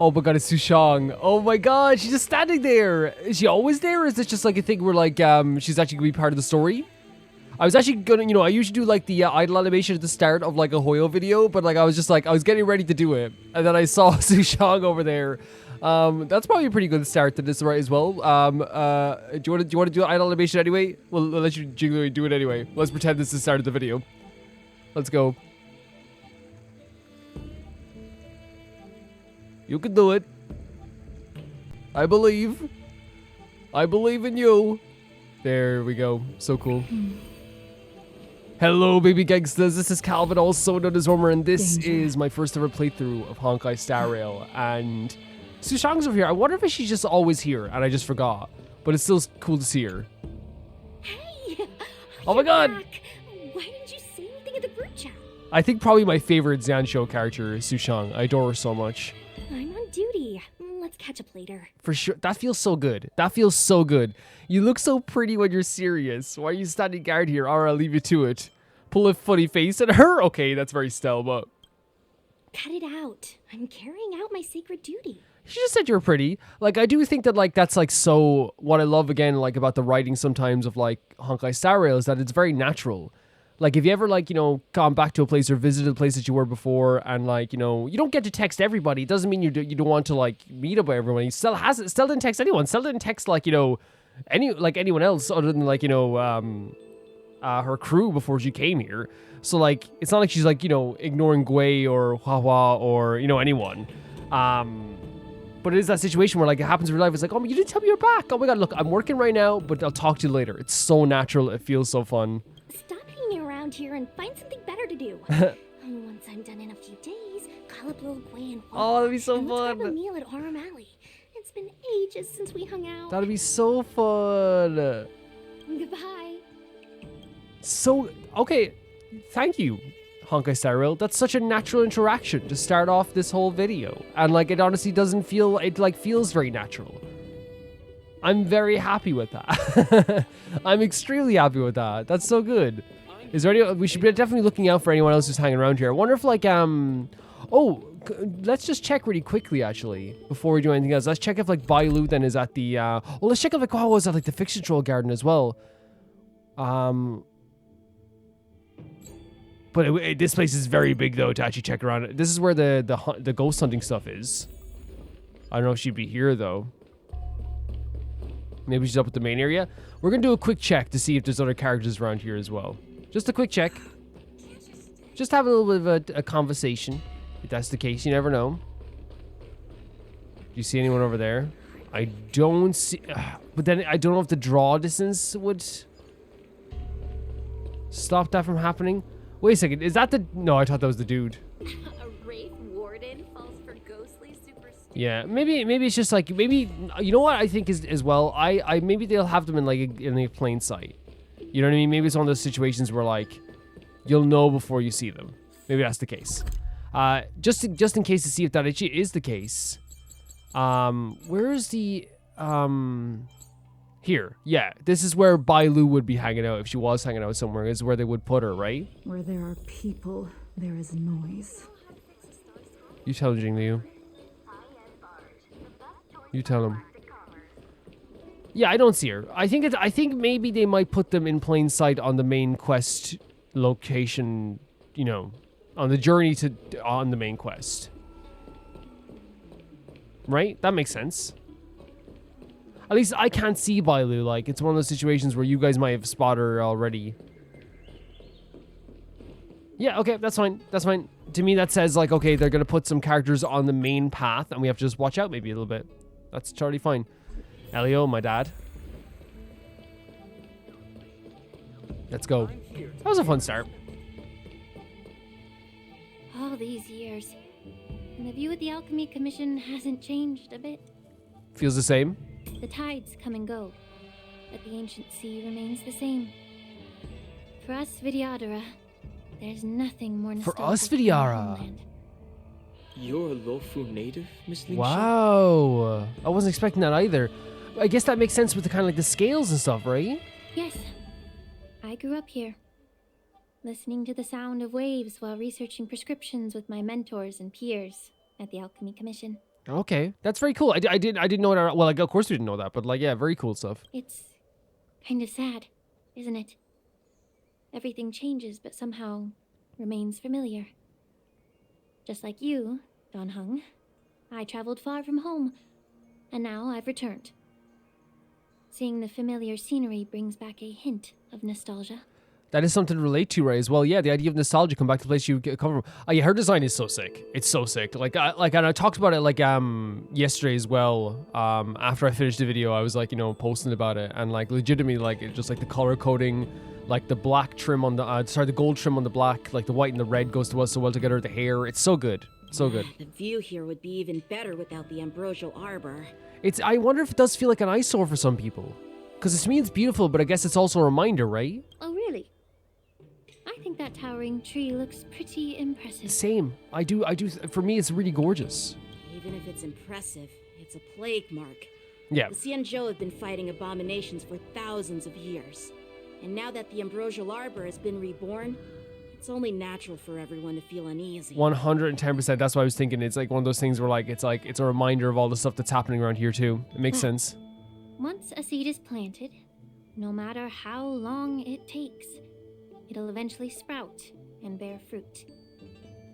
Oh my god, it's Sushang. Oh my god, she's just standing there. Is she always there, or is this just like a thing where like she's actually gonna be part of the story? I was actually gonna, you know, I usually do like the idle animation at the start of like a Hoyo video, but like I was just like, I was getting ready to do it, and then I saw Sushang over there. That's probably a pretty good start to this, right, as well. Do you want to do idle animation anyway? We'll let you jiggly do it anyway. Let's pretend this is the start of the video. Let's go. You can do it. I believe. I believe in you. There we go. So cool. Hello, baby gangsters. This is Calvin, also known as Homer, and this is my first ever playthrough of Honkai Star Rail. And Sushang's over here. I wonder if she's just always here, and I just forgot. But it's still cool to see her. Hey! Oh my god! Back. Why didn't you say anything in the group chat? I think probably my favorite Xianxiu character is Sushang. I adore her so much. I'm on duty. Let's catch up later. For sure. That feels so good. That feels so good. You look so pretty when you're serious. Why are you standing guard here? Or I'll leave you to it. Pull a funny face at her? Okay, that's very Stell, but... Cut it out. I'm carrying out my sacred duty. She just said you're pretty. Like, I do think that, like, that's, like, so... What I love, again, like, about the writing sometimes of, like, Honkai Star Rail is that it's very natural. Like, if you ever, like, you know, gone back to a place or visited a place that you were before and, like, you know, you don't get to text everybody. It doesn't mean you don't want to, like, meet up with everyone. He still didn't text anyone. Still didn't text, like, you know, anyone else other than, like, you know, her crew before she came here. So, like, it's not like she's, like, you know, ignoring Gui or Huaiyan or, you know, anyone. But it is that situation where, like, it happens in real life. It's like, oh, you didn't tell me you're back. Oh, my God, look, I'm working right now, but I'll talk to you later. It's so natural. It feels so fun. Stop hanging around here and find something better to do. Once I'm done in a few days, call up little Gui and Huaiyan. Oh, that'd be so and fun. let's grab a meal at Aurum Alley. It's been ages since we hung out. That'd be so fun. Goodbye. So, okay, thank you, Honkai Star Rail. That's such a natural interaction to start off this whole video. And, like, it honestly doesn't feel, it, like, feels very natural. I'm very happy with that. I'm extremely happy with that. That's so good. Is there any, we should be definitely looking out for anyone else who's hanging around here. I wonder if, like, oh, let's just check really quickly, actually, before we do anything else. Let's check if, like, Bailu then is at the, well, let's check if, like, Hua was at, like, the Fiction Troll Garden as well. But this place is very big, though, to actually check around. This is where the ghost hunting stuff is. I don't know if she'd be here, though. Maybe she's up at the main area. We're going to do a quick check to see if there's other characters around here as well. Just a quick check. Just have a little bit of a conversation. If that's the case, you never know. Do you see anyone over there? I don't see... but then I don't know if the draw distance would stop that from happening. Wait a second. Is that the... No, I thought that was the dude. A Wraith Warden falls for ghostly superstition. Yeah, maybe it's just like... Maybe... You know what I think is as well? Maybe they'll have them in like in a plain sight. You know what I mean? Maybe it's one of those situations where, like, you'll know before you see them. Maybe that's the case. Just in case to see if that actually is the case. Where is the... Here. Yeah, this is where Bailu would be hanging out if she was hanging out somewhere. This is where they would put her, right? Where there are people, there is noise. You tell him, Jingliu. You tell him. Yeah, I don't see her. I think maybe they might put them in plain sight on the main quest location, you know, on the journey on the main quest. Right? That makes sense. At least I can't see Bailu. Like, it's one of those situations where you guys might have spotted her already. Yeah, okay, that's fine. That's fine. To me, that says, like, okay, they're going to put some characters on the main path, and we have to just watch out maybe a little bit. That's totally fine. Elio, my dad. Let's go. That was a fun start. All these years, and the view of the Alchemy Commission hasn't changed a bit. Feels the same. The tides come and go, but the ancient sea remains the same. For us Vidyadhara, there's nothing more nostalgic. For us than our Vidyadhara. homeland. You're a Lofu native, Miss Lingsha? Wow. I wasn't expecting that either. I guess that makes sense with the kind of like the scales and stuff, right? Yes, I grew up here, listening to the sound of waves while researching prescriptions with my mentors and peers at the Alchemy Commission. Okay, that's very cool. I didn't know that. Well, like, of course we didn't know that, but like, yeah, very cool stuff. It's kind of sad, isn't it? Everything changes, but somehow remains familiar. Just like you, Don Hung, I traveled far from home, and now I've returned. Seeing the familiar scenery brings back a hint of nostalgia. That is something to relate to, right? As well, yeah. The idea of nostalgia, come back to the place you come from. Oh, yeah, her design is so sick. It's so sick. And I talked about it like yesterday as well. After I finished the video, I was like, posting about it, and like legitimately, like it just like the color coding, like the black trim on the gold trim on the black, like the white and the red goes so well together. The hair, it's so good, so good. The view here would be even better without the ambrosial arbor. I wonder if it does feel like an eyesore for some people, because to me it's beautiful, but I guess it's also a reminder, right? Oh, really? I think that towering tree looks pretty impressive. Same. I do. For me, it's really gorgeous. Even if it's impressive, it's a plague mark. Yeah. The Xianzhou have been fighting abominations for thousands of years. And now that the ambrosial arbor has been reborn, it's only natural for everyone to feel uneasy. 110%. That's what I was thinking. It's like one of those things where it's a reminder of all the stuff that's happening around here too. It makes sense. Once a seed is planted, no matter how long it takes, it'll eventually sprout and bear fruit.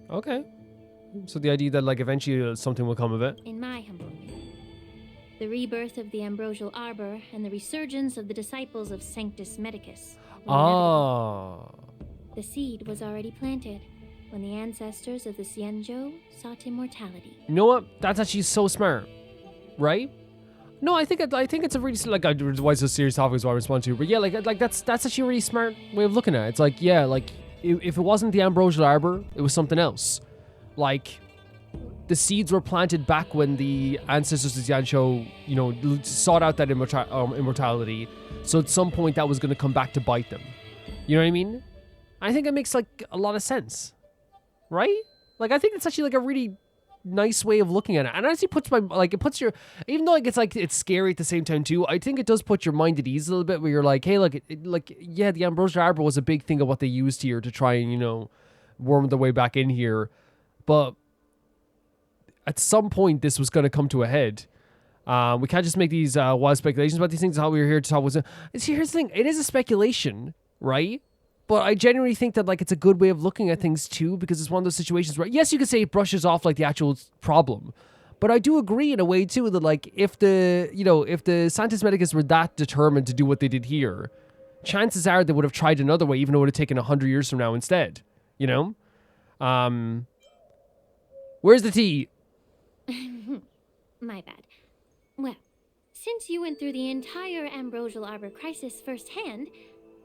Okay. So the idea that like eventually something will come of it. In my humble opinion, the rebirth of the ambrosial arbor and the resurgence of the disciples of Sanctus Medicus were inevitable. The seed was already planted when the ancestors of the Xianzhou sought immortality. You know what? That's actually so smart, right? No, I think it's a really why it's a serious topic is what I respond to. But yeah, like that's actually a really smart way of looking at it. It's like, yeah, like if it wasn't the ambrosial arbor, it was something else. Like the seeds were planted back when the ancestors of Xianzhou, sought out that immortality. So at some point that was going to come back to bite them. You know what I mean? I think it makes like a lot of sense, right? Like I think it's actually like a really nice way of looking at it, and it actually puts your, even though it's scary at the same time too, I think it does put your mind at ease a little bit, where you're like, hey, look, yeah, the ambrosial arbor was a big thing of what they used here to try and worm their way back in here, but at some point this was going to come to a head. We can't just make these wild speculations about these things. How we were here to talk was here's the thing, it is a speculation, right? But I genuinely think that it's a good way of looking at things too, because it's one of those situations where, yes, you could say it brushes off the actual problem, but I do agree in a way too that if the Sanctus Medicus were that determined to do what they did here, chances are they would have tried another way, even though it would have taken 100 years from now instead. Where's the tea? My bad. Well, since you went through the entire ambrosial arbor crisis firsthand,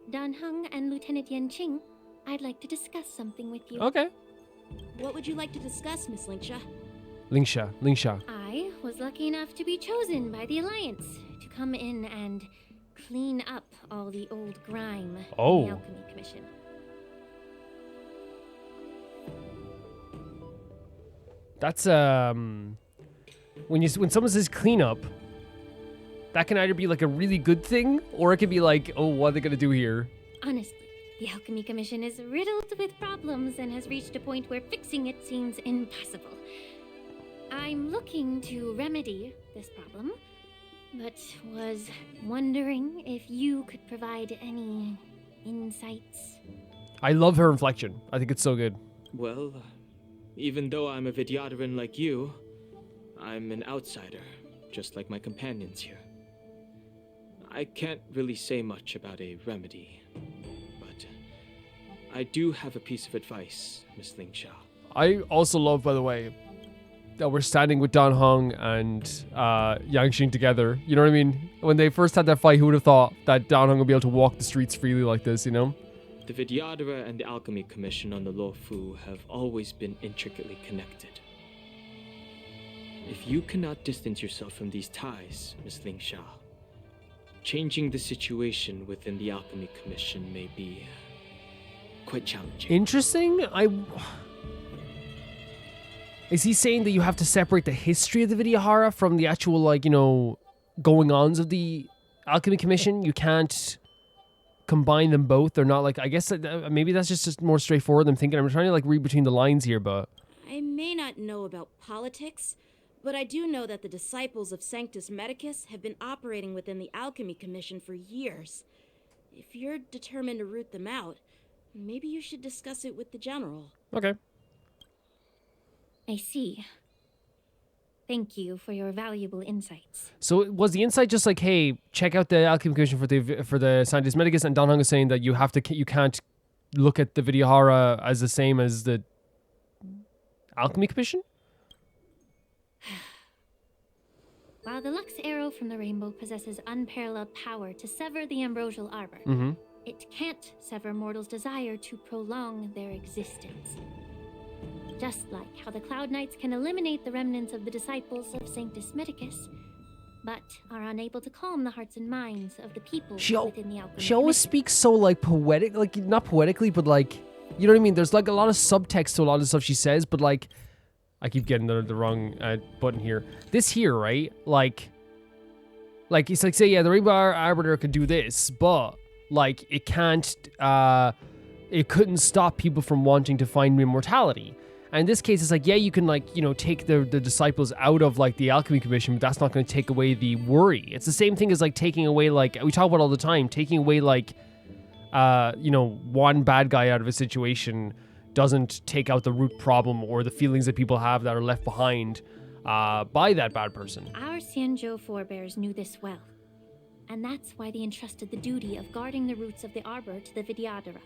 Dan Heng and Lieutenant Yanqing, I'd like to discuss something with you. Okay. What would you like to discuss, Miss Lingsha? Lingsha. I was lucky enough to be chosen by the Alliance to come in and clean up all the old grime in the Alchemy Commission. That's when someone says clean up, that can either be a really good thing, or it can be oh, what are they gonna do here? Honestly, the Alchemy Commission is riddled with problems and has reached a point where fixing it seems impossible. I'm looking to remedy this problem, but was wondering if you could provide any insights. I love her inflection. I think it's so good. Well, even though I'm a Vidyadharan like you, I'm an outsider, just like my companions here. I can't really say much about a remedy, but I do have a piece of advice, Miss Lingsha. I also love, by the way, that we're standing with Dan Heng and Yanqing together. You know what I mean? When they first had that fight, who would have thought that Dan Heng would be able to walk the streets freely like this, The Vidyadhara and the Alchemy Commission on the Luofu have always been intricately connected. If you cannot distance yourself from these ties, Miss Lingsha, changing the situation within the Alchemy Commission may be quite challenging. Interesting. Is he saying that you have to separate the history of the Vidyadhara from the actual, going-ons of the Alchemy Commission? You can't combine them both. They're not I guess maybe that's just more straightforward than thinking. I'm trying to read between the lines here, but I may not know about politics, But I do know that the disciples of Sanctus Medicus have been operating within the Alchemy Commission for years. If you're determined to root them out, maybe you should discuss it with the General. Okay. I see. Thank you for your valuable insights. So was the insight just like, hey, check out the Alchemy Commission for the Sanctus Medicus, and Don Hung is saying that you can't look at the Vidyahara as the same as the Alchemy Commission? While the Lux Arrow from the Rainbow possesses unparalleled power to sever the ambrosial arbor, Mm-hmm. it can't sever mortals' desire to prolong their existence. Just like how the Cloud Knights can eliminate the remnants of the disciples of Sanctus Medicus, but are unable to calm the hearts and minds of the people within the Alchemy She always Commission. speaks so like poetic, like not poetically, but like, you know what I mean? There's like a lot of subtext to a lot of stuff she says, but like, I keep getting the wrong button here. This here, right? Like it's like, say, yeah, the Rainbow Arbiter could do this, but like it can't, it couldn't stop people from wanting to find immortality. And in this case, it's like, yeah, you can like, you know, take the disciples out of like the Alchemy Commission, but that's not going to take away the worry. It's the same thing as like taking away, like we talk about all the time, taking away like, you know, one bad guy out of a situation doesn't take out the root problem or the feelings that people have that are left behind by that bad person. Our Xianzhou forebears knew this well, and that's why they entrusted the duty of guarding the roots of the arbor to the Vidyadhara.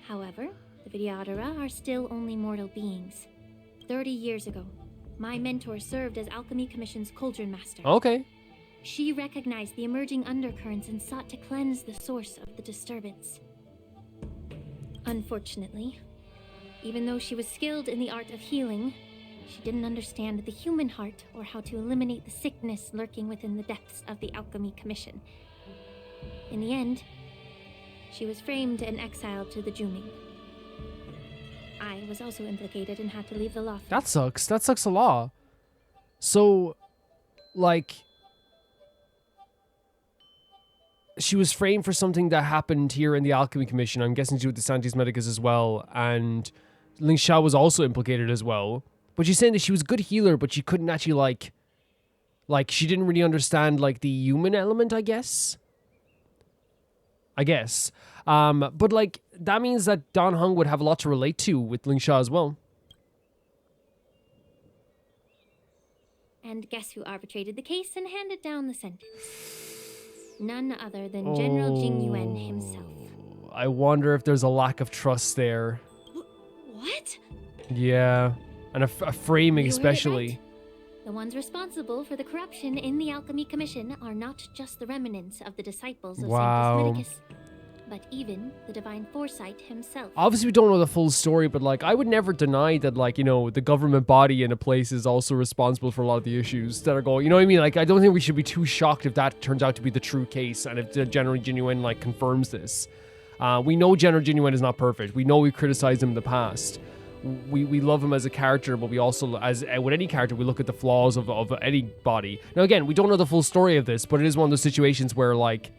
However, the Vidyadhara are still only mortal beings. 30 years ago, my mentor served as Alchemy Commission's Cauldron Master. Okay. She recognized the emerging undercurrents and sought to cleanse the source of the disturbance. Unfortunately, even though she was skilled in the art of healing, she didn't understand the human heart or how to eliminate the sickness lurking within the depths of the Alchemy Commission. In the end, she was framed and exiled to the Juming. I was also implicated and had to leave the law firm. That sucks. That sucks a lot. So, like, she was framed for something that happened here in the Alchemy Commission. I'm guessing to do with the Sanctus Medicus as well. And Lingsha was also implicated as well. But she's saying that she was a good healer, but she couldn't actually, like, she didn't really understand, like, the human element, I guess. But, like, that means that Don Hung would have a lot to relate to with Lingsha as well. And guess who arbitrated the case and handed down the sentence? None other than General Jing Yuan himself. I wonder if there's a lack of trust there. What? Yeah. And a framing You heard it especially. right. The ones responsible for the corruption in the Alchemy Commission are not just the remnants of the disciples of Wow. Sanctus Medicus, but even the Divine Foresight himself. Obviously, we don't know the full story, but, like, I would never deny that, like, you know, the government body in a place is also responsible for a lot of the issues that are going, you know what I mean? Like, I don't think we should be too shocked if that turns out to be the true case and if the General Genuine, like, confirms this. We know General Genuine is not perfect. We know we've criticized him in the past. We love him as a character, but we also, as with any character, we look at the flaws of anybody. Now, again, we don't know the full story of this, but it is one of those situations where, like,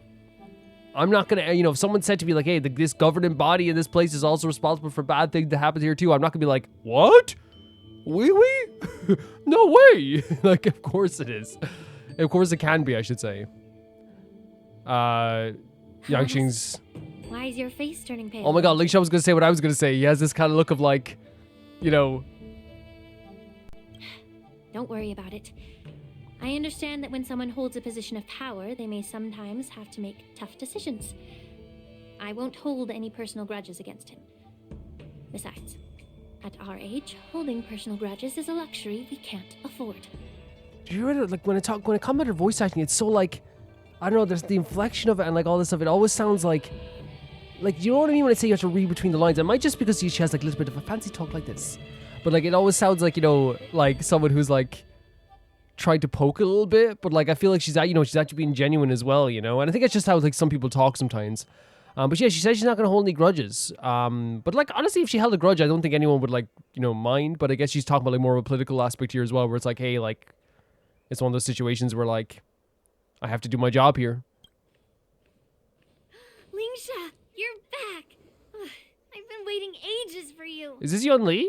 I'm not gonna, you know, if someone said to me, like, hey, this governing body in this place is also responsible for bad things that happen here too, I'm not gonna be like, what? Oui? No way! Like, of course it is. Of course it can be, I should say. Yanqing's... Why is your face turning pale? Oh my god, Lingsha was gonna say what I was gonna say. He has this kind of look of, like, you know... Don't worry about it. I understand that when someone holds a position of power, they may sometimes have to make tough decisions. I won't hold any personal grudges against him. Besides, at our age, holding personal grudges is a luxury we can't afford. Do you hear it? Like, when it comes to her voice acting, it's so, like, I don't know, there's the inflection of it and, like, all this stuff. It always sounds like, you know what I mean when I say you have to read between the lines? It might just because she has, like, a little bit of a fancy talk like this. But, like, it always sounds like, you know, like someone who's, like, tried to poke a little bit. But, like, I feel like she's actually being genuine as well, you know? And I think it's just how, like, some people talk sometimes. But yeah, she says she's not going to hold any grudges. But, like, honestly, if she held a grudge, I don't think anyone would, like, you know, mind. But I guess she's talking about, like, more of a political aspect here as well, where it's like, hey, like, it's one of those situations where, like, I have to do my job here. Lingsha, you're back! Ugh, I've been waiting ages for you. Is this Yunli?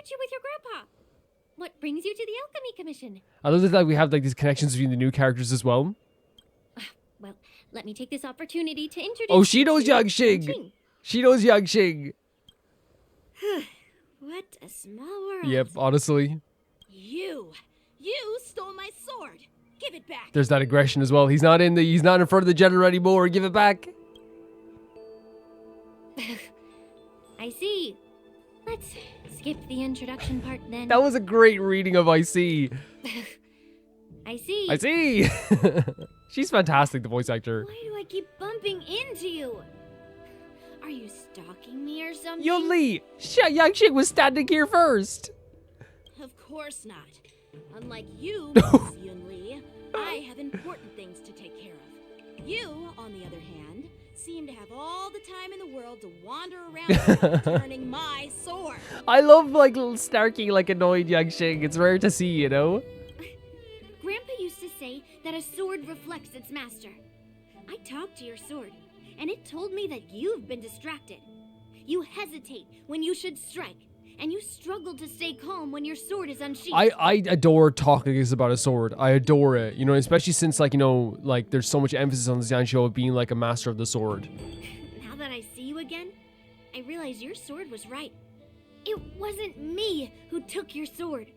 you with your grandpa? What brings you to the Alchemy Commission? I love that like, we have like these connections between the new characters as well. Well, let me take this opportunity to introduce Oh, she you knows to Yanqing. She knows Yanqing. What a small world. Yep, honestly. You stole my sword. Give it back. There's that aggression as well. He's not in front of the general anymore. Give it back. I see. Let's skip the introduction part then. That was a great reading of I see. I see. I see. She's fantastic, the voice actor. Why do I keep bumping into you? Are you stalking me or something? Yunli, Yanqing was standing here first. Of course not. Unlike you, Miss Yunli, I have important things to take care of. You, on the other hand, seem to have all the time in the world to wander around without returning my sword. I love like little snarky, like annoyed Yanqing. It's rare to see, you know. Grandpa used to say that a sword reflects its master. I talked to your sword, and it told me that you've been distracted. You hesitate when you should strike, and you struggle to stay calm when your sword is unsheathed. I adore talking about a sword. I adore it, you know, especially since like, you know, like there's so much emphasis on the Xian show of being like a master of the sword. Now that I see you again, I realize your sword was right. It wasn't me who took your sword.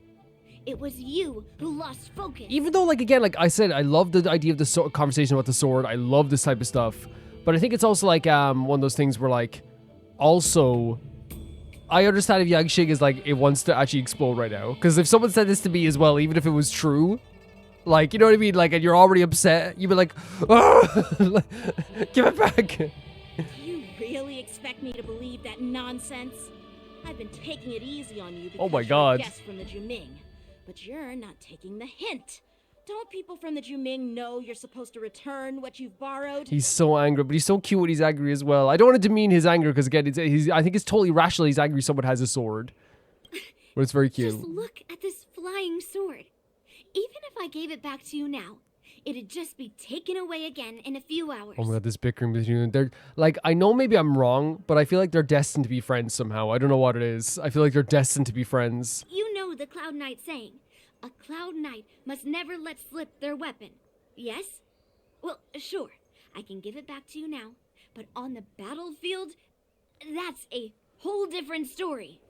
It was you who lost focus. Even though, like, again, like I said, I love the idea of the conversation about the sword. I love this type of stuff. But I think it's also like one of those things where like, also, I understand if Yanqing is like, it wants to actually explode right now. Because if someone said this to me as well, even if it was true, like, you know what I mean? Like, and you're already upset, you'd be like, oh, give it back. Do you really expect me to believe that nonsense? I've been taking it easy on you because Oh my you're God. a guest from the Juming. But you're not taking the hint. Don't people from the Juming know you're supposed to return what you've borrowed? He's so angry, but he's so cute when he's angry as well. I don't want to demean his anger because again, I think it's totally rational he's angry someone has a sword. But it's very cute. Just look at this flying sword. Even if I gave it back to you now, it'd just be taken away again in a few hours. Oh my god, this bickering between them. They're like, I know maybe I'm wrong, but I feel like they're destined to be friends somehow. I don't know what it is. I feel like they're destined to be friends. You know the Cloud Knight saying, a Cloud Knight must never let slip their weapon. Yes? Well, sure, I can give it back to you now, but on the battlefield, that's a whole different story.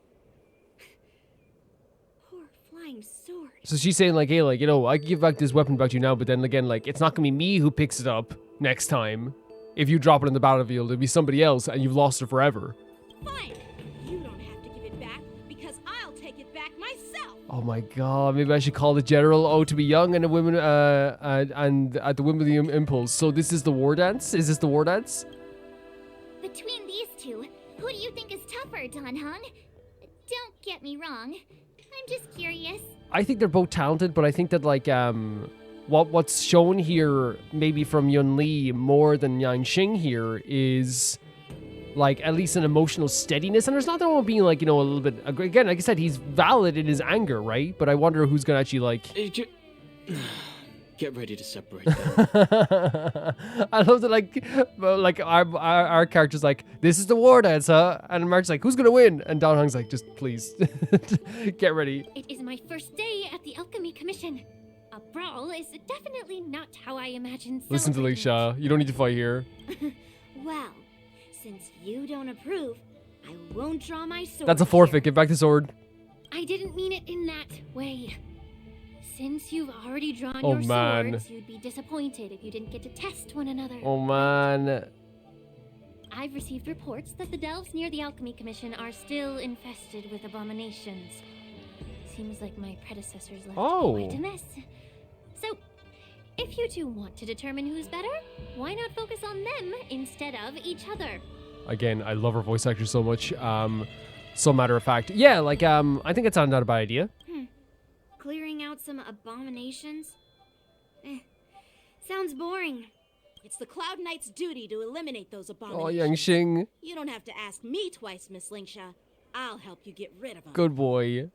Poor flying sword. So she's saying like, hey, like, you know, I can give back this weapon back to you now, but then again, like, it's not gonna be me who picks it up next time. If you drop it on the battlefield, it'll be somebody else and you've lost it forever. Fine. You don't have to give it back because I'll take it back myself. Oh my god, maybe I should call the general Oh to be young and a women and at the Wimbledon Impulse. So this is the war dance? Is this the war dance? Between these two, who do you think is tougher, Don Hung? Don't get me wrong. I'm just curious. I think they're both talented, but I think that like what's shown here maybe from Yunli more than Yanqing here is like at least an emotional steadiness, and there's nothing wrong with being like, you know, a little bit again, like I said, he's valid in his anger, right? But I wonder who's gonna actually like Get ready to separate them. I love that like our character's like, this is the war dance, huh? And Mark's like, who's gonna win? And Don Hung's like, just please get ready. It is my first day at the Alchemy Commission. A brawl is definitely not how I imagined. Listen to Lingsha, you don't need to fight here. Well, since you don't approve, I won't draw my sword. That's a forfeit, give back the sword. I didn't mean it in that way. Since you've already drawn Oh, your man. swords, you'd be disappointed if you didn't get to test one another. Oh man. I've received reports that the delves near the Alchemy Commission are still infested with abominations. Seems like my predecessors left quite a mess. So, if you two want to determine who's better, why not focus on them instead of each other? Again, I love her voice actor so much. So matter of fact. Yeah, like I think it's not a bad idea. Clearing out some abominations? Sounds boring. It's the Cloud Knight's duty to eliminate those Oh, abominations. Yanqing. You don't have to ask me twice, Miss Lingsha. I'll help you get rid of them. Good boy.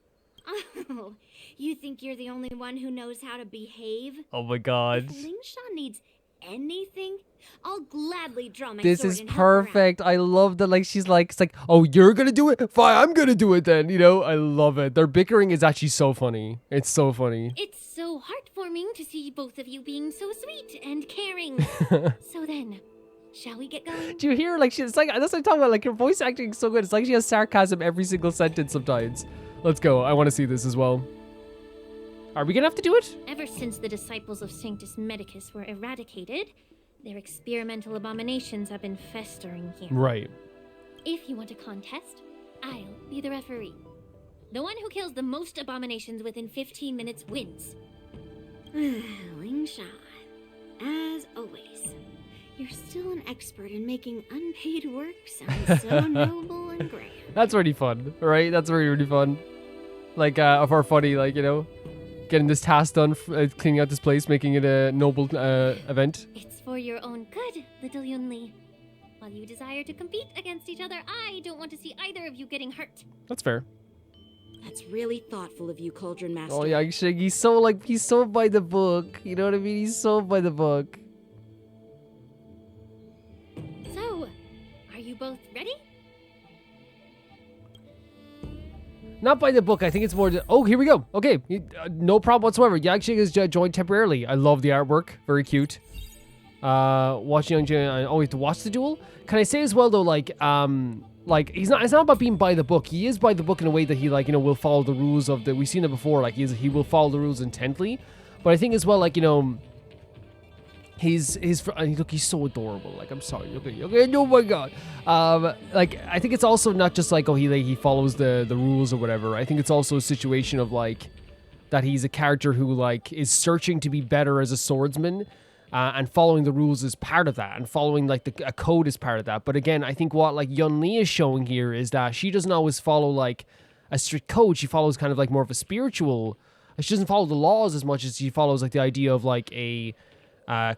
Oh, you think you're the only one who knows how to behave? Oh my god. Lingsha needs anything, I'll gladly draw my This sword is and help her out. perfect. I love that. Like, she's like, it's like, oh, you're gonna do it? Fine, I'm gonna do it then. You know, I love it. Their bickering is actually so funny. It's so funny. It's so heartwarming to see both of you being so sweet and caring. So then, shall we get going? Do you hear? Like, she's like, that's what I'm talking about. Like, her voice acting is so good. It's like she has sarcasm every single sentence sometimes. Let's go. I want to see this as well. Are we gonna have to do it? Ever since the disciples of Sanctus Medicus were eradicated, their experimental abominations have been festering here. Right. If you want a contest, I'll be the referee. The one who kills the most abominations within 15 minutes wins. Lingsha, as always, you're still an expert in making unpaid work sound so noble and grand. That's really fun, right? That's really, really fun. Like, of our funny, like, you know, getting this task done, cleaning out this place, making it a noble event. It's for your own good, little Yunli. While you desire to compete against each other, I don't want to see either of you getting hurt. That's fair. That's really thoughtful of you, Cauldron Master. Oh yeah, he's so like, he's so by the book. You know what I mean? He's so by the book. So, are you both ready? Not by the book. I think it's more. Oh, here we go. Okay, no problem whatsoever. Yanqing is joined temporarily. I love the artwork. Very cute. Watching Yanqing. Oh, we have to watch the duel. Can I say as well though, like he's not. It's not about being by the book. He is by the book in a way that he, like, you know, will follow the rules of the. We've seen it before. Like he will follow the rules intently. But I think as well, like, you know, look, he's so adorable. Like, I'm sorry. Okay, oh my god. Like, I think it's also not just like, oh, he follows the rules or whatever. I think it's also a situation of like that he's a character who like is searching to be better as a swordsman, and following the rules is part of that, and following like a code is part of that. But again, I think what like Yunli is showing here is that she doesn't always follow like a strict code. She follows kind of like more of a spiritual. She doesn't follow the laws as much as she follows like the idea of like a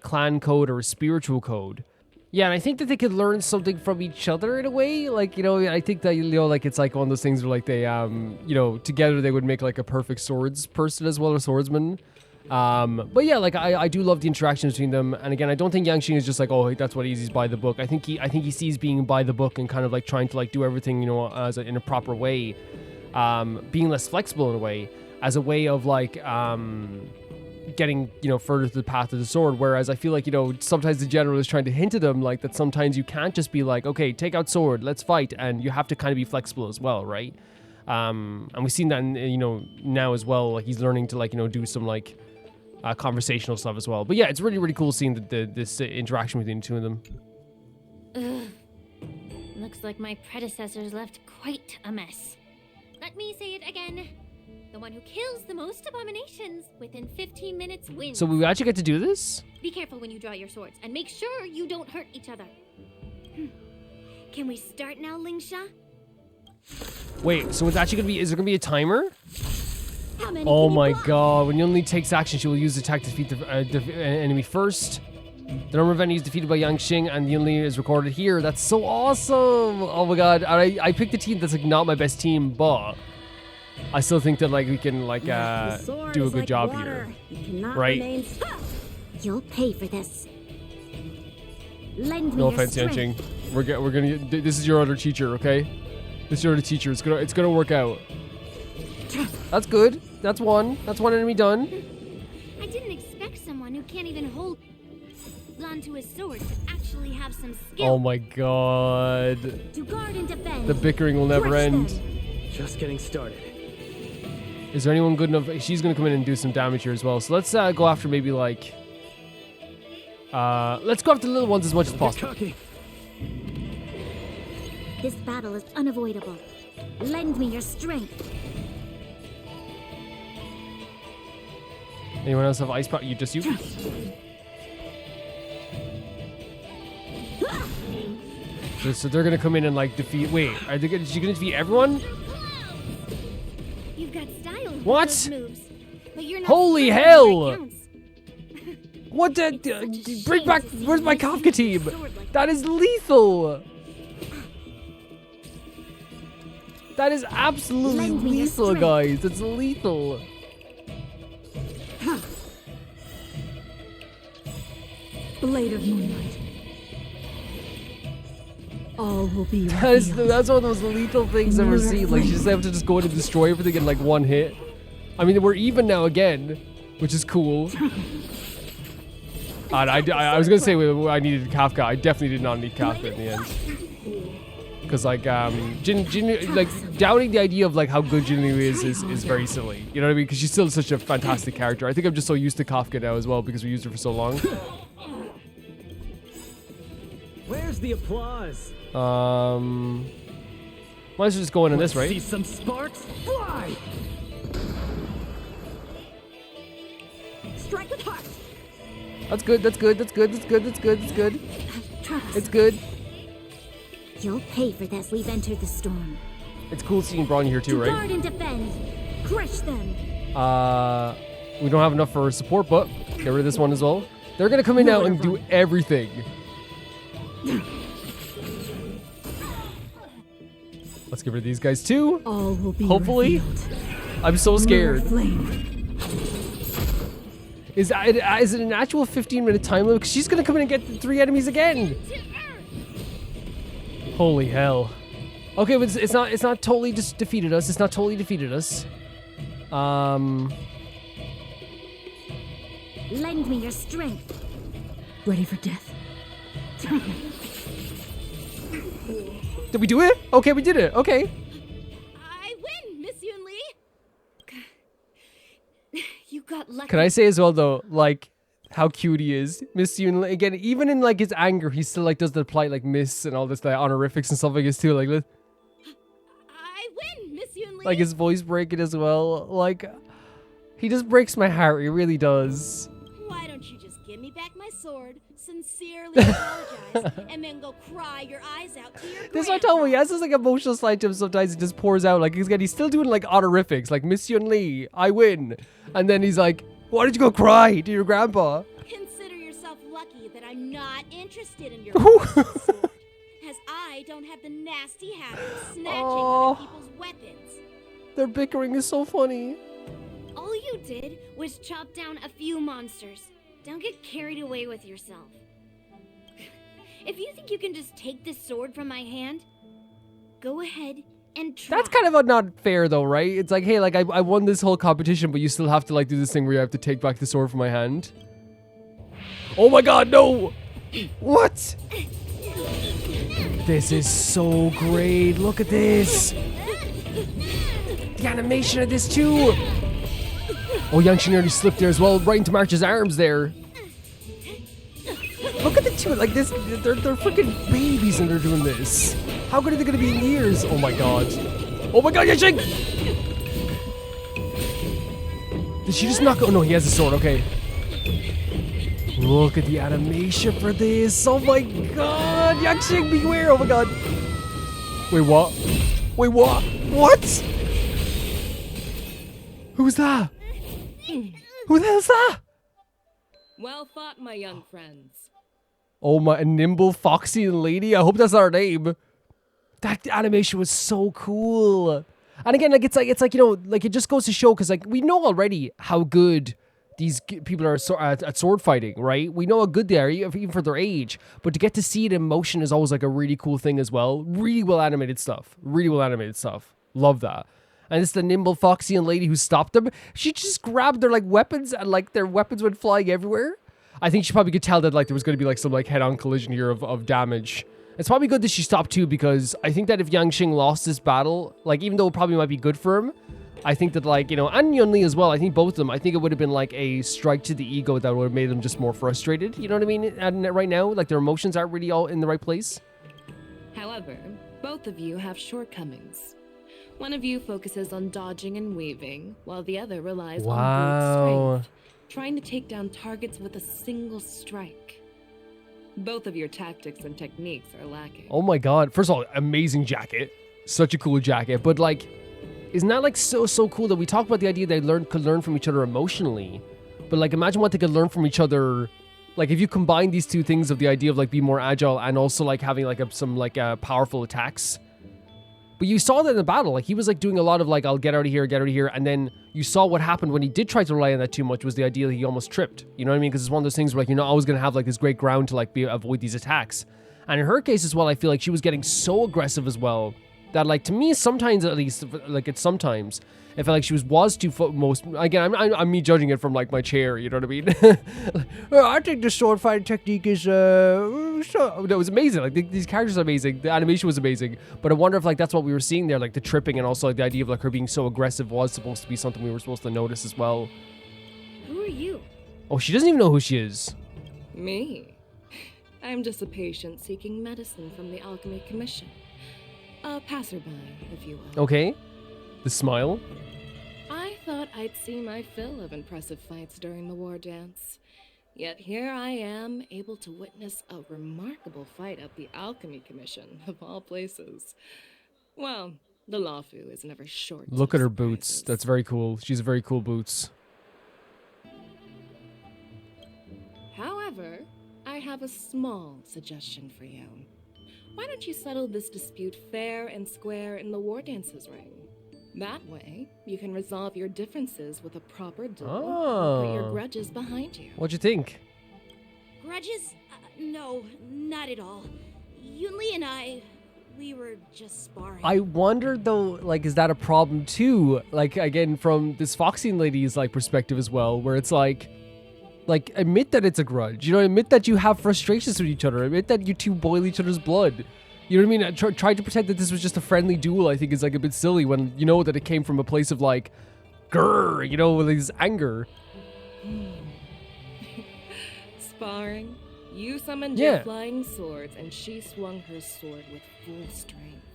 clan code or a spiritual code. Yeah, and I think that they could learn something from each other in a way. Like, you know, I think that, you know, like it's like one of those things where like they, you know, together they would make like a perfect swords person as well, or swordsman. But yeah, like I do love the interaction between them. And again, I don't think Yanqing is just like, oh, that's what he's by the book. I think he sees being by the book and kind of like trying to like do everything, you know, in a proper way, being less flexible in a way, as a way of like, getting, you know, further to the path of the sword. Whereas I feel like, you know, sometimes the general is trying to hint to them like that sometimes you can't just be like, okay, take out sword, let's fight, and you have to kind of be flexible as well, right? And we've seen that in, you know, now as well. Like he's learning to like, you know, do some like conversational stuff as well. But yeah, it's really, really cool seeing this interaction between the two of them. Ugh. Looks like my predecessors left quite a mess. Let me say it again. The one who kills the most abominations within 15 minutes wins. So we actually get to do this? Be careful when you draw your swords, and make sure you don't hurt each other. Can we start now, Lingsha? Wait, so it's actually gonna be, is there gonna be a timer? How many Oh can you my block? god, when Yunli takes action, she will use the attack to defeat the enemy first. The number of enemies defeated by Yanqing and Yunli is recorded here. That's so awesome! Oh my god, I picked a team that's like not my best team, but I still think that like we can like The sword do a is good like job water. here. You cannot Right. remain You'll pay for this. Lend me No your offense, strength. Yanqing. We're gonna get, this is your other teacher, okay? This is your other teacher. It's gonna work out. That's good. That's one enemy done. I didn't expect someone who can't even hold onto his sword to actually have some skill. Oh my god. To guard and defend. The bickering will never Crush end. them. Just getting started. Is there anyone good enough? She's gonna come in and do some damage here as well. So let's go after maybe like let's go after the little ones as much as possible. Cocky. This battle is unavoidable. Lend me your strength. Anyone else have ice power? Just you? So they're gonna come in and like defeat. Wait, are they gonna? Is she gonna defeat everyone? You've got style with What? those moves, but you're not Holy strong hell! when it counts. What the? It's such a Bring shame back. to see Where's you my use Kafka your team? sword like That is lethal. That is absolutely Lend me your lethal, strength. guys. It's lethal. blade of moonlight. All will be That's revealed. one of those lethal things I've ever seen. Like, you just have to just go in and destroy everything in like one hit. I mean, we're even now again, which is cool. And I was gonna say I needed Kafka. I definitely did not need Kafka in the end. Because like like doubting the idea of like how good Jinliu is very silly. You know what I mean? Because she's still such a fantastic character. I think I'm just so used to Kafka now as well because we used her for so long. Where's the applause? Might as well just go in on this, right? See some sparks fly. Strike with heart. That's good. That's good. That's good. That's good. That's good. That's good. Trust. It's good. You'll pay for this. We've entered the storm. It's cool seeing Braun here too, right? Guard and defend. Crush them. We don't have enough for support, but get rid of this one as well. They're gonna come in now and do everything. Let's get rid of these guys too. All will be Hopefully. revealed. I'm so scared. Flame. Is it an actual 15-minute time limit? 'Cause she's gonna come in and get the 3 enemies again. Holy hell. Okay, but it's not totally just defeated us. It's not totally defeated us. Lend me your strength. Ready for death. Did we do it? Okay, we did it. Okay. I win, Miss Yunli. You got lucky. Can I say as well though, like how cute he is, Miss Yoon. Again, even in like his anger, he still like does the polite like Miss and all this like honorifics and stuff like this too. Like, I win, Miss Yunli. like his voice breaking as well. Like, he just breaks my heart. He really does. Why don't you just give me back my sword, sincerely apologize, and then go cry your eyes out to your This is what I told him. He has this like emotional side to him sometimes. He just pours out. Like, he's still doing like honorifics. Like, Miss Yunli, I win. And then he's like, why did you go cry to your grandpa? Consider yourself lucky that I'm not interested in your sword, as I don't have the nasty habit of snatching other people's weapons. Their bickering is so funny. All you did was chop down a few monsters. Don't get carried away with yourself. If you think you can just take this sword from my hand, go ahead and try. That's kind of not fair though, right? It's like, hey, like I won this whole competition, but you still have to like do this thing where you have to take back the sword from my hand. Oh my god, no! What? This is so great. Look at this. The animation of this too. Oh, Yanqing nearly slipped there as well, right into March's arms there. Look at the two, like this, they're freaking babies and they're doing this. How good are they gonna be in years? Oh my god. Oh my god, Yanqing! Did she just knock? Oh no, he has a sword, okay. Look at the animation for this. Oh my god, Yanqing, beware, oh my god. Wait, what? Wait, what? What? Who's that? Who the hell's that? Well fought, my young friends. Oh my, a nimble foxy lady. I hope that's our name. That animation was so cool. And again, like it's like you know, like it just goes to show because like we know already how good these people are at sword fighting, right? We know how good they are even for their age. But to get to see it in motion is always like a really cool thing as well. Really well animated stuff. Really well animated stuff. Love that. And it's the nimble Foxian lady who stopped them. She just grabbed their like weapons and like their weapons went flying everywhere. I think she probably could tell that like there was going to be like some like head-on collision here of damage. It's probably good that she stopped too, because I think that if Yanqing lost this battle, like even though it probably might be good for him, I think that like, you know, and Yunli as well, I think both of them, I think it would have been like a strike to the ego that would have made them just more frustrated. You know what I mean? And right now, like their emotions aren't really all in the right place. However, both of you have shortcomings. One of you focuses on dodging and weaving, while the other relies on brute strength, trying to take down targets with a single strike. Both of your tactics and techniques are lacking. Oh my god. First of all, amazing jacket. Such a cool jacket. But like, isn't that like so cool that we talk about the idea they could learn from each other emotionally? But like, imagine what they could learn from each other. Like if you combine these two things of the idea of like being more agile and also like having like some powerful attacks. But you saw that in the battle. Like, he was like doing a lot of like, I'll get out of here, and then you saw what happened when he did try to rely on that too much was the idea that he almost tripped. You know what I mean? Because it's one of those things where like, you're not always going to have like this great ground to like avoid these attacks. And in her case as well, I feel like she was getting so aggressive as well that like, to me, sometimes at least, like it's sometimes, I felt like she was too most, again, I'm me judging it from like my chair, you know what I mean? I think the sword fighting technique is, that was amazing. Like these characters are amazing. The animation was amazing. But I wonder if like that's what we were seeing there, like the tripping and also like the idea of like her being so aggressive was supposed to be something we were supposed to notice as well. Who are you? Oh, she doesn't even know who she is. Me? I'm just a patient seeking medicine from the Alchemy Commission. A passerby, if you will. Okay. The smile. I thought I'd see my fill of impressive fights during the war dance. Yet here I am, able to witness a remarkable fight at the Alchemy Commission, of all places. Well, the Lafu is never short. Look of at her boots. surprises. That's very cool. She's very cool boots. However, I have a small suggestion for you. Why don't you settle this dispute fair and square in the war dances ring? That way, you can resolve your differences with a proper duel and put your Oh. grudges behind you. What'd you think? Grudges? No, not at all. Yunli and we were just sparring. I wonder though, like, is that a problem too? Like, again, from this Foxian lady's like perspective as well, where it's like admit that it's a grudge. You know, admit that you have frustrations with each other. Admit that you two boil each other's blood. You know what I mean? Try to pretend that this was just a friendly duel, I think is like a bit silly when you know that it came from a place of like, grrr, you know, with this anger. Sparring? You summoned Yeah. your flying swords, and she swung her sword with full strength.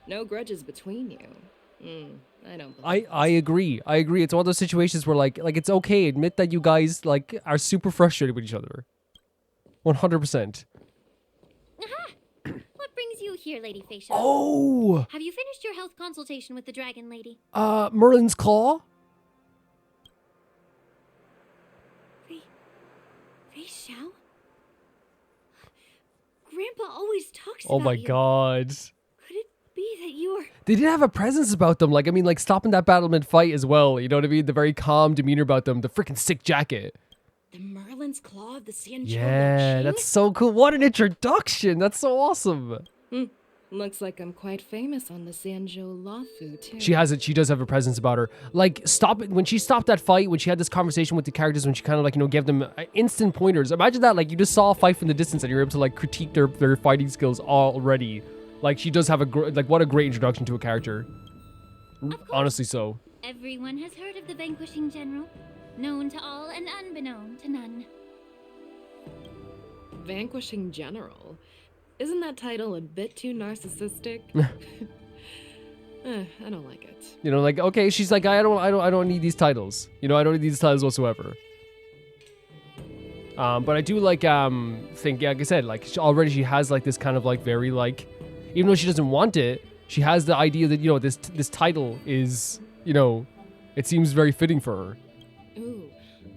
No grudges between you. I don't believe I agree. I agree. It's one of those situations where like it's okay. Admit that you guys like are super frustrated with each other. 100%. Aha! What brings you here, Lady Feixiao? Oh, Have you finished your health consultation with the dragon lady? Merlin's claw. Feixiao? Grandpa always talks Oh about my you. god. Could it be that you are... They did have a presence about them. Like, I mean, like stopping that battle mid-fight as well. You know what I mean? The very calm demeanor about them. The freaking sick jacket. The Merlin's Claw of the Sanjiao Yeah, Yanqing? that's so cool. What an introduction. That's so awesome. Looks like I'm quite famous on the Sanjiao Lafu, too. She has it. She does have a presence about her. Like, stop it. When she stopped that fight, when she had this conversation with the characters, when she kind of like, you know, gave them instant pointers. Imagine that. Like, you just saw a fight from the distance and you're able to like critique their fighting skills already. Like, she does have like, what a great introduction to a character. Honestly, so. Everyone has heard of the vanquishing general, known to all and unbeknown to none. Vanquishing General? Isn't that title a bit too narcissistic? I don't like it. You know, like, okay, she's like, I don't need these titles. You know, I don't need these titles whatsoever. But I do like, think, yeah, like I said, like, already she has like this kind of like very like, even though she doesn't want it, she has the idea that, you know, this title is, you know, it seems very fitting for her. Ooh,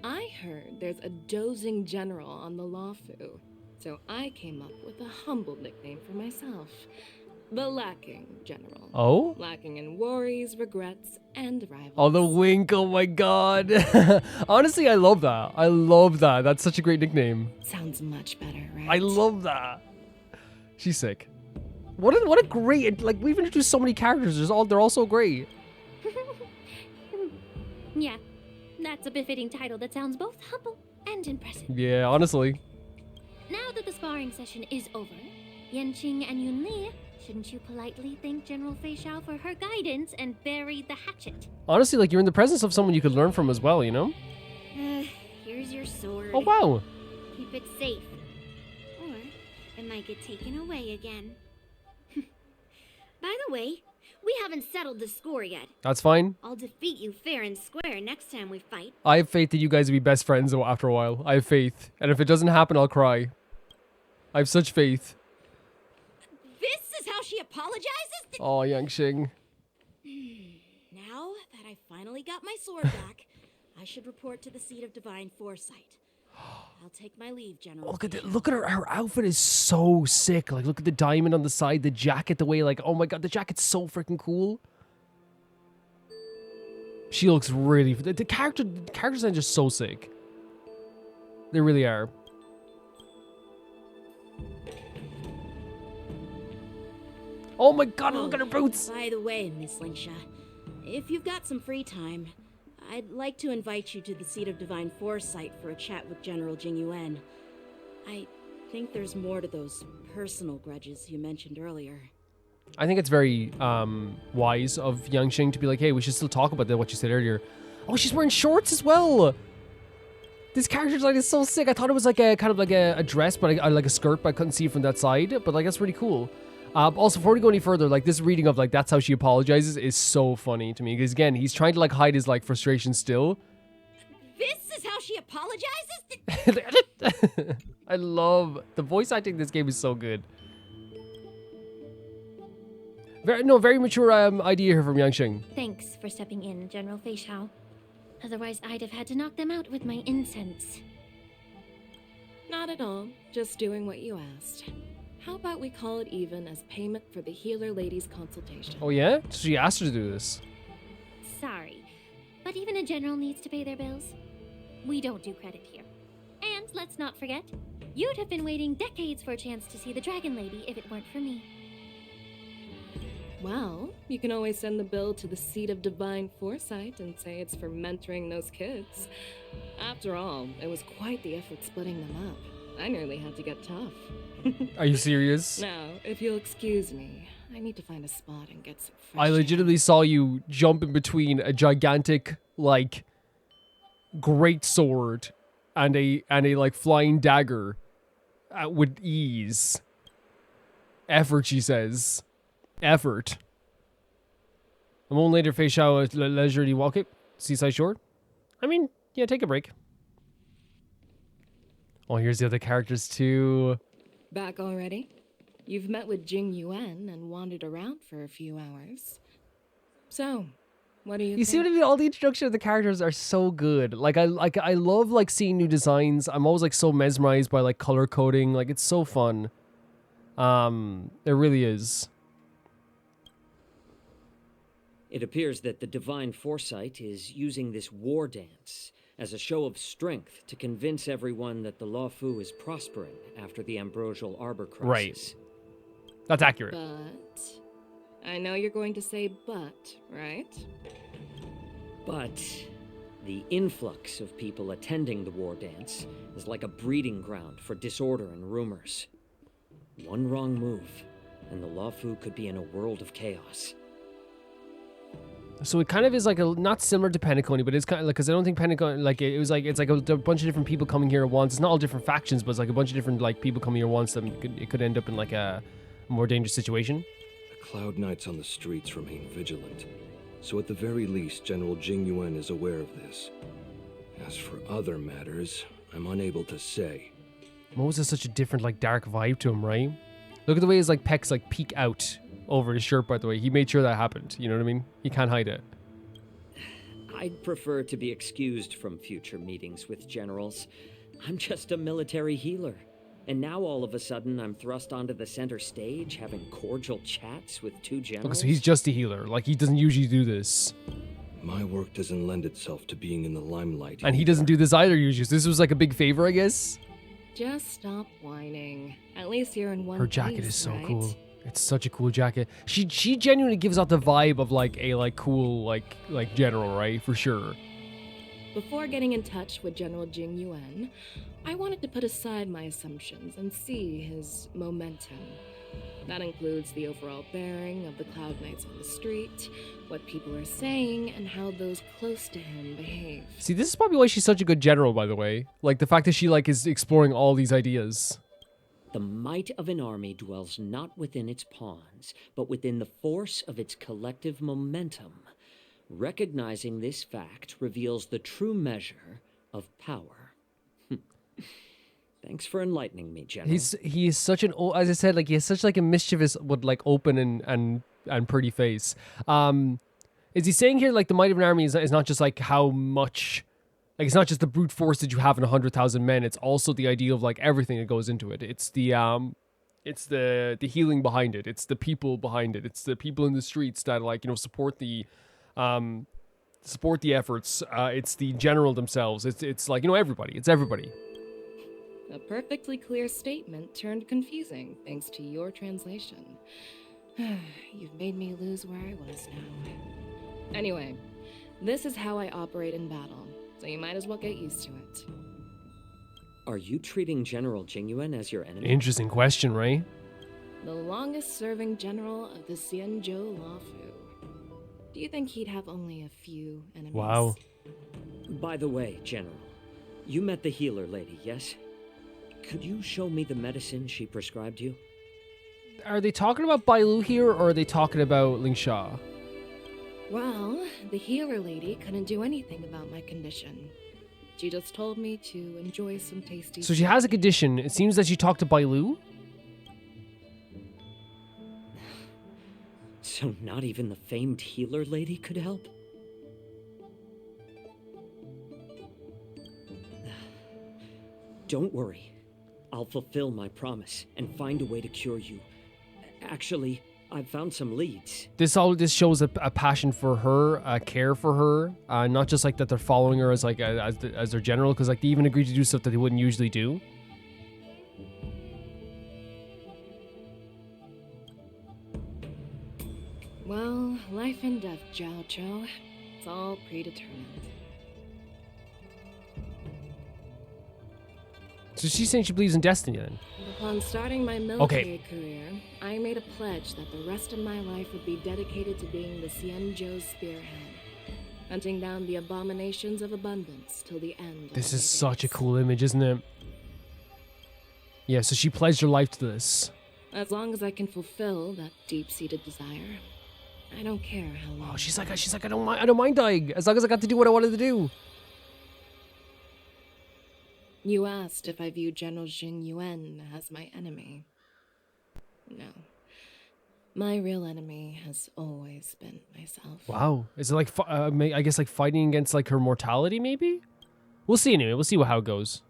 I heard there's a dozing general on the Lafu, so I came up with a humble nickname for myself. The Lacking General. Oh? Lacking in worries, regrets, and rivals. Oh, the wink. Oh my god. Honestly, I love that. I love that. That's such a great nickname. Sounds much better, right? I love that. She's sick. What a great, like, we've introduced so many characters. They're all so great. Yeah, that's a befitting title that sounds both humble and impressive. Yeah, honestly. Now that the sparring session is over, Yanqing and Yunli, shouldn't you politely thank General Feixiao for her guidance and bury the hatchet? Honestly, like, you're in the presence of someone you could learn from as well, you know? Here's your sword. Oh, wow. Keep it safe. Or it might get taken away again. By the way, we haven't settled the score yet. That's fine. I'll defeat you fair and square next time we fight. I have faith that you guys will be best friends after a while. I have faith. And if it doesn't happen, I'll cry. I have such faith. This is how she apologizes? Oh, Yanqing. Now that I finally got my sword back, I should report to the seat of divine foresight. I'll take my leave, General. Look at her. Her outfit is so sick. Like, look at the diamond on the side, the jacket, the way, like, oh my god, the jacket's so freaking cool. She looks really. The character design is just so sick. They really are. Oh my god, look at her boots! By the way, Miss Lingsha, if you've got some free time, I'd like to invite you to the Seat of Divine Foresight for a chat with General Jingyuan. I think there's more to those personal grudges you mentioned earlier. I think it's very wise of Yanqing to be like, hey, we should still talk about what you said earlier. Oh, she's wearing shorts as well! This character design is so sick. I thought it was like a kind of like a dress, but like a skirt, but I couldn't see it from that side. But like, that's really cool. Also, before we go any further, like this reading of like that's how she apologizes is so funny to me because again, he's trying to like hide his like frustration still. This is how she apologizes? I love the voice acting in this game is so good. Very mature idea here from Yanqing. Thanks for stepping in, General Feixiao. Otherwise, I'd have had to knock them out with my incense. Not at all. Just doing what you asked. How about we call it even as payment for the healer lady's consultation? Oh yeah? So she asked her to do this. Sorry, but even a general needs to pay their bills. We don't do credit here. And let's not forget, you'd have been waiting decades for a chance to see the Dragon Lady if it weren't for me. Well, you can always send the bill to the Seat of Divine Foresight and say it's for mentoring those kids. After all, it was quite the effort splitting them up. I nearly had to get tough. Are you serious? Now, if you'll excuse me, I need to find a spot and get some fresh I legitimately saw you jump in between a gigantic, like, great sword and a like flying dagger with ease. Effort, she says. Effort. A moment later, Feixiao leisurely walk it. Seaside shore. I mean, yeah, take a break. Oh, here's the other characters too. Back already? You've met with Jingyuan and wandered around for a few hours. So, what do you think? See what I mean? All the introduction of the characters are so good. Like I love like seeing new designs. I'm always like so mesmerized by like color coding. Like it's so fun. It really is. It appears that the Divine Foresight is using this war dance as a show of strength to convince everyone that the Luofu is prospering after the ambrosial arbor crisis. Right. That's accurate. But I know you're going to say but, right? But the influx of people attending the war dance is like a breeding ground for disorder and rumors. One wrong move, and the Luofu could be in a world of chaos. So it kind of is like not similar to penacony, but it's kind of like, because I don't think penacony, like it was like, it's like a bunch of different people coming here at once. It's not all different factions, but it's like a bunch of different like people coming here at once that it could end up in like a more dangerous situation. The Cloud Knights on the streets remain vigilant, so at the very least, General Jingyuan is aware of this. As for other matters, I'm unable to say. Mose has such a different like dark vibe to him, right? Look at the way his like pecs like peek out over his shirt, by the way. He made sure that happened. You know what I mean? He can't hide it. I'd prefer to be excused from future meetings with generals. I'm just a military healer. And now all of a sudden I'm thrust onto the center stage having cordial chats with two generals. Okay, so he's just a healer. Like, he doesn't usually do this. My work doesn't lend itself to being in the limelight. And he doesn't do this either usually. So this was like a big favor, I guess. Just stop whining. At least you're in one Her jacket piece, is so right? cool. It's such a cool jacket. She genuinely gives out the vibe of like a like cool like general, right? For sure. Before getting in touch with General Jingyuan, I wanted to put aside my assumptions and see his momentum. That includes the overall bearing of the Cloud Knights on the street, what people are saying, and how those close to him behave. See, this is probably why she's such a good general, by the way. Like the fact that she like is exploring all these ideas. The might of an army dwells not within its pawns, but within the force of its collective momentum. Recognizing this fact reveals the true measure of power. Thanks for enlightening me, General. He is such an, as I said, like he has such like a mischievous, but like open and pretty face. Is he saying here like the might of an army is not just like how much Like, it's not just the brute force that you have in 100,000 men. It's also the idea of like everything that goes into it. It's the healing behind it. It's the people behind it. It's the people in the streets that like, you know, support the efforts. It's the general themselves. It's like, you know, everybody. It's everybody. A perfectly clear statement turned confusing thanks to your translation. You've made me lose where I was now. Anyway, this is how I operate in battle, so you might as well get used to it. Are you treating General Jingyuan as your enemy? Interesting question, right? The longest-serving general of the Xianzhou Luofu. Do you think he'd have only a few enemies? Wow. By the way, General, you met the healer lady, yes? Could you show me the medicine she prescribed you? Are they talking about Bailu here, or are they talking about Lingsha? Well, the healer lady couldn't do anything about my condition. She just told me to enjoy some tasty So she has a condition. It seems that she talked to Bailu. So not even the famed healer lady could help? Don't worry. I'll fulfill my promise and find a way to cure you. Actually, I've found some leads. This shows a passion for her, a care for her, not just like that they're following her as like as their general, because like they even agreed to do stuff that they wouldn't usually do. Well, life and death, Jiaoqiu. It's all predetermined. So she's saying she believes in destiny then. Upon starting my military career, I made a pledge that the rest of my life would be dedicated to being the Xianzhou spearhead, hunting down the abominations of abundance till the end. This is such a cool image, isn't it? Yeah, so she pledged her life to this. As long as I can fulfill that deep-seated desire, I don't care how long. Oh, she's like, I don't mind dying as long as I got to do what I wanted to do. You asked if I view General Jingyuan as my enemy. No. My real enemy has always been myself. Wow. Is it like, I guess like fighting against like her mortality maybe? We'll see anyway. We'll see how it goes.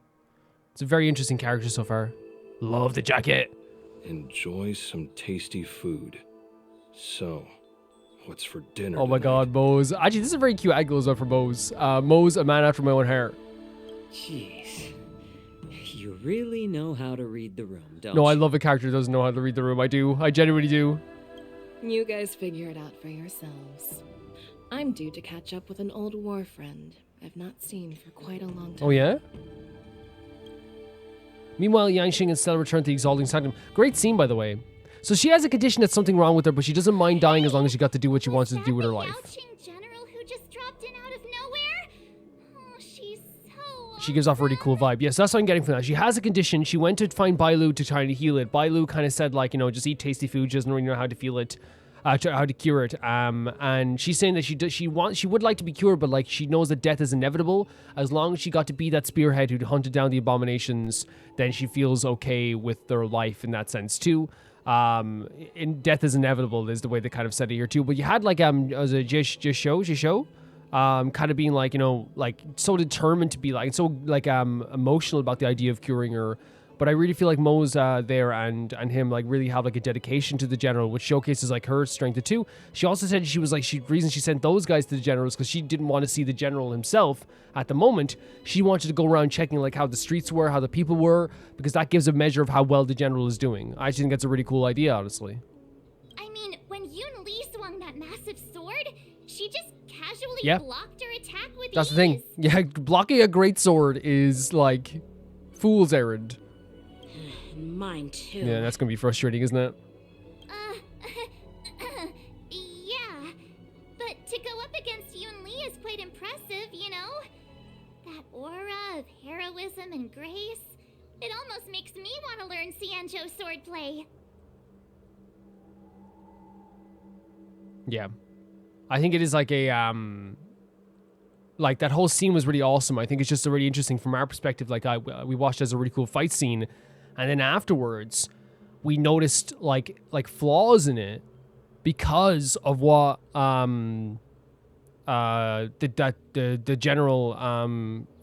It's a very interesting character so far. Love the jacket. Enjoy some tasty food. So, what's for dinner Oh my god, Mose. Actually, this is a very cute angle as well for Mose. Mose, a man after my own heart. Jeez. You really know how to read the room, don't you? No, I love a character that doesn't know how to read the room. I do. I genuinely do. You guys figure it out for yourselves. I'm due to catch up with an old war friend I've not seen for quite a long time. Oh, yeah? Meanwhile, Yanqing and Stella return to the exalting sanctum. Great scene, by the way. So she has a condition that's something wrong with her, but she doesn't mind dying as long as she got to do what she wants to do with her life. General who just dropped in out of nowhere? Oh, she's so She gives off a really cool vibe. Yes, that's what I'm getting from that. She has a condition. She went to find Bailu to try to heal it. Bailu kind of said, like, you know, just eat tasty food. She doesn't really know how to feel it, how to cure it. And she's saying that she would like to be cured, but like she knows that death is inevitable. As long as she got to be that spearhead who hunted down the abominations, then she feels okay with their life in that sense too. In death is inevitable is the way they kind of said it here too. But you had like as a Jiaoqiu, kind of being like, you know, like so determined to be like so like emotional about the idea of curing her. But I really feel like Mo's there and him like really have like a dedication to the general, which showcases like her strength too. She also said she was like reason she sent those guys to the generals because she didn't want to see the general himself at the moment. She wanted to go around checking like how the streets were, how the people were, because that gives a measure of how well the general is doing. I actually think that's a really cool idea, honestly. I mean, when Yunli swung that massive sword, she just casually blocked her attack with That's ease. the thing. Yeah, blocking a great sword is like fool's errand. Mine too. Yeah, that's gonna be frustrating, isn't it? Yeah. But to go up against Yunli is quite impressive, you know? That aura of heroism and grace. It almost makes me want to learn Xianzhou swordplay. Yeah. I think it is like a like that whole scene was really awesome. I think it's just really interesting from our perspective. Like we watched it as a really cool fight scene. And then afterwards, we noticed like flaws in it because of what the general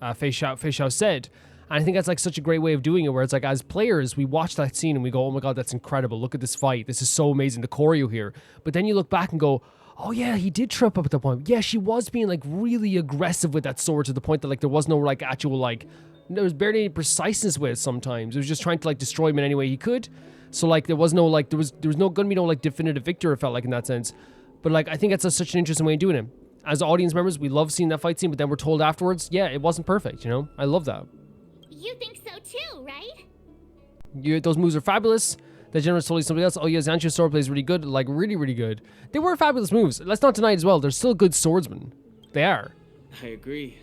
Feixiao said. And I think that's like such a great way of doing it, where it's like as players, we watch that scene and we go, oh my God, that's incredible. Look at this fight. This is so amazing. The choreo here. But then you look back and go, oh yeah, he did trip up at that point. Yeah, she was being like really aggressive with that sword to the point that like there was no like actual like, there was barely any preciseness with it sometimes. It was just trying to like destroy him in any way he could. So like there was no like, there was no gonna be no like definitive victor, it felt like in that sense. But like, I think that's such an interesting way of doing it. As audience members, we love seeing that fight scene, but then we're told afterwards, yeah, it wasn't perfect, you know? I love that. You think so too, right? Those moves are fabulous. The general's totally somebody else. Oh yeah, Zanchu's sword play is really good. Like, really, really good. They were fabulous moves. Let's not deny it as well. They're still good swordsmen. They are. I agree.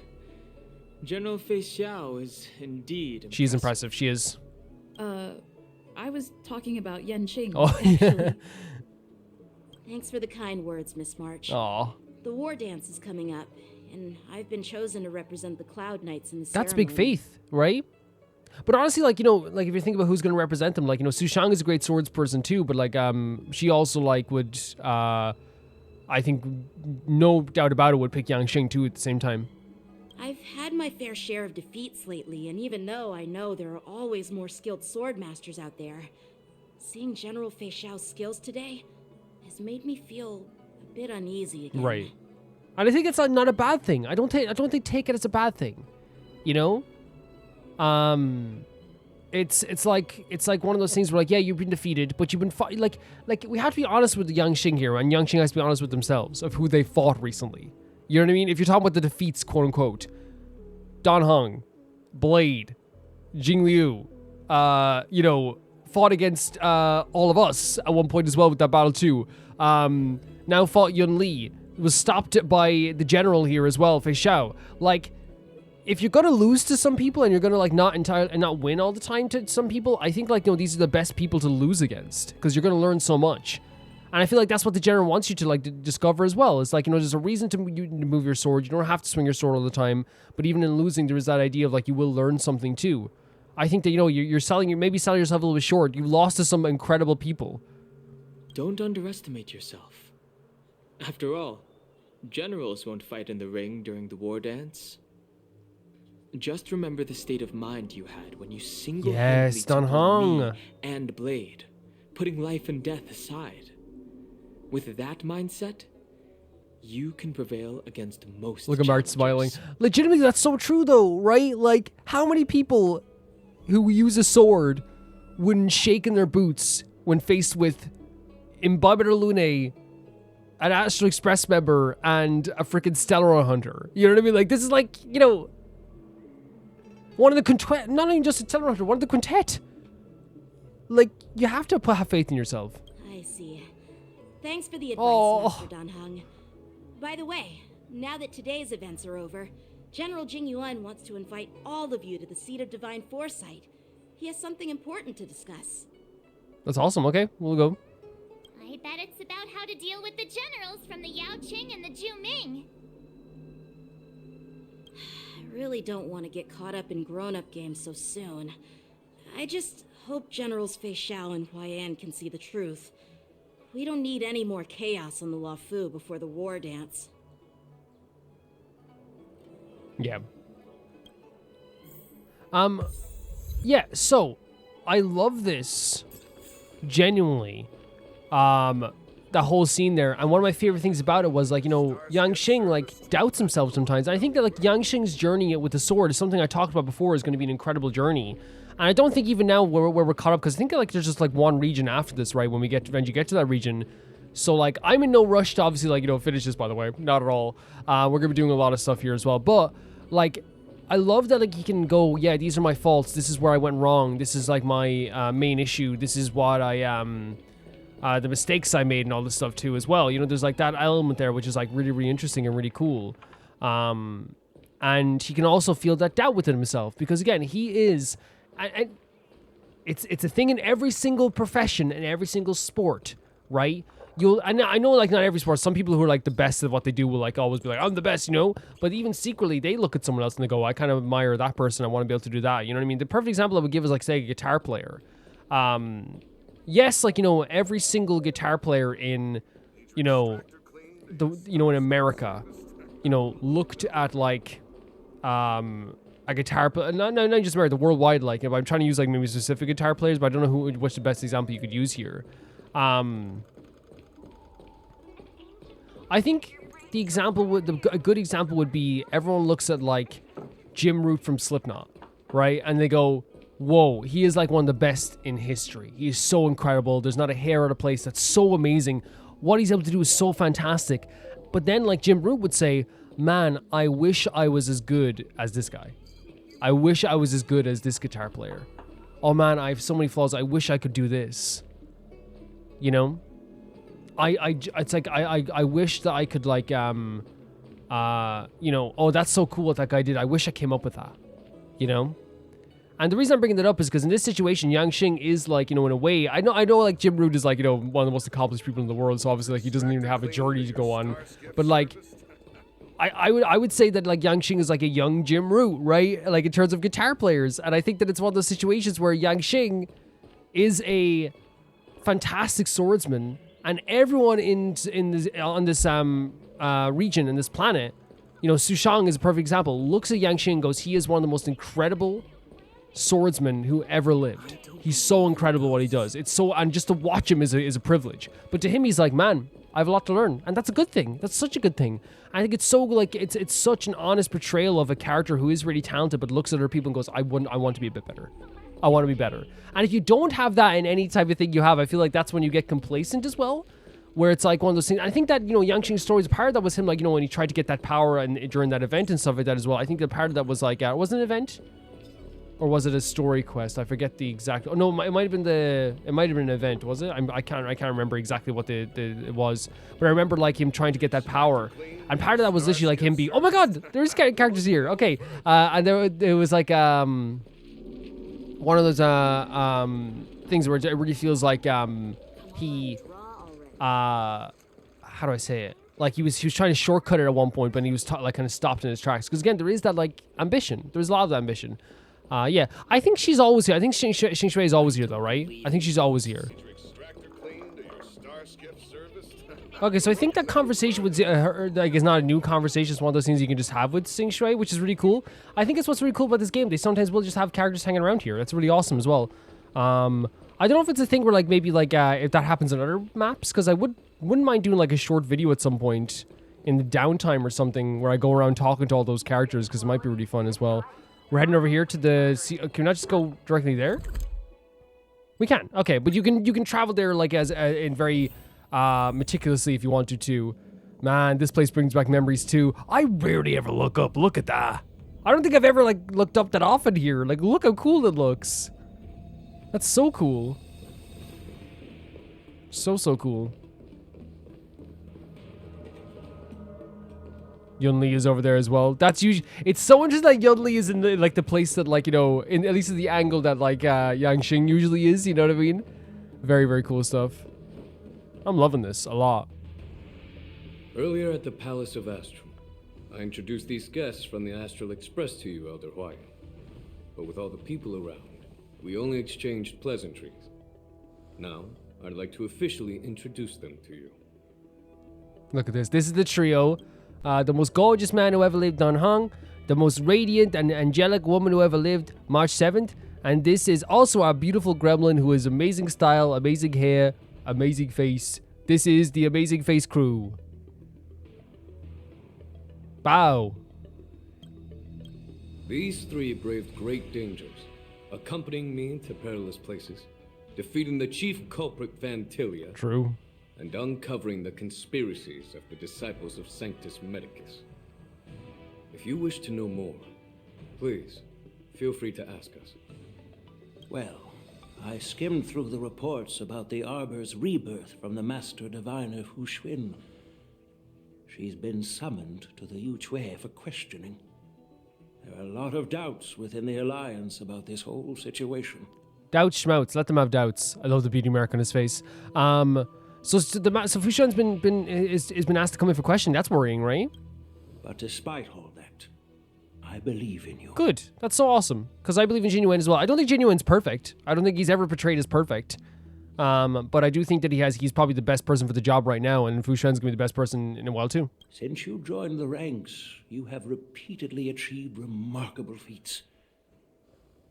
General Feixiao is indeed impressive. She's impressive. She is. I was talking about Yanqing. Oh, yeah. Thanks for the kind words, Miss March. Aw. The war dance is coming up, and I've been chosen to represent the Cloud Knights in the That's ceremony. big faith, right? But honestly, like, you know, like if you think about who's going to represent them, like, you know, Sushang is a great swords person too, but like, she also like would, I think, no doubt about it, would pick Yanqing too at the same time. I've had my fair share of defeats lately, and even though I know there are always more skilled sword masters out there, seeing General Feixiao's skills today has made me feel a bit uneasy again. Right. And I think it's not a bad thing. I don't think take it as a bad thing. You know? It's like one of those things where like, yeah, you've been defeated, but you've been like we have to be honest with the Yanqing here, and Yanqing has to be honest with themselves of who they fought recently. You know what I mean? If you're talking about the defeats, quote unquote, Dan Heng, Blade, Jingliu, you know, fought against all of us at one point as well with that battle too. Now fought Yunli, was stopped by the general here as well, Feixiao. Like, if you're gonna lose to some people and you're gonna like not win all the time to some people, I think like, you know, these are the best people to lose against because you're gonna learn so much. And I feel like that's what the general wants you to like discover as well. It's like, you know, there's a reason to move your sword. You don't have to swing your sword all the time, but even in losing, there is that idea of like you will learn something too. I think that, you know, you're maybe selling yourself a little bit short. You lost to some incredible people. Don't underestimate yourself. After all, generals won't fight in the ring during the war dance. Just remember the state of mind you had when you single-handedly took on me and Blade, putting life and death aside. With that mindset, you can prevail against most. Look at Mark smiling. Legitimately, that's so true though, right? Like, how many people who use a sword wouldn't shake in their boots when faced with Imbibitor Lune, an Astral Express member, and a freaking Stellar Hunter? You know what I mean? Like, this is like, you know, one of the quintet, not even just a Stellar Hunter, one of the quintet. Like, you have to have faith in yourself. I see. Thanks for the advice, Master Dan Heng. By the way, now that today's events are over, General Jingyuan wants to invite all of you to the Seat of Divine Foresight. He has something important to discuss. That's awesome. Okay, we'll go. I bet it's about how to deal with the generals from the Yaoqing and the Juming. I really don't want to get caught up in grown-up games so soon. I just hope Generals Feixiao and Huaiyan can see the truth. We don't need any more chaos on the Luofu before the war dance. Yeah. Yeah, so I love this genuinely. The whole scene there, and one of my favorite things about it was like, you know, Yanqing like doubts himself sometimes. And I think that like Yanqing's journey with the sword is something I talked about before is going to be an incredible journey. And I don't think even now where we're caught up, because I think like there's just like one region after this, right? When you get to that region. So like I'm in no rush to obviously like, you know, finish this, by the way, not at all. We're gonna be doing a lot of stuff here as well, but like I love that like he can go, yeah, these are my faults, this is where I went wrong, this is like my main issue, this is what I the mistakes I made and all this stuff too as well. You know, there's like that element there which is like really, really interesting and really cool. And he can also feel that doubt within himself because again, he is. And it's a thing in every single profession and every single sport, right? I know like not every sport. Some people who are like the best at what they do will like always be like, I'm the best, you know. But even secretly, they look at someone else and they go, I kind of admire that person. I want to be able to do that. You know what I mean? The perfect example I would give is like say a guitar player. Yes, like, you know, every single guitar player in, you know, in America you know, looked at like a guitar player, not just the worldwide, like, if I'm trying to use like maybe specific guitar players, but I don't know what's the best example you could use here. I think the example a good example would be everyone looks at like Jim Root from Slipknot, right? And they go, whoa, he is like one of the best in history. He is so incredible. There's not a hair out of place. That's so amazing. What he's able to do is so fantastic. But then like Jim Root would say, man, I wish I was as good as this guy. I wish I was as good as this guitar player. Oh man, I have so many flaws. I wish I could do this. You know? It's like, I wish that I could like, you know, oh, that's so cool what that guy did. I wish I came up with that, you know? And the reason I'm bringing that up is because in this situation, Yanqing is like, you know, in a way, I know like Jim Root is like, you know, one of the most accomplished people in the world. So obviously like he doesn't even have a journey to go on, but like, I would say that like Yanqing is like a young Jim Root, right? Like in terms of guitar players. And I think that it's one of those situations where Yanqing is a fantastic swordsman, and everyone on this region, in this planet, you know, Sushang is a perfect example, looks at Yanqing and goes, he is one of the most incredible swordsmen who ever lived. He's so incredible what he does. It's so, and just to watch him is a privilege. But to him, he's like, man, I have a lot to learn, and that's a good thing. That's such a good thing. I think it's so like it's such an honest portrayal of a character who is really talented, but looks at other people and goes, I want to be a bit better. I want to be better. And if you don't have that in any type of thing you have, I feel like that's when you get complacent as well, where it's like one of those things. I think that, you know, Yanqing's stories, part of that was him, like, you know, when he tried to get that power and during that event and stuff like that as well. I think that part of that was like, was it an event? Or was it a story quest? I forget the exact. Oh no, it might have been an event. Was it? I can't remember exactly what it was. But I remember like him trying to get that power, and part of that was literally like him be. Oh my God, there's characters here. Okay, and there was like one of those things where it really feels like he how do I say it? Like he was trying to shortcut it at one point, but he was like kind of stopped in his tracks. Because again, there is that like ambition. There's a lot of ambition. Yeah, I think she's always here. I think Xing Shui is always here, though, right? I think she's always here. Okay, so I think that conversation with her, like, is not a new conversation. It's one of those things you can just have with Xing Shui, which is really cool. I think it's what's really cool about this game. They sometimes will just have characters hanging around here. That's really awesome as well. I don't know if it's a thing where, like, maybe, like, if that happens on other maps, because I wouldn't mind doing, like, a short video at some point in the downtime or something where I go around talking to all those characters, because it might be really fun as well. We're heading over here to the... Can we not just go directly there? We can. Okay, but you can travel there like as in very meticulously if you want to too. Man, this place brings back memories too. I rarely ever look up. Look at that. I don't think I've ever like looked up that often here. Like, look how cool it looks. That's so cool. So cool. Yunli is over there as well. That's usually, it's so interesting that Yunli is in the, like the place that, like, you know, in at least in the angle that like Yanqing usually is, you know what I mean? Very, very cool stuff. I'm loving this a lot. Earlier at the Palace of Astral, I introduced these guests from the Astral Express to you, Elder Huaiyan. But with all the people around, we only exchanged pleasantries. Now, I'd like to officially introduce them to you. Look at this. This is the trio. The most gorgeous man who ever lived, Don Hong. The most radiant and angelic woman who ever lived, March 7th. And this is also our beautiful gremlin who has amazing style, amazing hair, amazing face. This is the Amazing Face crew. Bow. These three braved great dangers, accompanying me to perilous places, defeating the chief culprit Vantilia. True. And uncovering the conspiracies of the disciples of Sanctus Medicus. If you wish to know more, please, feel free to ask us. Well, I skimmed through the reports about the Arbor's rebirth from the Master Diviner Huaiyan. She's been summoned to the Yuchui for questioning. There are a lot of doubts within the Alliance about this whole situation. Doubts, schmouts. Let them have doubts. I love the beauty mark on his face. So Feixiao's been asked to come in for question. That's worrying, right? But despite all that, I believe in you. Good. That's so awesome. Because I believe in Jinyuan as well. I don't think Jinyuan's perfect. I don't think he's ever portrayed as perfect. But I do think that he's probably the best person for the job right now, and Fu Shen's going to be the best person in a while too. Since you joined the ranks, you have repeatedly achieved remarkable feats.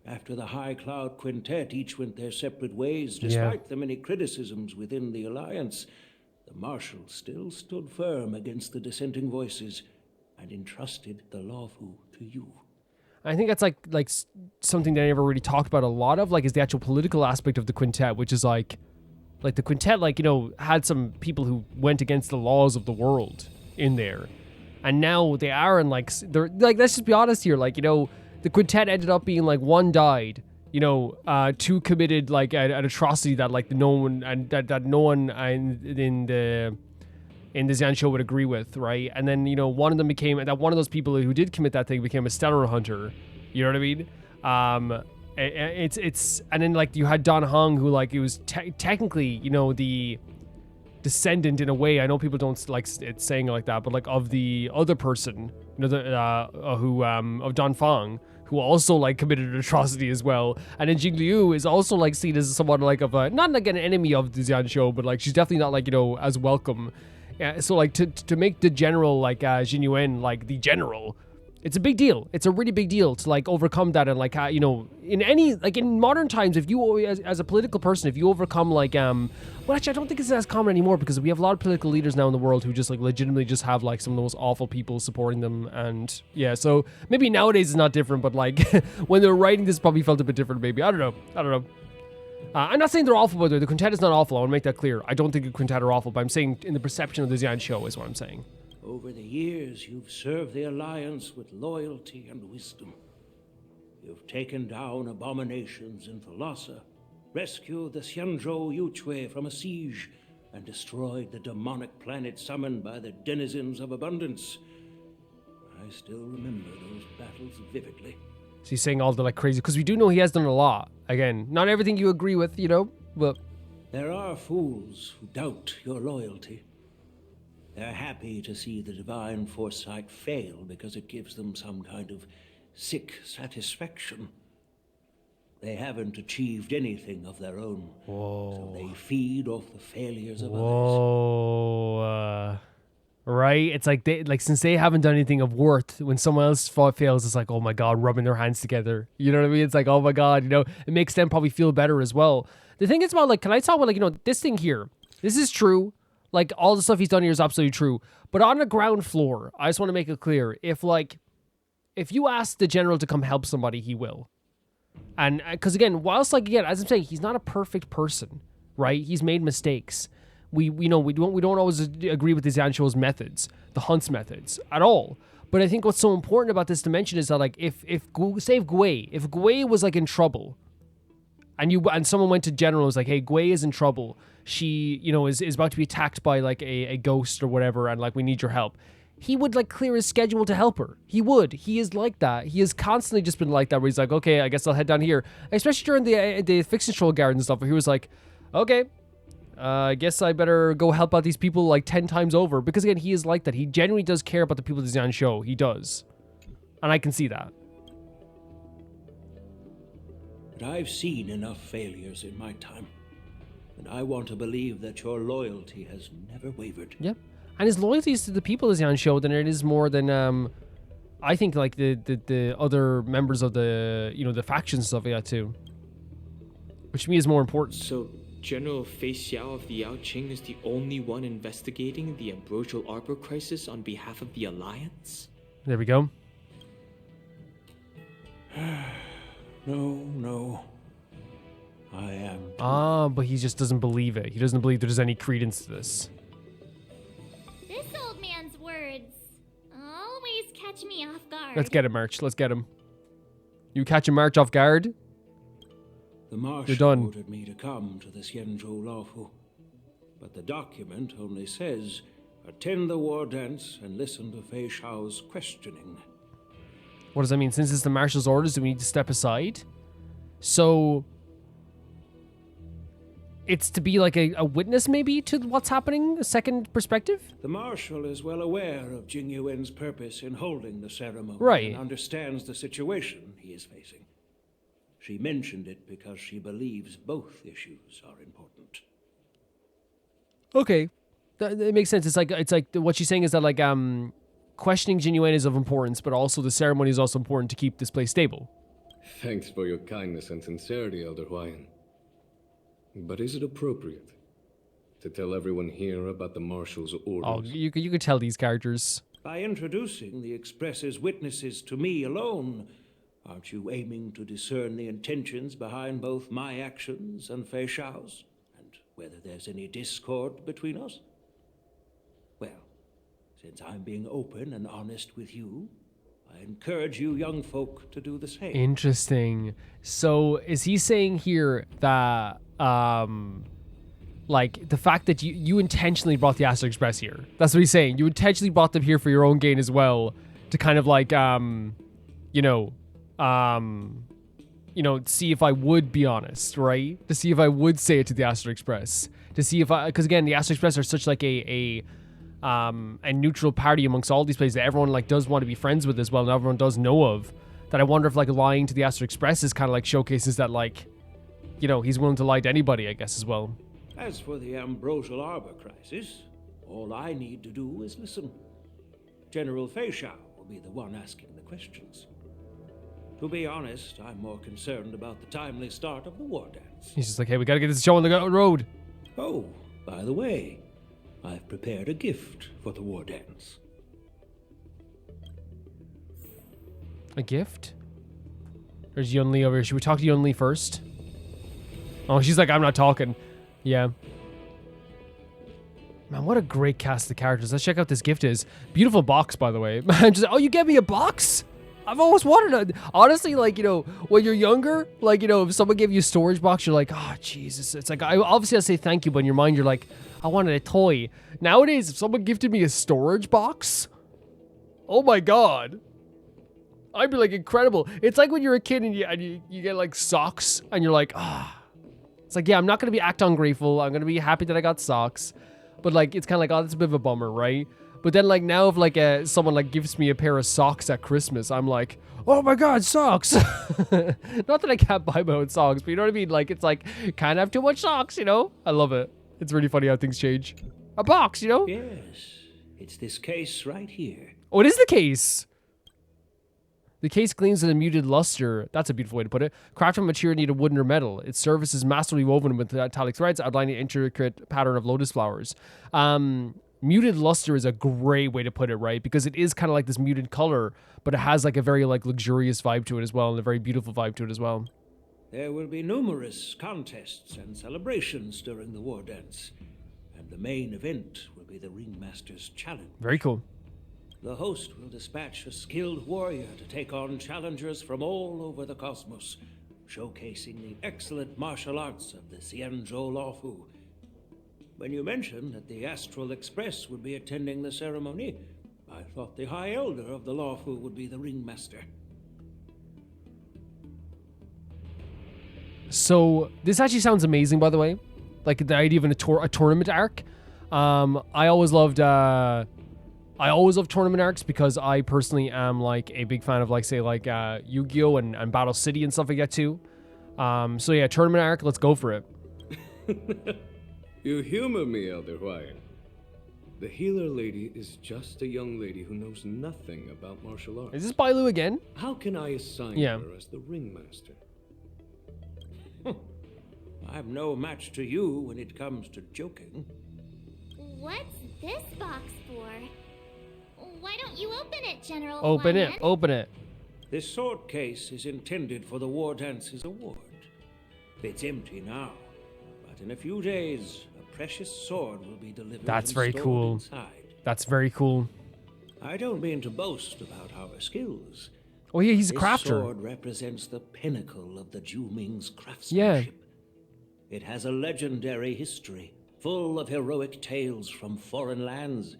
After the High Cloud Quintet each went their separate ways, despite the many criticisms within the Alliance, the Marshal still stood firm against the dissenting voices and entrusted the Lawfu to you. I think that's like something that I never really talked about a lot of, like, is the actual political aspect of the quintet, which is like the quintet, like, you know, had some people who went against the laws of the world in there, and now they are in like, they're like, let's just be honest here, like, you know, the quintet ended up being like, one died, you know, two committed like an atrocity that like no one in the Xianqiu would agree with, right? And then, you know, one of them became, that one of those people who did commit that thing became a stellar hunter. You know what I mean? It's and then like you had Dan Heng, who like, he was technically, you know, the descendant in a way. I know people don't like it saying it like that, but like of the other person, you know, of Dan Fang, who also like committed an atrocity as well. And then Jing Liu is also like seen as someone like of a, not like an enemy of the Xianqiu, but like she's definitely not like, you know, as welcome. Yeah, so like to make the general like Jin Yuan like the general, it's a big deal. It's a really big deal to like overcome that. And like you know, in any, like in modern times, if you as a political person, if you overcome like well, actually I don't think it's as common anymore, because we have a lot of political leaders now in the world who just like legitimately just have like some of the most awful people supporting them. And yeah, so maybe nowadays it's not different, but like when they were writing this, probably felt a bit different. Maybe I don't know. I'm not saying they're awful, by the way. The quintet is not awful. I want to make that clear. I don't think the quintet are awful, but I'm saying in the perception of the Xianqiu is what I'm saying. Over the years, you've served the Alliance with loyalty and wisdom. You've taken down abominations in Thalassa, rescued the Xianzhou Yuchui from a siege, and destroyed the demonic planet summoned by the denizens of abundance. I still remember those battles vividly. So he's saying all the like crazy, because we do know he has done a lot. Again, not everything you agree with, you know, but there are fools who doubt your loyalty. They're happy to see the divine foresight fail because it gives them some kind of sick satisfaction. They haven't achieved anything of their own. So they feed off the failures of others. Right? It's like they, like, since they haven't done anything of worth, when someone else fails, it's like, oh my god, rubbing their hands together. You know what I mean? It's like, oh my god, you know, it makes them probably feel better as well. The thing is about, like, can I talk about, like, you know, this thing here? This is true. Like, all the stuff he's done here is absolutely true. But on the ground floor, I just want to make it clear, if you ask the general to come help somebody, he will. And because again, whilst, like, again, as I'm saying, he's not a perfect person, right? He's made mistakes. We don't always agree with the Xianqiu's methods, the Hunt's methods at all. But I think what's so important about this dimension is that, like, if Gui was like in trouble, and someone went to general and was like, hey, Gui is in trouble. She, you know, is about to be attacked by like a ghost or whatever, and like, we need your help. He would like clear his schedule to help her. He would. He is like that. He has constantly just been like that, where he's like, okay, I guess I'll head down here. Especially during the fix control guard and stuff, where he was like, okay, I guess I better go help out these people like 10 times over. Because again, he is like that. He genuinely does care about the people of the Xianqiu. He does. And I can see that. But I've seen enough failures in my time. And I want to believe that your loyalty has never wavered. Yep. And his loyalty is to the people of Xianqiu than it is more than, I think, like, the other members of the, you know, the factions and stuff like that, too. Which to me is more important. So, General Feixiao of the Yaoqing is the only one investigating the ambrosial arbor crisis on behalf of the Alliance? There we go. No. I am too. But he just doesn't believe it. He doesn't believe there's any credence to this. This old man's words always catch me off guard. Let's get him, March. Let's get him. You catch him, March, off guard? The Marshal ordered me to come to the Xianzhou Lawfu, but the document only says, attend the war dance and listen to Feixiao's questioning. What does that mean? Since it's the Marshal's orders, do we need to step aside? So it's to be like a witness, maybe, to what's happening? A second perspective? The Marshal is well aware of Jing Yuan's purpose in holding the ceremony, right, and understands the situation he is facing. She mentioned it because she believes both issues are important. Okay, that makes sense. It's like what she's saying is that like questioning Jinyuan is of importance, but also the ceremony is also important to keep this place stable. Thanks for your kindness and sincerity, Elder Huaiyan. But is it appropriate to tell everyone here about the Marshal's orders? Oh, you could tell these characters. By introducing the Express's witnesses to me alone, aren't you aiming to discern the intentions behind both my actions and Feixiao's? And whether there's any discord between us? Well, since I'm being open and honest with you, I encourage you young folk to do the same. Interesting. So is he saying here that like the fact that you intentionally brought the Astral Express here? That's what he's saying. You intentionally brought them here for your own gain as well, to kind of like see if I would be honest, right? To see if I would say it to the Astral Express, to see if because again, the Astral Express are such like a neutral party amongst all these places that everyone like does want to be friends with as well, and everyone does know of. That I wonder if like lying to the Astral Express is kind of like showcases that like, he's willing to lie to anybody, I guess, as well. As for the ambrosial arbor crisis, all I need to do is listen. General Feixiao will be the one asking the questions. To be honest, I'm more concerned about the timely start of the wardance. He's just like, hey, we gotta get this show on the road. Oh, by the way, I've prepared a gift for the wardance. A gift? There's Yunli over here. Should we talk to Yunli first? Oh, she's like, I'm not talking. Yeah. Man, what a great cast of characters. Let's check out this gift is. Beautiful box, by the way. Man, oh, you gave me a box? I've always wanted honestly, like, when you're younger, like, if someone gave you a storage box, you're like, oh, Jesus. It's like, I'll say thank you, but in your mind, you're like, I wanted a toy. Nowadays, if someone gifted me a storage box, oh my God. I'd be like, incredible. It's like when you're a kid and you get like socks and you're like, ah. It's like, yeah, I'm not going to be act ungrateful. I'm going to be happy that I got socks. But like, it's kind of like, oh, that's a bit of a bummer, right? But then like now if like someone like gives me a pair of socks at Christmas, I'm like, oh my God, socks. Not that I can't buy my own socks, but you know what I mean? Like, it's like, can't have too much socks, I love it. It's really funny how things change. A box, Yes, it's this case right here. Oh, it is the case. The case gleams with a muted luster. That's a beautiful way to put it. Crafted from material needed wood or metal. Its surface is masterly woven with metallic threads, outlining an intricate pattern of lotus flowers. Muted luster is a great way to put it, right? Because it is kind of like this muted color, but it has like a very like luxurious vibe to it as well, and a very beautiful vibe to it as well. There will be numerous contests and celebrations during the wardance, and the main event will be the Ringmaster's Challenge. Very cool. The host will dispatch a skilled warrior to take on challengers from all over the cosmos, showcasing the excellent martial arts of the Xianzhou Lawfu. When you mentioned that the Astral Express would be attending the ceremony, I thought the High Elder of the Lawfu would be the Ringmaster. So this actually sounds amazing, by the way. Like the idea of a tournament arc. I always loved tournament arcs because I personally am like a big fan of like say like Yu-Gi-Oh and Battle City and stuff like that too. So yeah, tournament arc. Let's go for it. You humor me, Elder Huaiyan. The healer lady is just a young lady who knows nothing about martial arts. Is this Bailu again? How can I assign her as the ringmaster? I'm no match to you when it comes to joking. What's this box for? Why don't you open it, General Open Huaiyan? it. Open it. This sword case is intended for the Wardance's award. It's empty now, but in a few days, a precious sword will be delivered. That's and very stored cool. inside. That's very cool. I don't mean to boast about our skills. Oh yeah, he's a This crafter. sword represents the pinnacle of the Zhuming's craftsmanship. It has a legendary history, full of heroic tales from foreign lands.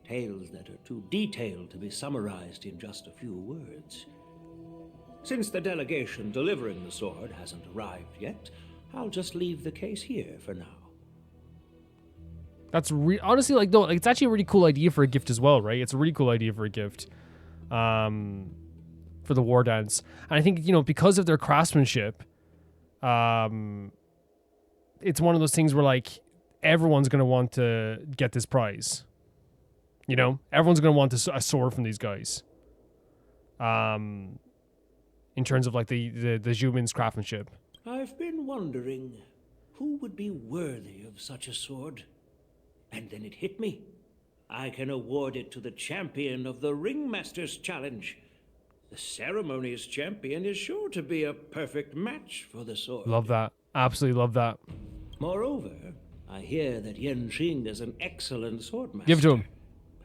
Tales that are too detailed to be summarized in just a few words. Since the delegation delivering the sword hasn't arrived yet, I'll just leave the case here for now. That's honestly like no, it's actually a really cool idea for a gift as well, right? It's a really cool idea for a gift, for the war dance, and I think because of their craftsmanship, it's one of those things where like everyone's going to want to get this prize. You know, everyone's going to want a sword from these guys. In terms of like the humans' craftsmanship. I've been wondering who would be worthy of such a sword. And then it hit me. I can award it to the champion of the Ringmaster's Challenge. The ceremony's champion is sure to be a perfect match for the sword. Love that. Absolutely love that. Moreover, I hear that Yanqing is an excellent swordmaster. Give it to him.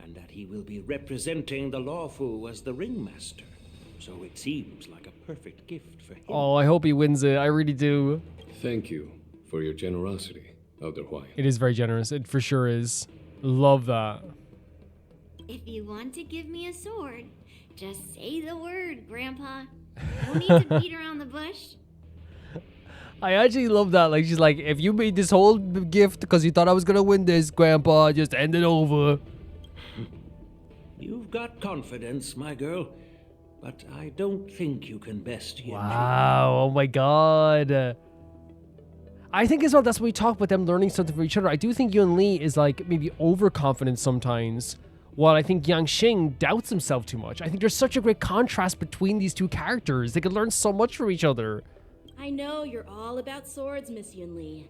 And that he will be representing the Lawfu as the Ringmaster. So it seems like a perfect gift for him. Oh, I hope he wins it. I really do. Thank you for your generosity, Elder Huaiyan. It is very generous. It for sure is. Love that. If you want to give me a sword, just say the word, Grandpa. No need to beat around the bush. I actually love that. Like, she's like, if you made this whole gift because you thought I was going to win this, Grandpa, just end it over. You've got confidence, my girl. But I don't think you can best Yanqing. Wow. Oh, my God. I think as well, that's when we talk about them learning something from each other. I do think Yunli is like maybe overconfident sometimes, while I think Yanqing doubts himself too much. I think there's such a great contrast between these two characters. They could learn so much from each other. I know you're all about swords, Miss Yunli.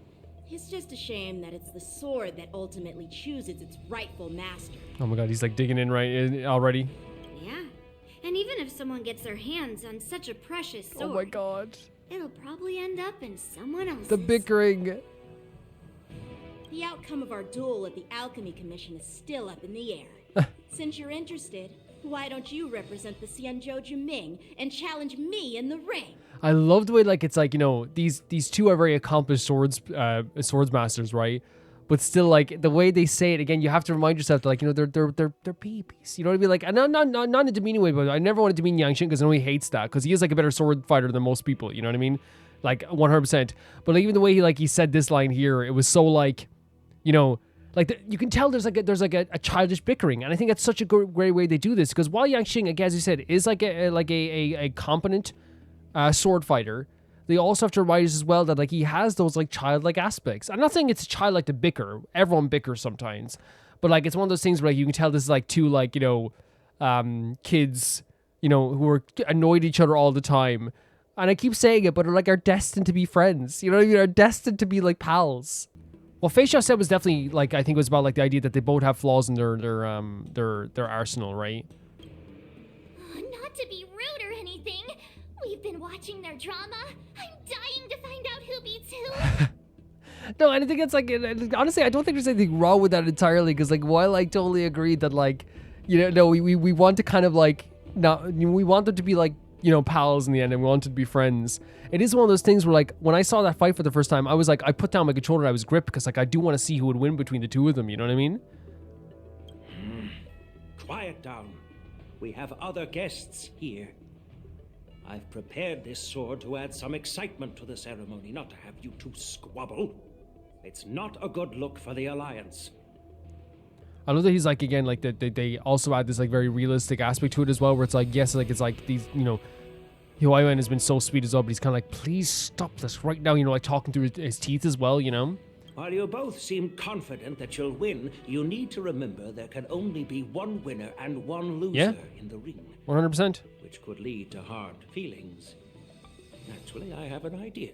It's just a shame that it's the sword that ultimately chooses its rightful master. Oh my God, he's like digging in right in already. Yeah. And even if someone gets their hands on such a precious sword, Oh my God. it'll probably end up in someone else's. The bickering. The outcome of our duel at the Alchemy Commission is still up in the air. Since you're interested, why don't you represent the Xianzhou Juming and challenge me in the ring? I love the way like it's like, you know, these two are very accomplished swords masters, right? But still, like the way they say it again, you have to remind yourself that, like, you know, they're babies. You know what I mean? Like, and not in a demeaning way, but I never want to demean Yanqing because I know he hates that because he is like a better sword fighter than most people. You know what I mean? Like 100%. But like, even the way he said this line here, it was so like, you know, like you can tell there's a childish bickering, and I think that's such a great way they do this because while Yanqing, again, as you said, is like a competent sword fighter, they also have to remind us as well that like he has those like childlike aspects. I'm not saying it's childlike to bicker. Everyone bickers sometimes, but like it's one of those things where like, you can tell this is like two like, you know, kids, you know, who are annoyed at each other all the time. And I keep saying it, but are destined to be friends. You know what I mean? Are destined to be like pals. What Feixiao said was definitely like, I think it was about like the idea that they both have flaws in their arsenal, right? Not to be rude or anything, we've been watching their drama. I'm dying to find out who beats who. No, and I think it's like, honestly, I don't think there's anything wrong with that entirely because like while I totally agree that like, you know, no, we want to kind of like, not, we want them to be like, you know, pals in the end, and we wanted to be friends. It is one of those things where like when I saw that fight for the first time, I was like, I put down my controller and I was gripped because like I do want to see who would win between the two of them, you know what I mean? Quiet down. We have other guests here. I've prepared this sword to add some excitement to the ceremony, not to have you two squabble. It's not a good look for the Alliance. I love that he's like, again, like that they also add this like very realistic aspect to it as well, where it's like, yes, like it's like these, you know, Huaiyan has been so sweet as well, but he's kind of like, please stop this right now, you know, like talking through his teeth as well, you know? While you both seem confident that you'll win, you need to remember there can only be one winner and one loser in the ring. 100%. Which could lead to hard feelings. Naturally, I have an idea.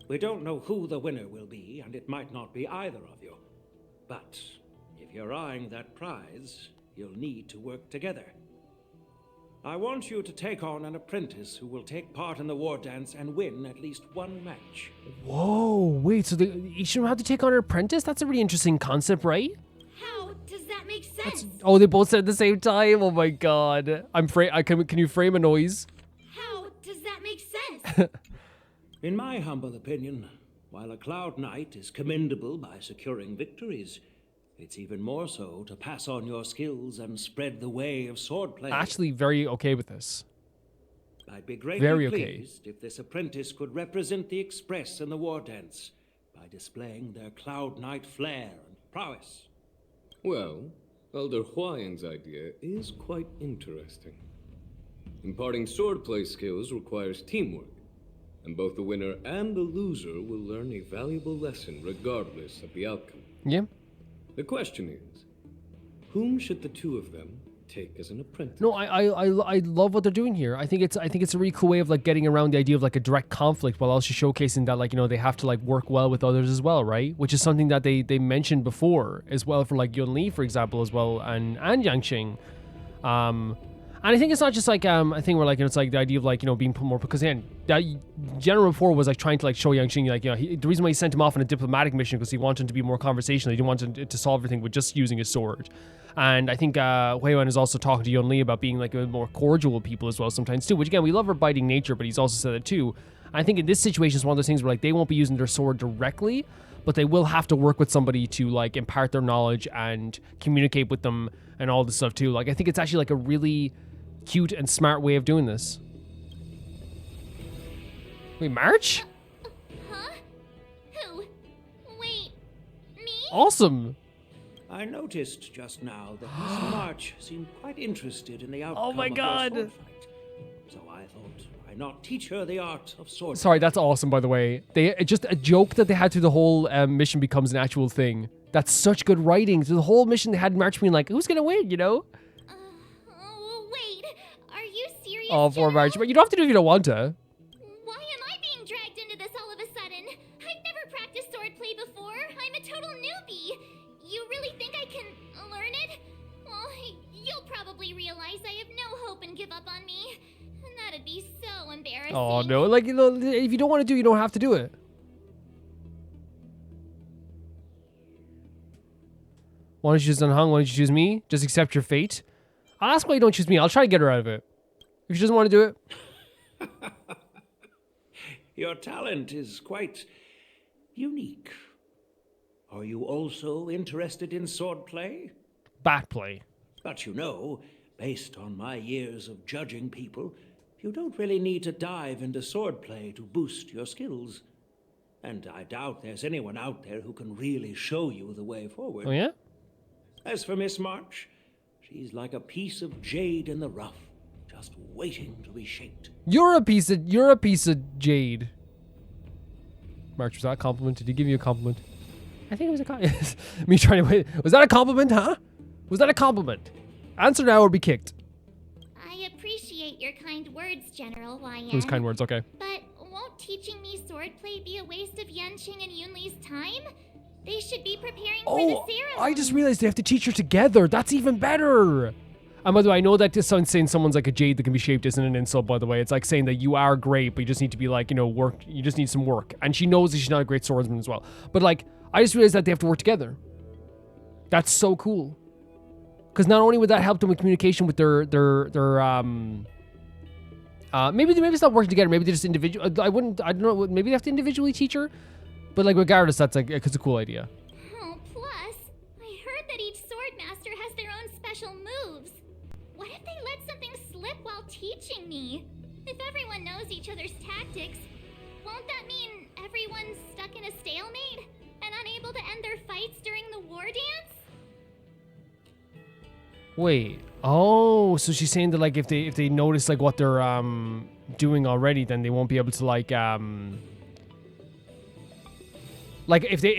We don't know who the winner will be, and it might not be either of you. But if you're eyeing that prize, you'll need to work together. I want you to take on an apprentice who will take part in the war dance and win at least one match. Whoa, wait, so each of them have to take on an apprentice? That's a really interesting concept, right? How does that make sense? Oh, they both said at the same time? Oh my God. Can you frame a noise? How does that make sense? In my humble opinion, while a Cloud Knight is commendable by securing victories, it's even more so to pass on your skills and spread the way of swordplay. Actually, very okay with this. I'd be greatly very pleased if this apprentice could represent the Express in the war dance by displaying their Cloud Knight flair and prowess. Well, Elder Huaiyan's idea is quite interesting. Imparting swordplay skills requires teamwork, and both the winner and the loser will learn a valuable lesson regardless of the outcome. Yeah. The question is, whom should the two of them take as an apprentice? No, I love what they're doing here. I think it's a really cool way of like getting around the idea of like a direct conflict while also showcasing that like, you know, they have to like work well with others as well, right? Which is something that they mentioned before as well for like Yunli, for example, as well, and Yanqing. And I think it's not just like a thing where like, you know, it's like the idea of like, you know, being put more, because again, that General before was like trying to like show Yanqing like, you know, the reason why he sent him off on a diplomatic mission because he wanted him to be more conversational. He didn't want him to solve everything with just using his sword. And I think Huaiyan is also talking to Yunli about being like a more cordial with people as well sometimes too, which again, we love her biting nature, but he's also said it too. I think in this situation, it's one of those things where like they won't be using their sword directly, but they will have to work with somebody to like impart their knowledge and communicate with them and all this stuff too. Like I think it's actually like a really cute and smart way of doing this. Wait, March? Huh? Who? Wait, me? Awesome. I noticed just now that Miss March seemed quite interested in the outcome Oh my of God. your sword fight. So I thought, why not teach her the art of sword? Sorry, that's awesome, by the way. Just a joke that they had through the whole mission becomes an actual thing. That's such good writing. Through the whole mission, they had March being like, who's gonna win, you know? Wait, are you serious? Oh, poor March. But you don't have to do it if you don't want to. Why am I being dragged into this all of a sudden? I've never practiced swordplay before. I'm a total newbie. You really think I can learn it? Well, you'll probably realize I have no hope and give up on me. And that'd be so embarrassing. Oh, no. Like, you know, if you don't want to do it, you don't have to do it. Why don't you choose Dunhung? Why don't you choose me? Just accept your fate. I'll ask why you don't choose me. I'll try to get her out of it. If she doesn't want to do it. Your talent is quite unique. Are you also interested in swordplay? Bat play. But you know, based on my years of judging people, you don't really need to dive into swordplay to boost your skills. And I doubt there's anyone out there who can really show you the way forward. Oh, yeah? As for Miss March, she's like a piece of jade in the rough, just waiting to be shaped. You're a piece of jade. March, was that a compliment? Did he give you a compliment? I think it was a compliment. Me trying to wait. Was that a compliment, huh? Was that a compliment? Answer now or be kicked. I appreciate your kind words, General Huaiyan. Those kind words, okay. But won't teaching me swordplay be a waste of Yanqing and Yunli's time? They should be preparing for the ceremony. I just realized they have to teach her together. That's even better. And by the way, I know that this sounds saying someone's like a jade that can be shaped isn't an insult, by the way. It's like saying that you are great, but you just need to be like, you know, work. You just need some work. And she knows that she's not a great swordsman as well. But like, I just realized that they have to work together. That's so cool. Because not only would that help them with communication with their maybe it's not working together. Maybe they just individual. I don't know. Maybe they have to individually teach her. But like, regardless, that's like, it's a cool idea. Oh, plus, I heard that each sword master has their own special moves. What if they let something slip while teaching me? If everyone knows each other's tactics, won't that mean everyone's stuck in a stalemate and unable to end their fights during the war dance? Wait. Oh, so she's saying that like if they notice like what they're doing already, then they won't be able to like if they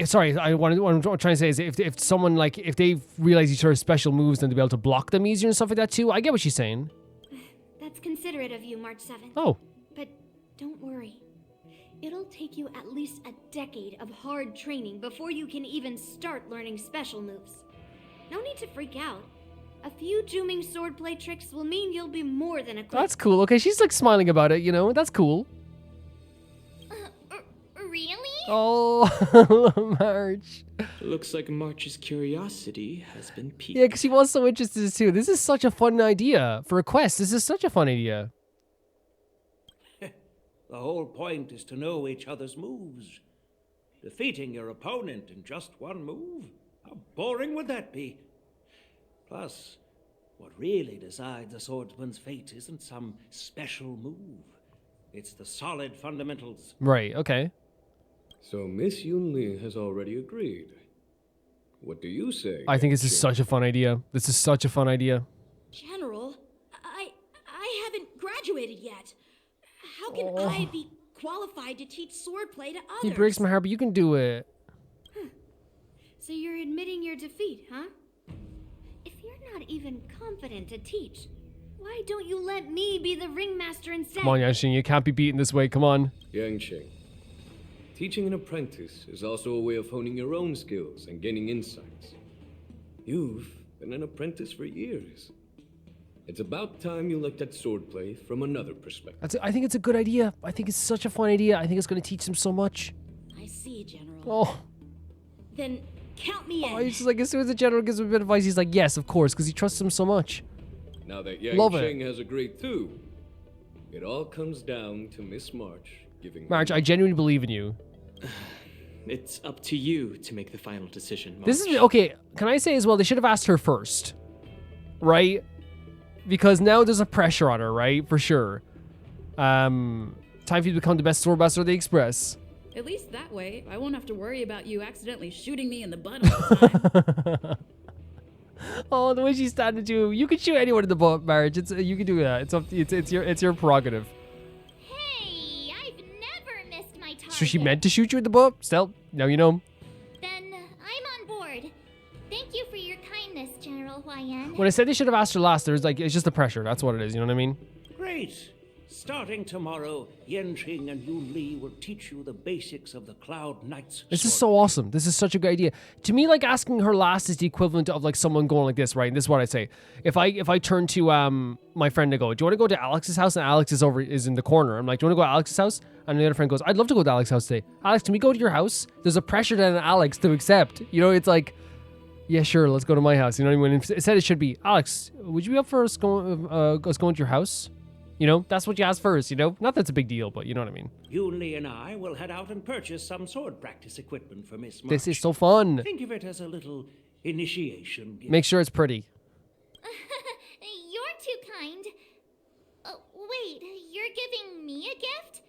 what I'm trying to say is if someone like if they realize each other's special moves, then they'll be able to block them easier and stuff like that too. I get what she's saying. That's considerate of you, March 7th. Oh. But don't worry. It'll take you at least a decade of hard training before you can even start learning special moves. No need to freak out. A few Juming swordplay tricks will mean you'll be more than equipped. That's cool. Okay, she's like smiling about it, you know. That's cool. Really? Oh, March. Looks like March's curiosity has been piqued. Yeah, because he was so interested too. This is such a fun idea for a quest. This is such a fun idea. The whole point is to know each other's moves. Defeating your opponent in just one move? How boring would that be? Plus, what really decides a swordsman's fate isn't some special move. It's the solid fundamentals. Right, okay. So Miss Yunli has already agreed. What do you say? I think this is such a fun idea. This is such a fun idea. General, I haven't graduated yet. How can I be qualified to teach swordplay to others. He breaks my heart, but you can do it. So you're admitting your defeat, huh? If you're not even confident to teach, why don't you let me be the ringmaster instead? Come on, Yanqing, you can't be beaten this way. Come on. Yanqing, teaching an apprentice is also a way of honing your own skills and gaining insights. You've been an apprentice for years. It's about time you looked at swordplay from another perspective. I think it's a good idea. I think it's such a fun idea. I think it's going to teach them so much. I see, General. Oh. Then count me in. He's just like, as soon as the general gives him a bit of advice, he's like, yes, of course, because he trusts him so much. Now that Love Yanqing has agreed too, it all comes down to Miss March giving... March, I genuinely believe in you. It's up to you to make the final decision, March. This is, okay, can I say as well, they should have asked her first, right? Because now there's a pressure on her, right? For sure. Time for you to become the best swordmaster of the Express. At least that way, I won't have to worry about you accidentally shooting me in the butt all the time. Oh, the way she's standing to you can shoot anyone in the butt, Marge. You can do that. It's your prerogative. Hey, I've never missed my target. So she meant to shoot you in the butt? Still, now you know. Then I'm on board. Thank you for your kindness, General Huaiyan. When I said they should have asked her last, there's like it's just the pressure. That's what it is. You know what I mean? Great. Starting tomorrow, Yanqing and Yunli will teach you the basics of the Cloud Knight's This is sword. so awesome. This is such a good idea. To me, like asking her last is the equivalent of like someone going like this, right? And this is what I say. If I turn to my friend and go, do you want to go to Alex's house? And Alex is in the corner. I'm like, do you want to go to Alex's house? And the other friend goes, I'd love to go to Alex's house today. Alex, can we go to your house? There's a pressure then on Alex to accept. You know, it's like, yeah, sure, let's go to my house. You know what I mean? Instead, it should be, Alex, would you be up for us going to your house? You know, that's what you ask first, you know? Not that's a big deal, but you know what I mean. Yunli and I will head out and purchase some sword practice equipment for Miss March. This is so fun. Think of it as a little initiation gift. Make sure it's pretty. You're too kind. Wait, you're giving me a gift?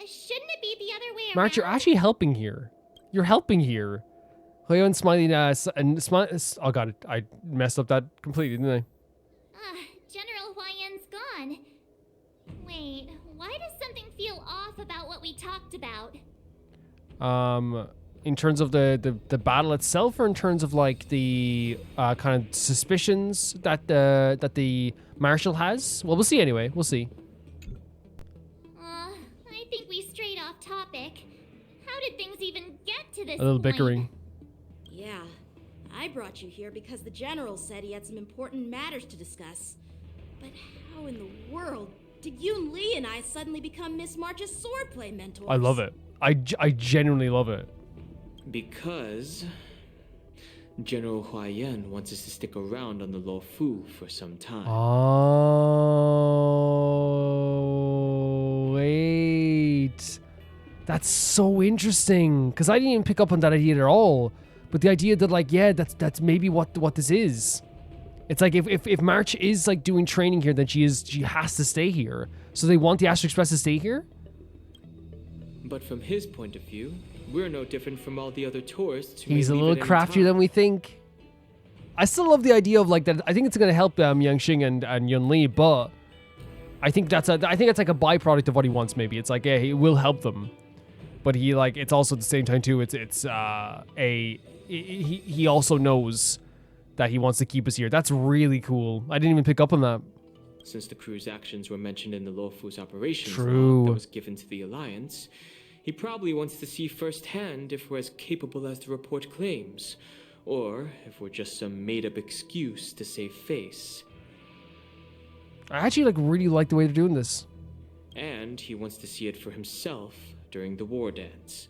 Shouldn't it be the other way around? March, you're actually helping here. You're helping here. Huaiyan smiling and smile. Oh god, I messed up that completely, didn't General Huaiyan's gone. Wait, why does something feel off about what we talked about? I? In terms of the battle itself, or in terms of like the kind of suspicions that the marshal has? Well, we'll see anyway. We'll see. I think we strayed off topic. How did things even get to this A little point? bickering. Yeah, I brought you here because the General said he had some important matters to discuss. But how in the world did Yunli and I suddenly become Miss March's swordplay mentors? I love it. I genuinely love it. Because General Huaiyan wants us to stick around on the Luofu for some time. Oh, wait. That's so interesting. Because I didn't even pick up on that idea at all. But the idea that, like, yeah, that's maybe what this is. It's like if March is like doing training here, then she has to stay here. So they want the Astral Express to stay here? But from his point of view, we're no different from all the other tourists. He's a little craftier than we think. I still love the idea of like that. I think it's gonna help Yanqing and Yunli, but I think that's like a byproduct of what he wants. Maybe it's like, yeah, he will help them, but he like it's also at the same time too. He also knows that he wants to keep us here. That's really cool. I didn't even pick up on that. Since the crew's actions were mentioned in the Luofu's operations True. log that was given to the Alliance, he probably wants to see firsthand if we're as capable as the report claims, or if we're just some made-up excuse to save face. I actually really like the way they're doing this. And he wants to see it for himself during the war dance,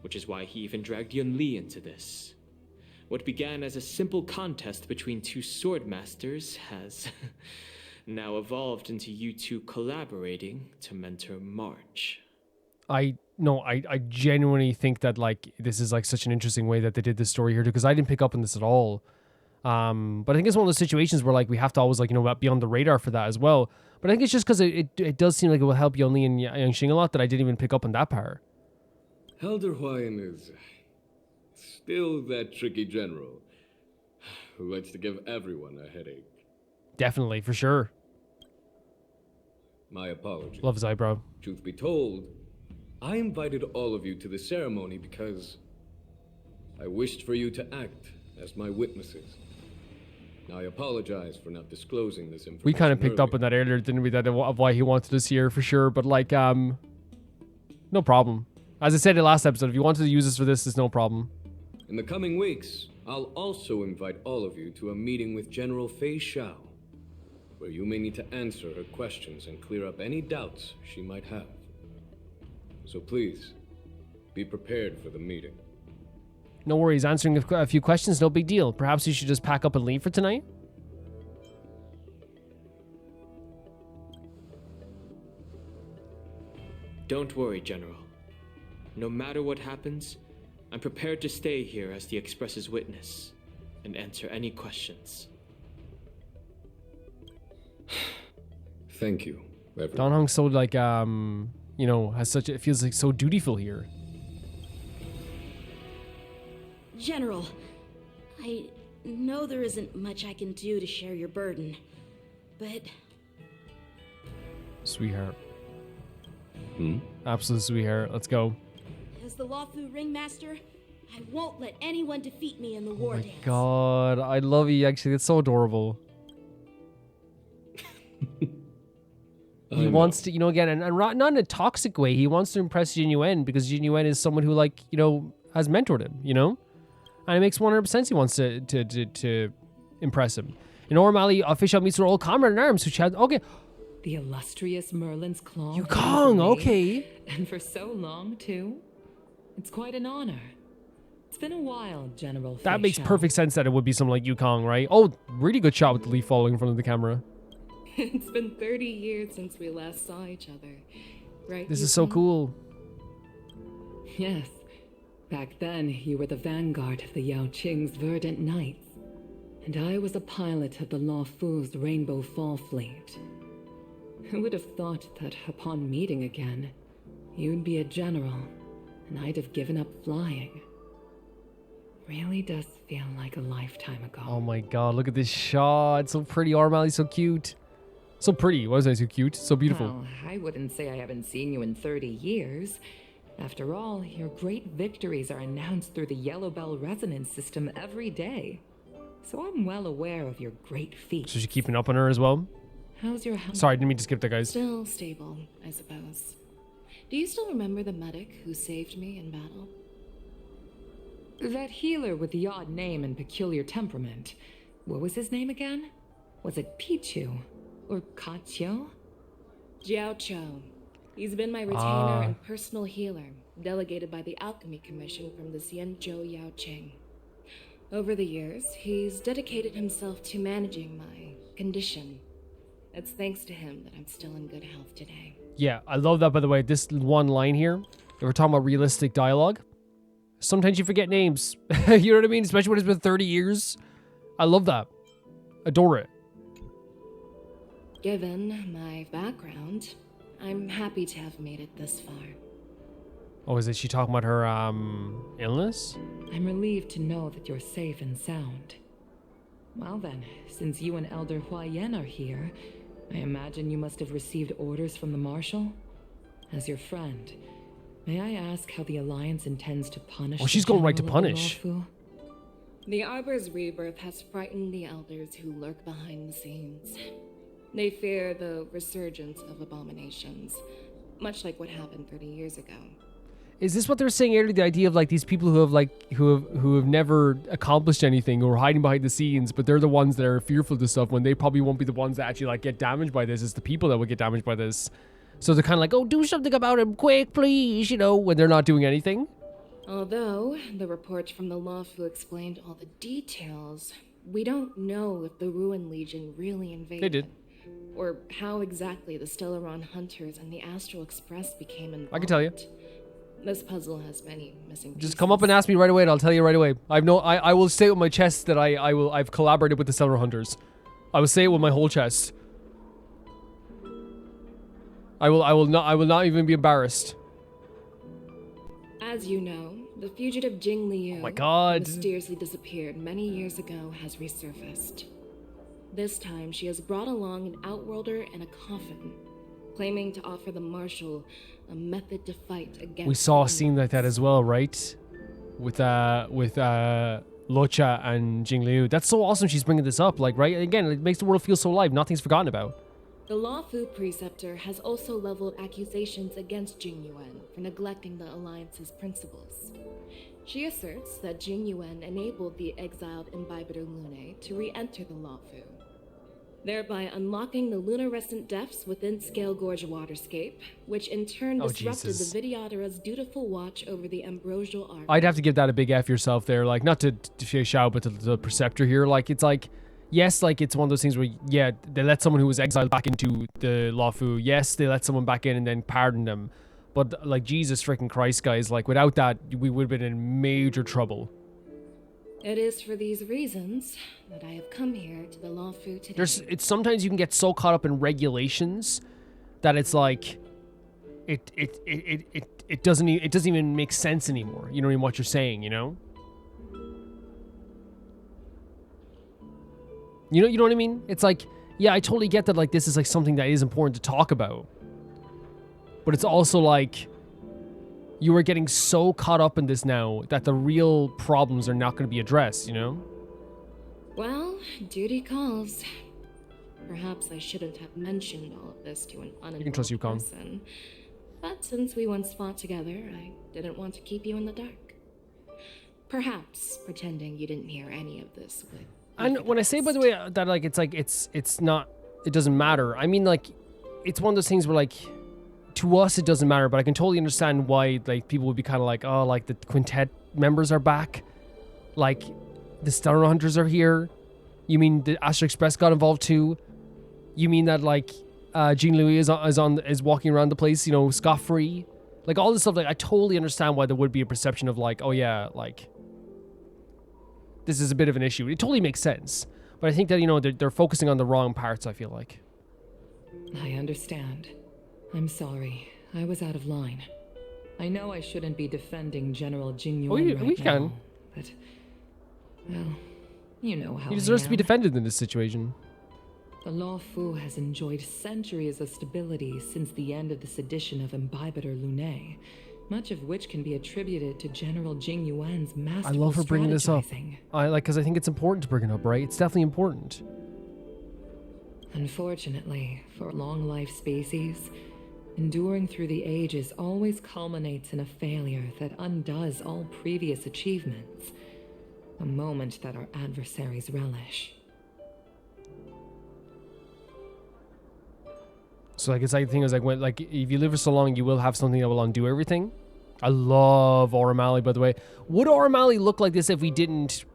which is why he even dragged Yunli into this. What began as a simple contest between two sword masters has now evolved into you two collaborating to mentor March. I genuinely think that like this is like such an interesting way that they did this story here, because I didn't pick up on this at all. But I think it's one of those situations where like we have to always like be on the radar for that as well. But I think it's just because it does seem like it will help Yunli and Yanqing a lot that I didn't even pick up on that part. Elder Huaiyan is still that tricky general who likes to give everyone a headache. Definitely, for sure. My apologies. Love his eyebrow. Truth be told, I invited all of you to the ceremony because I wished for you to act as my witnesses. Now, I apologize for not disclosing this information. We kind of picked up earlier. on that earlier, didn't we? That of why he wanted us here for sure. But like, no problem. As I said in the last episode, if you wanted to use us for this, there's no problem. In the coming weeks, I'll also invite all of you to a meeting with General Feixiao, where you may need to answer her questions and clear up any doubts she might have. So please, be prepared for the meeting. No worries, answering a few questions, no big deal. Perhaps you should just pack up and leave for tonight? Don't worry, General. No matter what happens, I'm prepared to stay here as the Express's witness and answer any questions. Thank you, everyone. Don Hong's so like, you know, has such, it feels like so dutiful here. General, I know there isn't much I can do to share your burden, but... Sweetheart. Absolute sweetheart. Let's go. As the Luofu ringmaster, I won't let anyone defeat me in the war dance. God, I love you, actually. It's so adorable. He wants to, you know, again, and not in a toxic way. He wants to impress Jiaoqiu because Jiaoqiu is someone who, like, you know, has mentored him, you know? And it makes 100% sense he wants to impress him. In Ormali, Feixiao meets her old comrade in arms, who she had, okay. The illustrious Merlin's claw. Yukong, okay. And for so long, too. It's quite an honor. It's been a while, General That makes Feixiao. perfect sense that it would be someone like Yukong, right? Oh, really good shot with the leaf falling in front of the camera. It's been 30 years since we last saw each other, right? This is so cool. Yes. Back then, you were the vanguard of the Yaoqing's Verdant Knights, and I was a pilot of the Luofu's Rainbow Fall Fleet. Who would have thought that upon meeting again, you'd be a general, and I'd have given up flying. Really does feel like a lifetime ago. Oh my god, look at this shot. It's so pretty. Ormali's so cute. So pretty. What was I? So cute? So beautiful. Well, I wouldn't say I haven't seen you in 30 years. After all, your great victories are announced through the Yellow Bell resonance system every day. So I'm well aware of your great feats. So she's keeping up on her as well? How's your health? Sorry, I didn't mean to skip that, guys. Still stable, I suppose. Do you still remember the medic who saved me in battle? That healer with the odd name and peculiar temperament. What was his name again? Was it Pichu? Or Kaqiu? Jiaoqiu. He's been my retainer and personal healer, delegated by the Alchemy Commission from the Xianzhou Yaoqing. Over the years, he's dedicated himself to managing my condition. It's thanks to him that I'm still in good health today. Yeah, I love that, by the way. This one line here, if we're talking about realistic dialogue, sometimes you forget names. You know what I mean? Especially when it's been 30 years. I love that. Adore it. Given my background, I'm happy to have made it this far. Oh, is she talking about her, illness? I'm relieved to know that you're safe and sound. Well then, since you and Elder Huaiyan are here, I imagine you must have received orders from the Marshal? As your friend, may I ask how the Alliance intends to punish Oh, she's the going right to General of the punish. Luofu? The Arbor's rebirth has frightened the elders who lurk behind the scenes. They fear the resurgence of abominations, much like what happened 30 years ago. Is this what they were saying earlier? The idea of like these people who have like who have never accomplished anything or are hiding behind the scenes, but they're the ones that are fearful of this stuff when they probably won't be the ones that actually like get damaged by this. It's the people that will get damaged by this. So they're kind of like, oh, do something about him quick, please, you know, when they're not doing anything. Although the reports from the Luofu explained all the details, we don't know if the Ruin Legion really invaded. They did. Or how exactly the Stellaron Hunters and the Astral Express became involved. I can tell you. This puzzle has many missing pieces. Just come up and ask me right away, and I'll tell you right away. I will say it with my chest that I've collaborated with the Stellar Hunters. I will say it with my whole chest. I will not even be embarrassed. As you know, the fugitive Jing Liu, Oh my God. who mysteriously disappeared many years ago, has resurfaced. This time, she has brought along an outworlder and a coffin. claiming to offer the marshal a method to fight against. We saw a scene like that as well, right? With Locha and Jingliu. That's so awesome she's bringing this up, like, right? Again, it makes the world feel so alive. Nothing's forgotten about. The Law Fu preceptor has also leveled accusations against Jing Yuan for neglecting the Alliance's principles. She asserts that Jing Yuan enabled the exiled Imbibitor Lunae to re-enter the Law Fu, thereby unlocking the lunarescent depths within Scale Gorge waterscape, which in turn disrupted the Vidyadhara's dutiful watch over the ambrosial arbor. I'd have to give that a big F yourself there, like, not to Feixiao, but to the Preceptor here. Like, it's like, yes, like, it's one of those things where, yeah, they let someone who was exiled back into the Law Fu. Yes, they let someone back in and then pardon them. But, like, Jesus freaking Christ, guys, like, without that, we would have been in major trouble. It is for these reasons that I have come here to the Law Fu today. It's sometimes you can get so caught up in regulations that it's like, it doesn't even make sense anymore. You know what you're saying, you know? You know what I mean? It's like, yeah, I totally get that, like, this is like something that is important to talk about. But it's also like, you are getting so caught up in this now that the real problems are not going to be addressed, you know? Well, duty calls. Perhaps I shouldn't have mentioned all of this to an uninvolved person. But since we once fought together, I didn't want to keep you in the dark. Perhaps pretending you didn't hear any of this would. And when I say, by the way, that like it's not, it doesn't matter. I mean, like, it's one of those things where, like, to us it doesn't matter, but I can totally understand why, like, people would be kind of like, oh, like, the quintet members are back, like, the Star Hunters are here. You mean the Astral Express got involved too? You mean that, like, Jean Louis is walking around the place, you know, scot-free? Like, all this stuff, like, I totally understand why there would be a perception of, like, oh yeah, like, this is a bit of an issue. It totally makes sense. But I think that, you know, they're focusing on the wrong parts, I feel like. I understand. I'm sorry. I was out of line. I know I shouldn't be defending General Jing Yuan right now, but, well, you know how he deserves to be defended in this situation. The Law Fu has enjoyed centuries of stability since the end of the sedition of Imbibitor Lunae, much of which can be attributed to General Jing Yuan's masterful I love her bringing this up. Because I think it's important to bring it up, right? It's definitely important. Unfortunately, for long-life species, enduring through the ages always culminates in a failure that undoes all previous achievements, a moment that our adversaries relish. So, like, it's like the thing is, like, when, like, if you live for so long, you will have something that will undo everything. I love Auramali, by the way. Would Auramali look like this if we didn't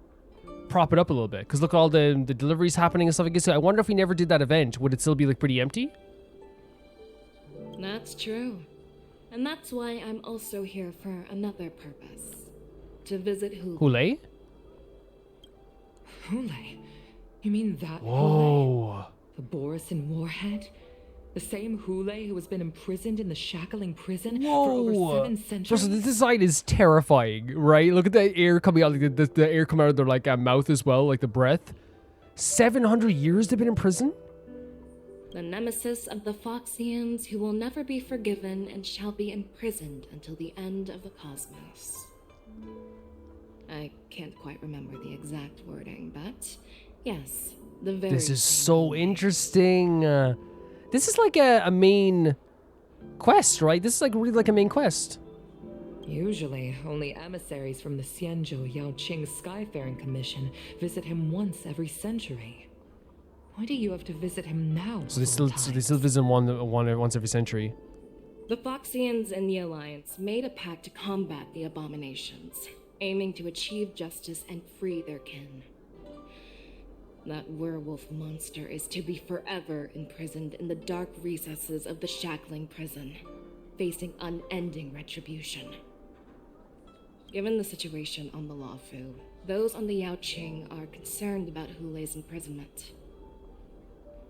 prop it up a little bit? Because look at all the deliveries happening and stuff like this. So I wonder if we never did that event, would it still be, like, pretty empty? That's true. And that's why I'm also here for another purpose. To visit Hule. Hule? Hule? You mean that Whoa. Hule? The Boris and Warhead? The same Hule who has been imprisoned in the shackling prison for over 7 centuries? So this design is terrifying, right? Look at the air coming out, like the air coming out of their, like, mouth as well, like the breath. 700 years they've been in prison? The nemesis of the Foxians who will never be forgiven and shall be imprisoned until the end of the cosmos. I can't quite remember the exact wording, but yes, the very This is so interesting. This is like a main quest, right? This is like really like a main quest. Usually, only emissaries from the Xianzhou Yaoqing Skyfaring Commission visit him once every century. Why do you have to visit him now? So they still visit him once every century. The Foxians and the Alliance made a pact to combat the abominations, aiming to achieve justice and free their kin. That werewolf monster is to be forever imprisoned in the dark recesses of the shackling prison, facing unending retribution. Given the situation on the Law Fu, those on the Yaoqing are concerned about Hule's imprisonment.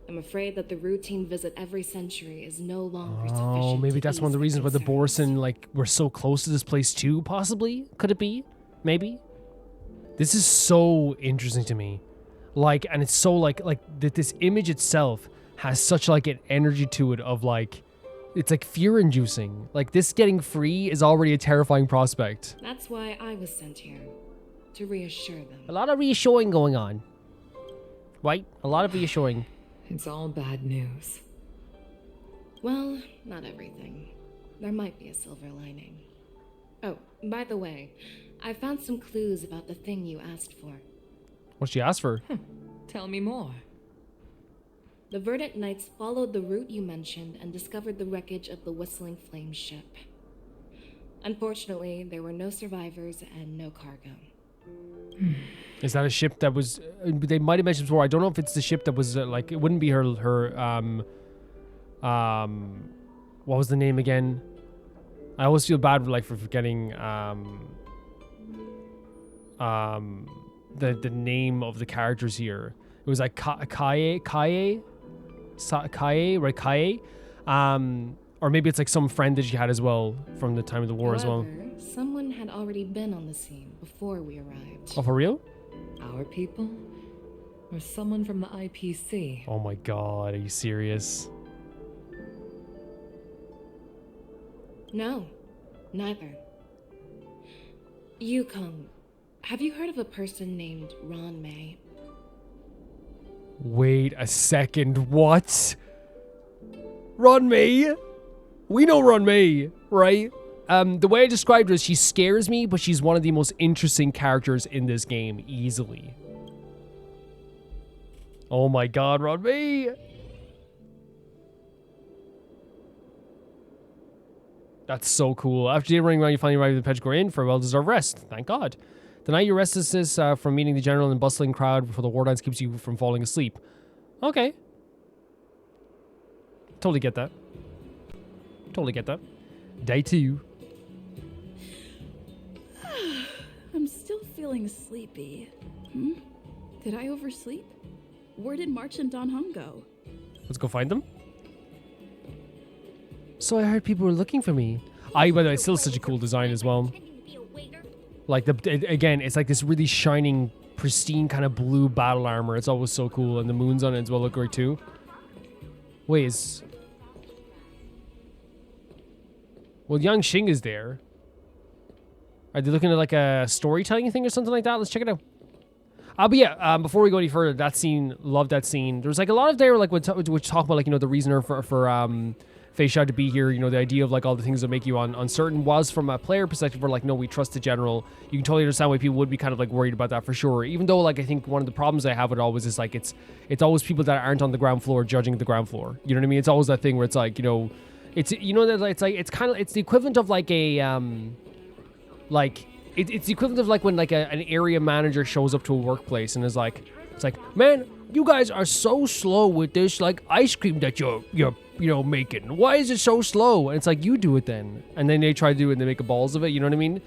I'm afraid that the routine visit every century is no longer sufficient. Oh, maybe that's one of the reasons why the Boris and, like, we're so close to this place too, possibly? Could it be? Maybe? This is so interesting to me. Like, and it's so, like that this image itself has such, like, an energy to it of, like, It's like fear-inducing. Like, this getting free is already a terrifying prospect. That's why I was sent here, to reassure them. A lot of reassuring going on. Right? A lot of reassuring. It's all bad news. Well, not everything. There might be a silver lining. Oh, by the way, I found some clues about the thing you asked for. What'd she ask for? Tell me more. The Verdant Knights followed the route you mentioned and discovered the wreckage of the Whistling Flame ship. Unfortunately, there were no survivors and no cargo. Is that a ship that was... they might have mentioned before. I don't know if it's the ship that was, like... It wouldn't be her... what was the name again? I always feel bad, like, for forgetting... the name of the characters here. It was like Kaye, right? Kaye. Or maybe it's like some friend that she had as well from the time of the war. However, as well. Someone had already been on the scene before we arrived. Oh, for real? Our people? Or someone from the IPC? Oh my god, are you serious? No, neither. Yukong, have you heard of a person named Ron May? Wait a second, what? Ron May? We know Ron May, right? The way I described her is she scares me, but she's one of the most interesting characters in this game, easily. Oh my god, Ron May! That's so cool. After running around, you finally arrive at the Penacony Inn for a well-deserved rest. Thank God. Tonight, your restlessness from meeting the general and bustling crowd before the wardance keeps you from falling asleep. Okay. Totally get that. Totally get that. Day 2. I'm still feeling sleepy. Did I oversleep? Where did March and Don Hung go? Let's go find them. So I heard people were looking for me. By the way, it's still such a cool design as well. Like, again, it's like this really shining, pristine kind of blue battle armor. It's always so cool. And the moons on it as well look great too. Wait, is... Well, Yanqing is there. Are they looking at like a storytelling thing or something like that? Let's check it out. But yeah, before we go any further, that scene, love that scene. There's like a lot of there, like, which talk about, like, you know, the reason for Feixiao to be here, you know, the idea of like all the things that make you uncertain was from a player perspective, where like, no, we trust the general. You can totally understand why people would be kind of like worried about that for sure. Even though, like, I think one of the problems I have with it always is like, it's always people that aren't on the ground floor judging the ground floor. You know what I mean? It's always that thing where it's like, you know, it's, you know, that it's like, it's kind of, it's the equivalent of like a, like, it's the equivalent of like when like an area manager shows up to a workplace and is like, it's like, man, you guys are so slow with this like ice cream that you're you know making. Why is it so slow? And it's like, you do it then. And then they try to do it and they make a balls of it. You know what I mean?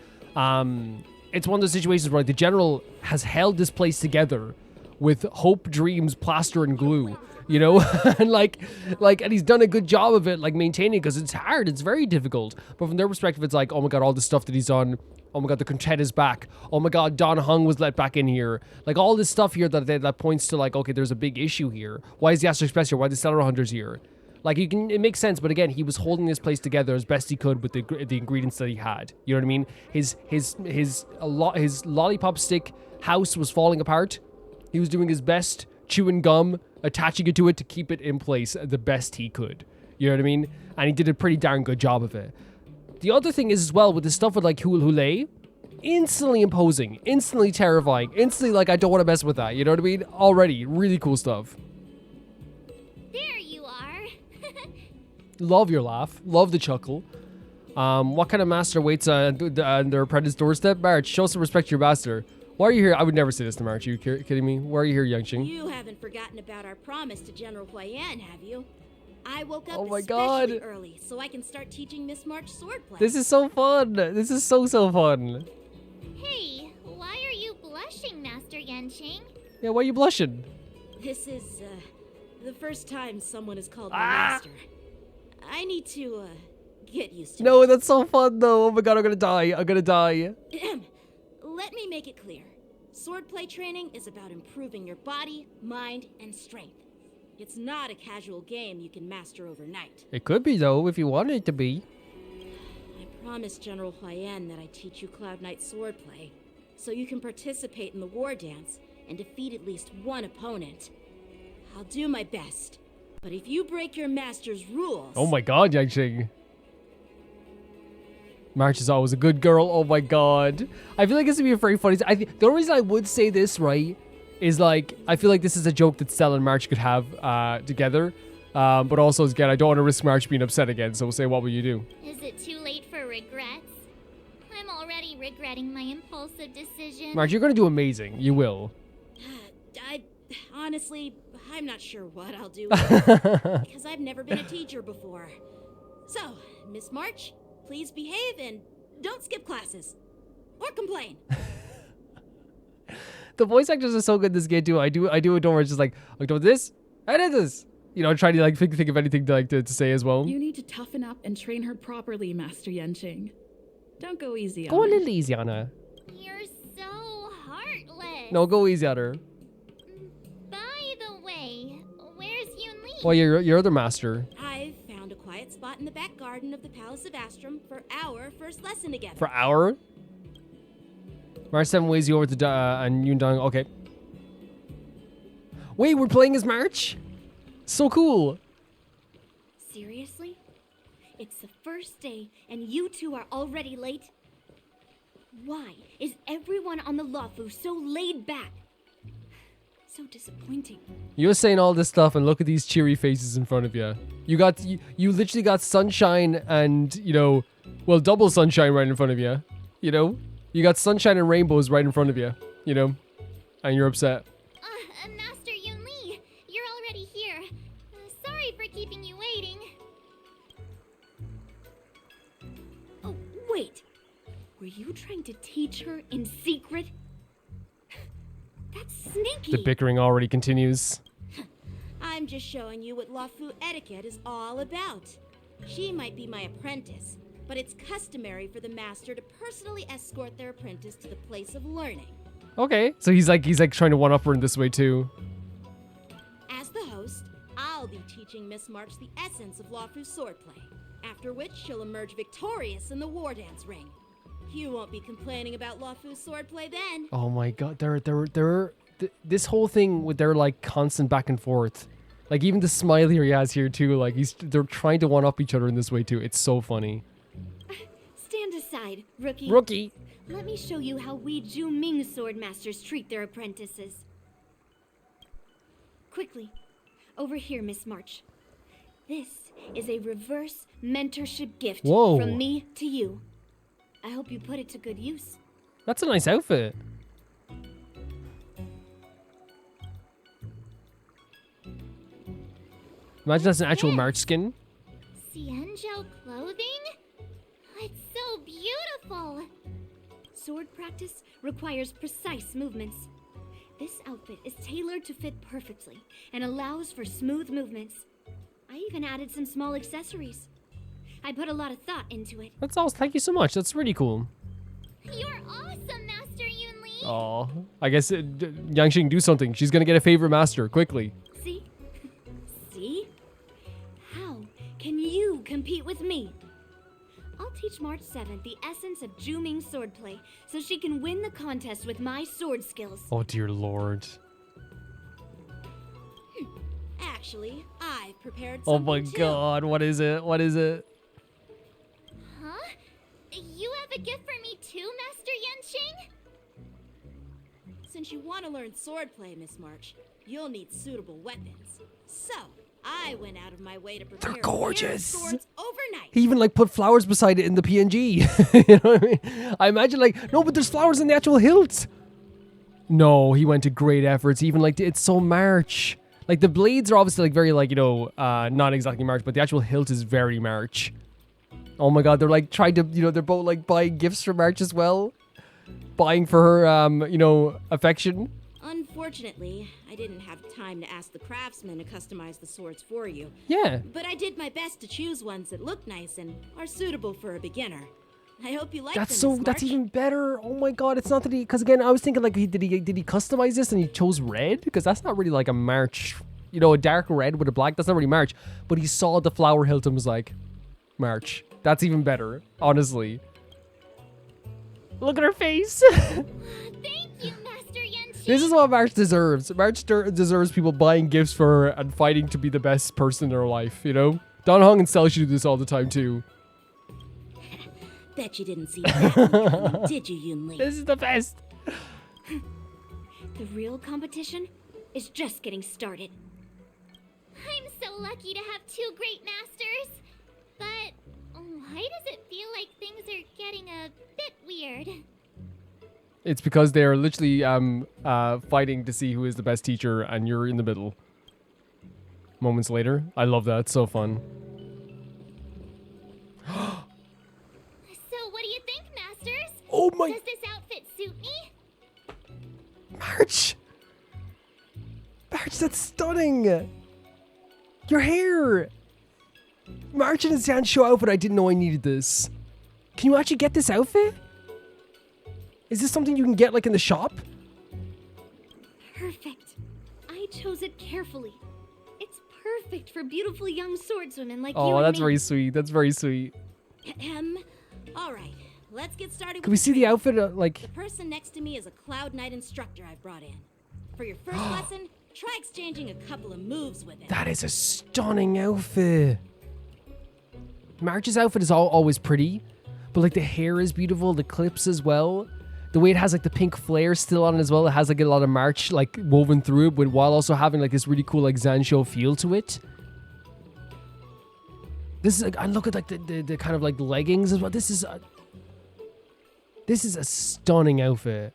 It's one of those situations where like, the general has held this place together with hope, dreams, plaster, and glue. You know, and like, and he's done a good job of it, like maintaining, because it's hard, it's very difficult. But from their perspective, it's like, oh my god, all the stuff that he's done. Oh my god, the quintet is back. Oh my god, Don Hung was let back in here. Like all this stuff here that points to like, okay, there's a big issue here. Why is the Astro Express here? Why are the Stellar Hunters here? Like, you can, it makes sense, but again, he was holding this place together as best he could with the ingredients that he had. You know what I mean? His lollipop stick house was falling apart. He was doing his best, chewing gum, attaching it to it to keep it in place the best he could. You know what I mean? And he did a pretty darn good job of it. The other thing is as well, with the stuff with like Hule, instantly imposing, instantly terrifying, instantly like, I don't want to mess with that. You know what I mean? Already, really cool stuff. There you are. Love your laugh. Love the chuckle. What kind of master waits on their apprentice doorstep? March, show some respect to your master. Why are you here? I would never say this to March. Are you kidding me? Why are you here, Yanqing? You haven't forgotten about our promise to General Huaiyan, have you? I woke up especially early so I can start teaching Miss March swordplay. This is so fun. This is so fun. Hey, why are you blushing, Master Yanqing? Yeah, why are you blushing? This is the first time someone has called me master. I need to get used to it. No, that's so fun though. Oh my god, I'm gonna die. I'm gonna die. Let me make it clear. Swordplay training is about improving your body, mind, and strength. It's not a casual game you can master overnight. It could be, though, if you wanted it to be. I promised General Huaiyan that I'd teach you Cloud Knight swordplay, so you can participate in the war dance and defeat at least one opponent. I'll do my best, but if you break your master's rules... Oh my god, Yanqing. March is always a good girl. Oh my god. I feel like this would be very funny. The only reason I would say this, right, is like, I feel like this is a joke that Stella and March could have together. But also, again, I don't want to risk March being upset again, so we'll say, what will you do? Is it too late for regrets? I'm already regretting my impulsive decision. March, you're going to do amazing. You will. Honestly, I'm not sure what I'll do because I've never been a teacher before. So, Miss March, please behave and don't skip classes or complain. The voice actors are so good in this game too. I do adore where it's just like, I do this, I did this. You know, trying to like think of anything to say as well. You need to toughen up and train her properly, Master Yanqing. Don't go easy on her. Go a her. little easy on her. You're so heartless. No, go easy on her. By the way, where's Yunli? Well, your other master. I've found a quiet spot in the back garden of the Palace of Astrum for our first lesson together. For our? March 7 ways you over to and Yundong. Okay. Wait, we're playing as March? So cool. Seriously? It's the first day and you two are already late? Why is everyone on the Luofu so laid back? So disappointing. You're saying all this stuff and look at these cheery faces in front of you. You literally got sunshine and, you know, well, double sunshine right in front of you. You know? You got sunshine and rainbows right in front of you. You know? And you're upset. Master Yunli, you're already here. Sorry for keeping you waiting. Oh, wait. Were you trying to teach her in secret? That's sneaky. The bickering already continues. I'm just showing you what Luofu etiquette is all about. She might be my apprentice, but it's customary for the master to personally escort their apprentice to the place of learning. Okay, so he's like trying to one-up her in this way too. As the host, I'll be teaching Miss March the essence of Luofu's swordplay, after which she'll emerge victorious in the war dance ring. You won't be complaining about Luofu's swordplay then. Oh my god, this whole thing with their like constant back and forth. Like even the smile he has here too, like they're trying to one-up each other in this way too. It's so funny. Stand aside, rookie. Rookie. Let me show you how we Zhu Ming sword masters treat their apprentices. Quickly, over here, Miss March. This is a reverse mentorship gift from me to you. I hope you put it to good use. That's a nice outfit. Imagine that's an actual March skin. Ciangel clothing? It's so beautiful. Sword practice requires precise movements. This outfit is tailored to fit perfectly and allows for smooth movements. I even added some small accessories. I put a lot of thought into it. That's all. Thank you so much. That's really cool. You're awesome, Master Yunli. Oh, I guess Yanqing, do something. She's gonna get a favorite master quickly. See? See? How can you compete with me? I'll teach March 7th the essence of Zhu Ming swordplay so she can win the contest with my sword skills. Oh dear lord. Actually, I've prepared Oh something my god, what is it? What is it? Huh? You have a gift for me too, Master Yanqing? Since you want to learn swordplay, Miss March, you'll need suitable weapons. So, I went out of my way to prepare They're gorgeous. swords overnight. He even like put flowers beside it in the PNG. You know what I mean? I imagine like, no, but there's flowers in the actual hilt. No, he went to great efforts. Even like, it's so March. Like the blades are obviously like very like, you know, not exactly March, but the actual hilt is very March. Oh my god, they're like trying to, you know, they're both like buying gifts for March as well. Buying for her, you know, affection. Unfortunately, I didn't have time to ask the craftsman to customize the swords for you. Yeah. But I did my best to choose ones that look nice and are suitable for a beginner. I hope you like That's them, so. Miss That's March. even better. Oh my god, it's not that he. Because again, I was thinking like, did he customize this and he chose red? Because that's not really like a March, you know, a dark red with a black. That's not really March. But he saw the flower hilt and was like, March. That's even better, honestly. Look at her face. Thank you, Master Yanqing. This is what March deserves. March deserves people buying gifts for her and fighting to be the best person in her life, you know? Don Hong and Cell should do this all the time, too. Bet you didn't see that one coming, did you, Yunli? This is the best. The real competition is just getting started. I'm so lucky to have two great masters. But why does it feel like things are getting a bit weird? It's because they're literally fighting to see who is the best teacher, and you're in the middle. Moments later. I love that. It's so fun. So what do you think, masters? Oh my... Does this outfit suit me? March! March, that's stunning! Your hair! March in his Xianqiu outfit, I didn't know I needed this. Can you actually get this outfit? Is this something you can get like in the shop? Perfect. I chose it carefully. It's perfect for beautiful young swordswomen like you Oh, and that's me. very sweet. That's very sweet. All right, let's get started. Can we see the outfit like... The person next to me is a Cloud Knight instructor I've brought in. For your first lesson, try exchanging a couple of moves with him. That is a stunning outfit. March's outfit is always pretty, but like the hair is beautiful, the clips as well. The way it has like the pink flare still on it as well. It has like a lot of March like woven through it, but while also having like this really cool like Xianqiu feel to it. This is like, and look at like the kind of like leggings as well. This is a stunning outfit.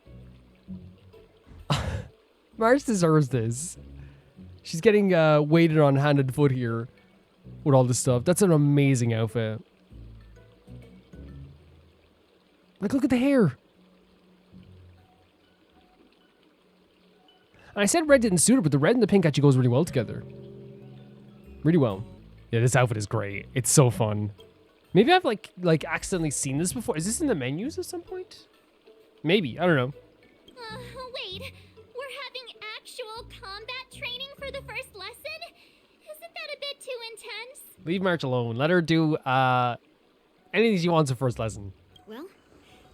March deserves this. She's getting weighted on hand and foot here with all this stuff. That's an amazing outfit. Like, look at the hair. And I said red didn't suit her, but the red and the pink actually goes really well together. Really well. Yeah, this outfit is great. It's so fun. Maybe I've like accidentally seen this before. Is this in the menus at some point? Maybe. I don't know. Wait. We're having actual combat training for the first lesson? Isn't that a bit too intense? Leave March alone. Let her do anything she wants her first lesson. Well,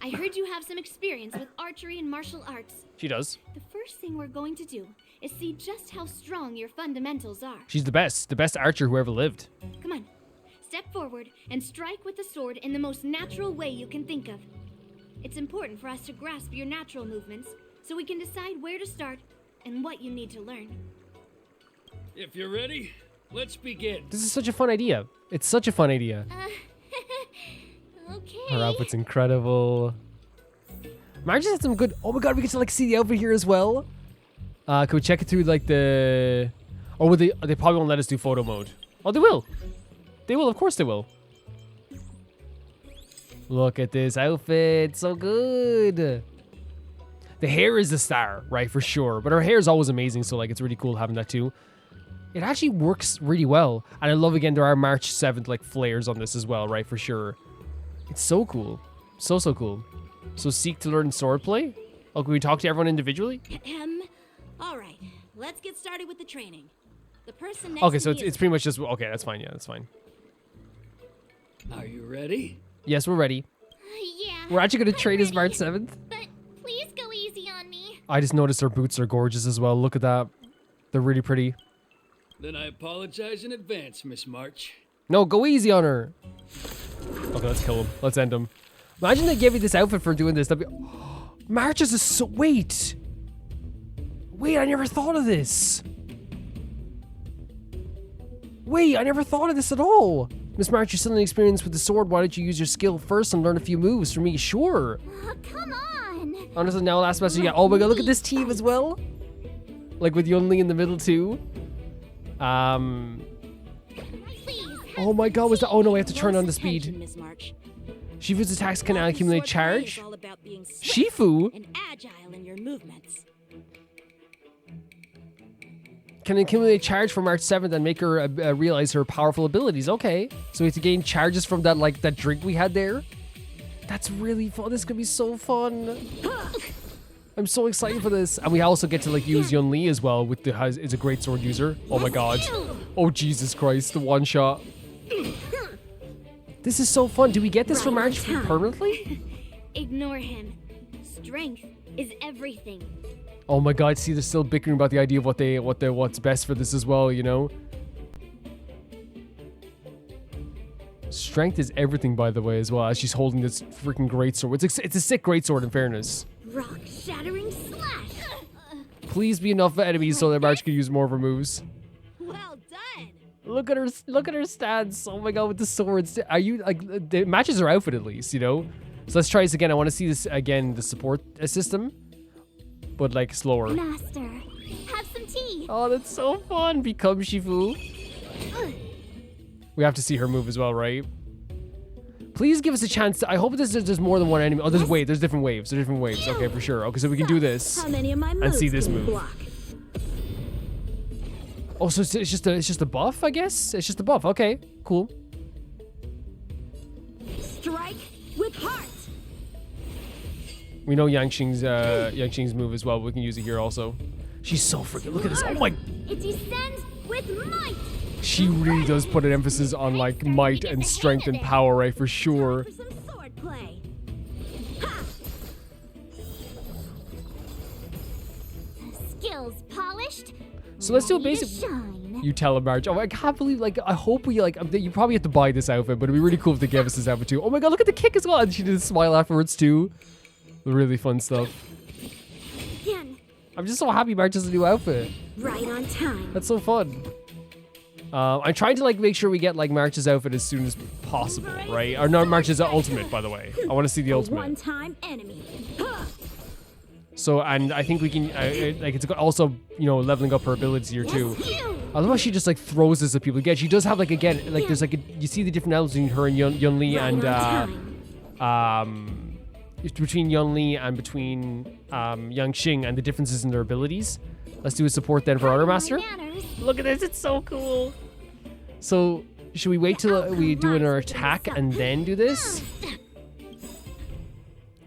I heard you have some experience with archery and martial arts. She does. The first thing we're going to do is see just how strong your fundamentals are. She's the best archer who ever lived. Come on. Step forward and strike with the sword in the most natural way you can think of. It's important for us to grasp your natural movements so we can decide where to start and what you need to learn. If you're ready, let's begin. This is such a fun idea. It's such a fun idea. Okay. Her outfit's incredible. Marge has some good... Oh my god, we get to like see the outfit here as well. Can we check it through like the... Or would they probably won't let us do photo mode. Oh, they will. They will, of course they will. Look at this outfit. So good. The hair is the star, right, for sure. But her hair is always amazing, so like it's really cool having that too. It actually works really well. And I love, again, there are March 7th like flares on this as well, right, for sure. It's so cool. So cool. So seek to learn swordplay? Oh, can we talk to everyone individually? All right, let's get started with the training. The person next Okay, to so me it's pretty much just... Okay, that's fine. Yeah, that's fine. Are you ready? Yes, we're ready. Yeah. We're actually going to train as March 7th. But please go easy on me. I just noticed her boots are gorgeous as well. Look at that. They're really pretty. Then I apologize in advance, Miss March. No, go easy on her. Okay, let's kill him. Let's end him. Imagine they gave you this outfit for doing this. That'd be... March is a... Wait, I never thought of this. Wait, I never thought of this at all. Miss March, you're still inexperienced with the sword. Why don't you use your skill first and learn a few moves for me? Sure. Come on. Honestly, now last message. Yeah. Oh my god, look at this team as well. Like with Yunli in the middle too. Oh my god, was that? Oh no, we have to turn on the speed. Miss March. Shifu's attacks can now accumulate charge. It's all about being swift Shifu and agile in your movements. can accumulate charge for March 7th and make her realize her powerful abilities. Okay, so we have to gain charges from that, like that drink we had there. That's really fun. This could be so fun. I'm so excited for this. And we also get to like use Yunli as well with the is a great sword user. Oh my god. Oh Jesus Christ, the one shot. This is so fun. Do we get this for March permanently? Ignore him. Strength is everything. Oh my god, see they're still bickering about the idea of what's best for this as well, you know? Strength is everything, by the way, as well, as she's holding this freaking greatsword. It's a sick greatsword, in fairness. Rock shattering slash. Please be enough enemies so that March can use more of her moves. Well done. Look at her stance. Oh my god, with the swords. Are you like it matches her outfit at least, you know? So let's try this again. I want to see this again, the support system, but like slower. Master, have some tea. Oh, that's so fun. Become Shifu. We have to see her move as well, right? Please give us a chance to, I hope there's more than one enemy. Oh, there's different waves. There's different waves. Okay, for sure. Okay, so we can do this How many of my and see moves this can you move. block? Oh, so it's just a buff, I guess? It's just a buff. Okay, cool. Strike with heart. We know Yanqing's move as well. We can use it here also. She's so freaking, look at this. Oh my. It descends with might. She really does put an emphasis on like might and strength and power, right? For sure. For some sword play. Skills polished. So let's do a ready to basic. shine. You tell him, March. Oh, I can't believe, like, I hope we, like, you probably have to buy this outfit, but it'd be really cool if they gave us this outfit too. Oh my god, look at the kick as well. And she did a smile afterwards too. Really fun stuff. Again. I'm just so happy March has a new outfit. Right on time. That's so fun. I'm trying to, like, make sure we get, like, March's outfit as soon as possible, right? Or not March's ultimate, by the way. I want to see the ultimate. One-time enemy. So, and I think we can, like, it's also, you know, leveling up her abilities here too. I love how she just like throws this at people. Again, she does have like, again, like there's like you see the different elements between her and Yunli and between Yunli and between Yanqing and the differences in their abilities. Let's do a support then for Honor Master. Look at this, it's so cool. So should we wait till we do another attack and then do this?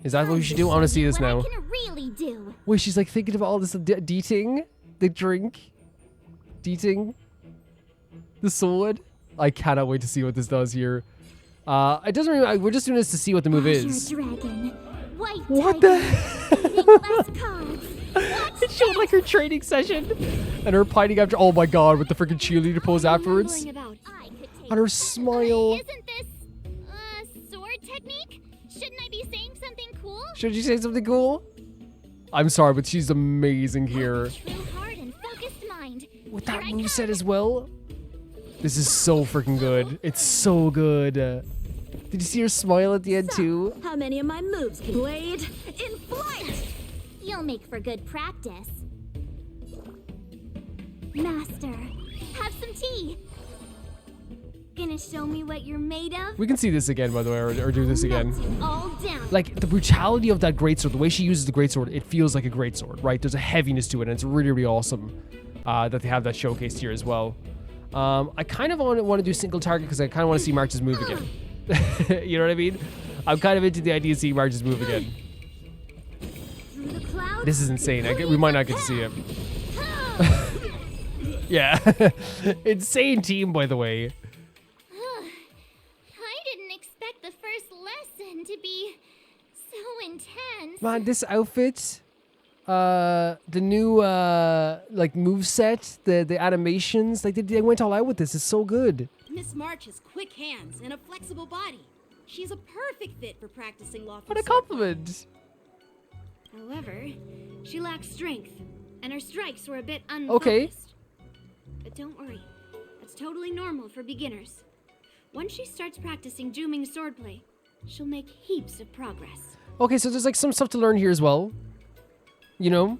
Is that what we should do? I want to see this now. Really do. Wait, she's like thinking about all this deeting, the drink, deeting, the sword. I cannot wait to see what this does here. It doesn't really, we're just doing this to see what the move is. Dragon. White What the? What? It showed like her training session and her pining after. Oh my god, with the freaking cheerleader pose afterwards. And her smile. Isn't this sword technique? Shouldn't I be saying something cool? Should you say something cool? I'm sorry, but she's amazing here. True heart and focused mind. With that moveset as well. This is so freaking good. It's so good. Did you see her smile at the end too? How many of my moves can blade in flight? You'll make for good practice. Master, have some tea. Gonna show me what you're made of? We can see this again, by the way, or do this again. All down. Like, the brutality of that greatsword, the way she uses the greatsword, it feels like a greatsword, right? There's a heaviness to it, and it's really, really awesome that they have that showcased here as well. I kind of want to do single target because I kind of want to see March's move again. You know what I mean? I'm kind of into the idea of seeing March's move again. This is insane. We might not get to see him. Yeah. Insane team, by the way. The first lesson to be so intense. Man, this outfit, the new like moveset, the animations, like they went all out with this. It's so good. Miss March has quick hands and a flexible body. She's a perfect fit for practicing lawful. What a compliment. However, she lacks strength, and her strikes were a bit unfocused. Okay. But don't worry, that's totally normal for beginners. Once she starts practicing Juming swordplay, she'll make heaps of progress. Okay, so there's like some stuff to learn here as well. You know?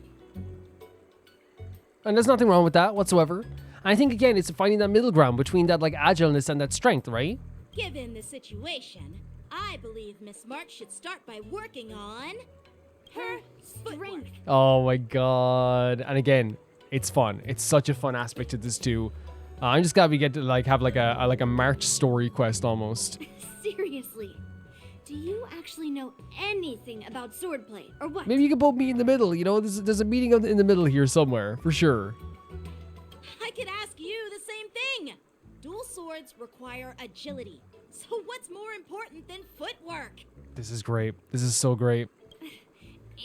And there's nothing wrong with that whatsoever. And I think, again, it's finding that middle ground between that like agileness and that strength, right? Given the situation, I believe Miss March should start by working on her strength. Oh my god. And again, it's fun. It's such a fun aspect to this too. I'm just glad we get to like have like a March story quest almost. Seriously, Do you actually know anything about swordplay, or what? Maybe you can put me in the middle. You know, there's a meeting in the middle here somewhere, for sure. I could ask you the same thing. Dual swords require agility. So what's more important than footwork? This is great. This is so great.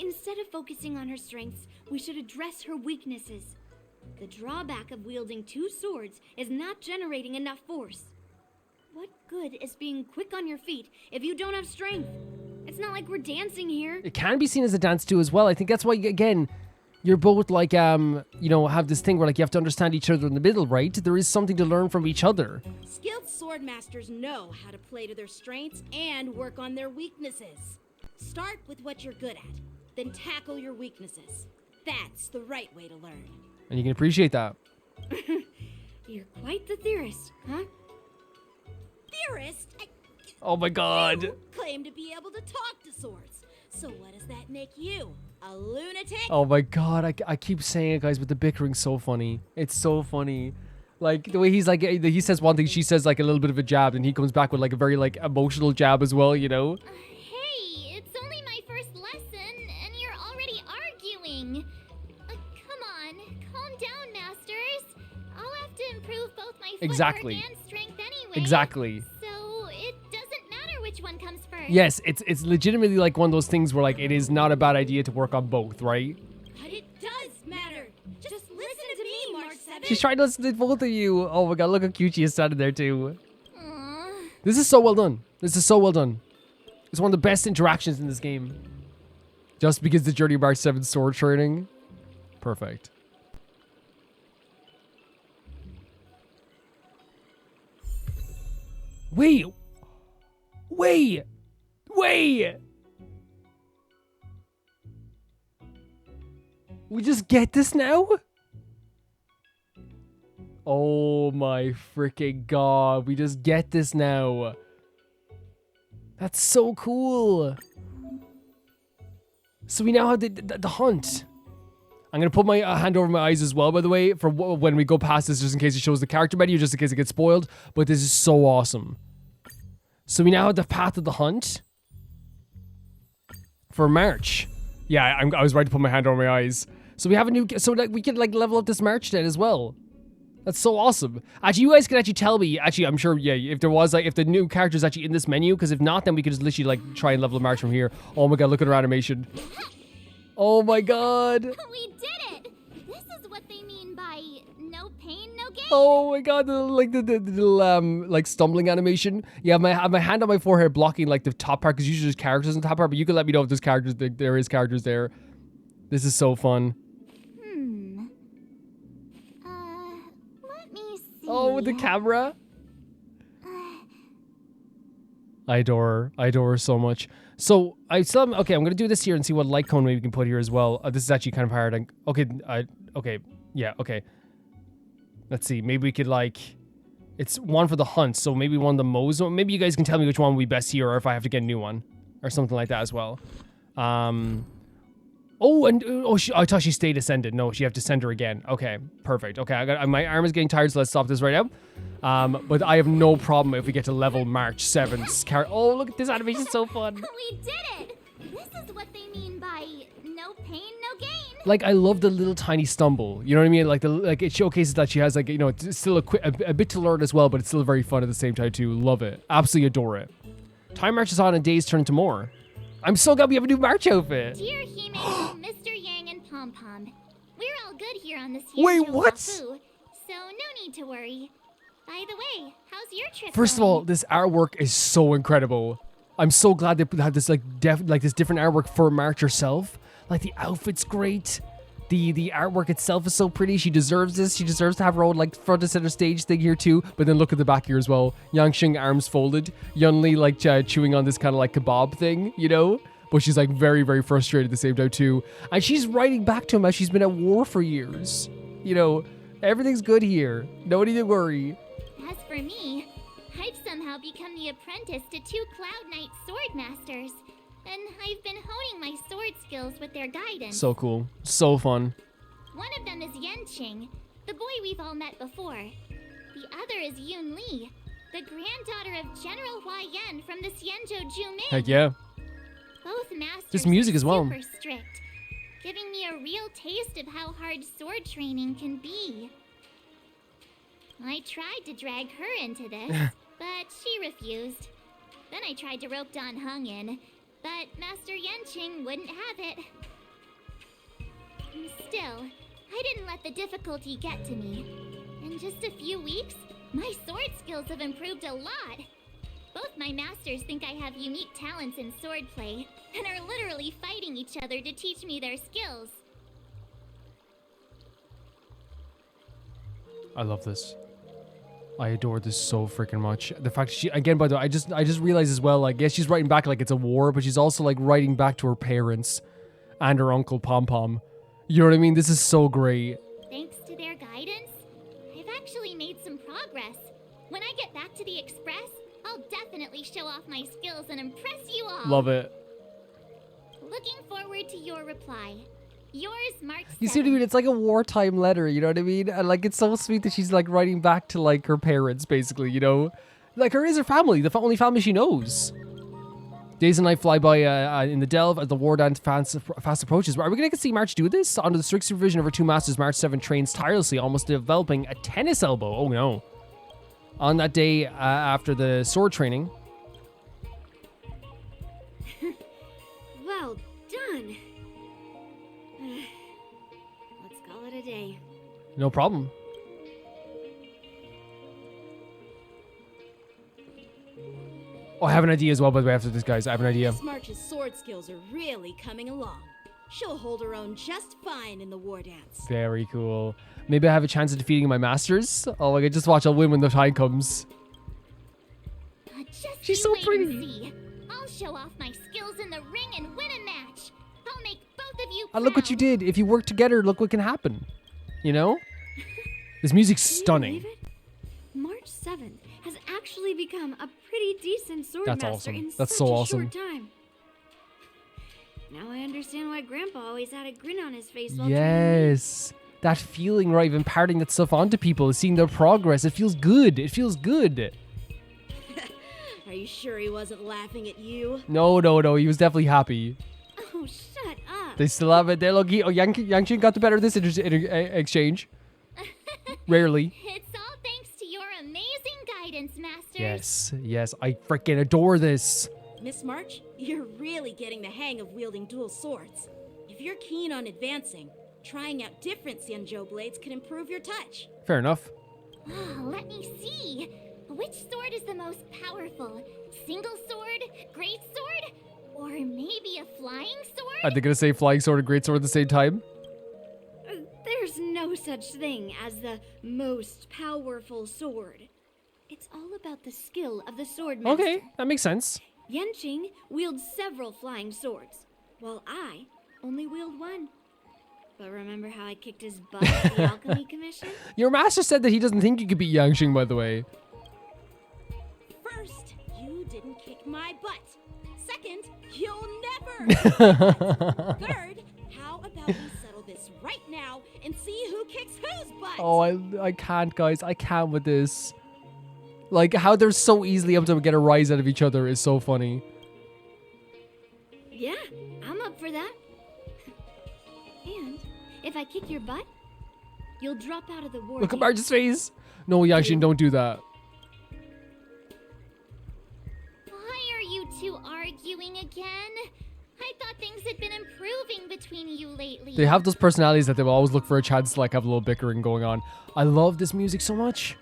Instead of focusing on her strengths, we should address her weaknesses. The drawback of wielding two swords is not generating enough force. What good is being quick on your feet if you don't have strength? It's not like we're dancing here. It can be seen as a dance too as well. I think that's why, again, you're both like, you know, have this thing where like you have to understand each other in the middle, right? There is something to learn from each other. Skilled sword masters know how to play to their strengths and work on their weaknesses. Start with what you're good at, then tackle your weaknesses. That's the right way to learn. And you can appreciate that. You're quite the theorist, huh? Theorist? Oh my god. You claim to be able to talk to swords. So what does that make you? A lunatic? Oh my god, I keep saying it, guys, but the bickering's so funny. It's so funny. Like, the way he's like, he says one thing, she says like a little bit of a jab, and he comes back with like a very like emotional jab as well, you know? Hey, it's only my first lesson, and you're already arguing. Come on, calm down, masters. I'll have to improve both my footwork and strength anyway. Exactly. So it doesn't matter which one comes first. Yes, it's legitimately like one of those things where like it is not a bad idea to work on both, right? But it does matter. Just listen to me, Mark 7. She's trying to listen to both of you. Oh my god, look how cute she is standing there too. Aww. This is so well done. This is so well done. It's one of the best interactions in this game. Just because the Journey Mark 7 sword training. Perfect. Wait. Wait. Wait. We just get this now? Oh my freaking god. We just get this now. That's so cool. So we now have the hunt. I'm going to put my hand over my eyes as well, by the way, for when we go past this, just in case it shows the character menu, just in case it gets spoiled. But this is so awesome. So we now have the path of the hunt for March. Yeah, I was right to put my hand over my eyes. So we have a new, so like we can like level up this March then as well. That's so awesome. Actually, you guys can actually tell me, actually, I'm sure, yeah, if there was like, if the new character is actually in this menu, because if not, then we could just literally like try and level a March from here. Oh my god, look at her animation. Oh my god. We did it! This is what they mean by no pain, no gain. Oh my god, the little like stumbling animation. Yeah, I have my hand on my forehead blocking like the top part, because usually there's characters in the top part, but you can let me know if there's characters, there is characters there. This is so fun. Let me see. Oh, with the camera. I adore her so much. So okay, I'm gonna do this here and see what light cone maybe we can put here as well. This is actually kind of hard. Okay, yeah, okay. Let's see, maybe we could like, it's one for the hunt, so maybe one of the mows. Maybe you guys can tell me which one would be best here, or if I have to get a new one, or something like that as well. I thought she stayed ascended. No, she have to send her again. Okay, perfect. Okay, my arm is getting tired, so let's stop this right now. But I have no problem if we get to level March 7's character. Oh, look at this animation, so fun. We did it! This is what they mean by no pain, no gain. Like, I love the little tiny stumble. You know what I mean? Like it showcases that she has like, you know, it's still a bit to learn as well, but it's still very fun at the same time too. Love it. Absolutely adore it. Time marches on and days turn into more. I'm so glad we have a new March outfit. Dear Hime, Mr. Yang, and Pom Pom, we're all good here on this Wait, what? So no need to worry. By the way, how's your trip First of all, this artwork is so incredible. I'm so glad they have this like this different artwork for March herself. Like the outfit's great. The artwork itself is so pretty. She deserves this. She deserves to have her own like front and center stage thing here too. But then look at the back here as well. Yanqing arms folded. Yunli like chewing on this kind of like kebab thing, you know? But she's like very, very frustrated at the same time too. And she's writing back to him as she's been at war for years. You know, everything's good here. No need to worry. As for me, I've somehow become the apprentice to 2 Cloud Knight sword masters. And I've been honing my sword skills with their guidance. So cool. So fun. One of them is Yanqing, the boy we've all met before. The other is Yunli, the granddaughter of General Huaiyan from the Xianzhou Juming. Heck yeah. Both masters This music are as well. super strict, giving me a real taste of how hard sword training can be. I tried to drag her into this, but she refused. Then I tried to rope Dan Heng in, but Master Yanqing wouldn't have it. Still, I didn't let the difficulty get to me. In just a few weeks, my sword skills have improved a lot. Both my masters think I have unique talents in swordplay, and are literally fighting each other to teach me their skills. I love this. I adore this so freaking much. The fact she, again, by the way, I just realized as well, like, yes, she's writing back like it's a war, but she's also like writing back to her parents and her uncle Pom Pom. You know what I mean? This is so great. Thanks to their guidance, I've actually made some progress. When I get back to the Express, I'll definitely show off my skills and impress you all. Love it. Looking forward to your reply. Yours, March 7th. You see what I mean? It's like a wartime letter, you know what I mean? And like, it's so sweet that she's like writing back to like her parents, basically, you know? Like, her is her family, the only family she knows. Days and night fly by in the delve as the wardance fast approaches. Are we going to see March do this? Under the strict supervision of her two masters, March 7 trains tirelessly, almost developing a tennis elbow. Oh no. On that day after the sword training. Well done. Let's call it a day. No problem. Oh, I have an idea as well, by the way, after this, guys. I have an idea. Miss March's sword skills are really coming along. She'll hold her own just fine in the war dance. Very cool. Maybe I have a chance of defeating my masters. Oh my god, just watch. I'll win when the time comes. She's so pretty. See. I'll show off my skills in the ring and win a match. I'll make both of you And look what you did. If you work together, look what can happen. You know? This music's stunning. March 7th has actually become a pretty decent sword That's master awesome. in That's such so a awesome. short time. Now I understand why Grandpa always had a grin on his face while training. Yes. That feeling, right, of imparting that stuff onto people, seeing their progress. It feels good. It feels good. Are you sure he wasn't laughing at you? No. He was definitely happy. Oh, shut up. They still have it. They're lucky. Oh, Yanqing got the better of this exchange. Rarely. It's all thanks to your amazing guidance, Masters. Yes. I freaking adore this. Miss March, you're really getting the hang of wielding dual swords. If you're keen on advancing, trying out different Xianzhou blades could improve your touch. Fair enough. Let me see. Which sword is the most powerful? Single sword? Great sword? Or maybe a flying sword? Are they going to say flying sword and great sword at the same time? There's no such thing as the most powerful sword. It's all about the skill of the sword master. Okay, that makes sense. Yanqing wields several flying swords, while I only wield one. But remember how I kicked his butt at the Alchemy Commission? Your master said that he doesn't think you could beat Yanqing, by the way. First, you didn't kick my butt. Second, you'll never. Third, how about we settle this right now and see who kicks whose butt? Oh, I can't, guys. I can't with this. Like, how they're so easily able to get a rise out of each other is so funny. Yeah, I'm up for that. And if I kick your butt, you'll drop out of the war. Look at Marge's face. No, Yanqing, don't do that. Why are you two arguing again? I thought things had been improving between you lately. They have those personalities that they will always look for a chance to like have a little bickering going on. I love this music so much.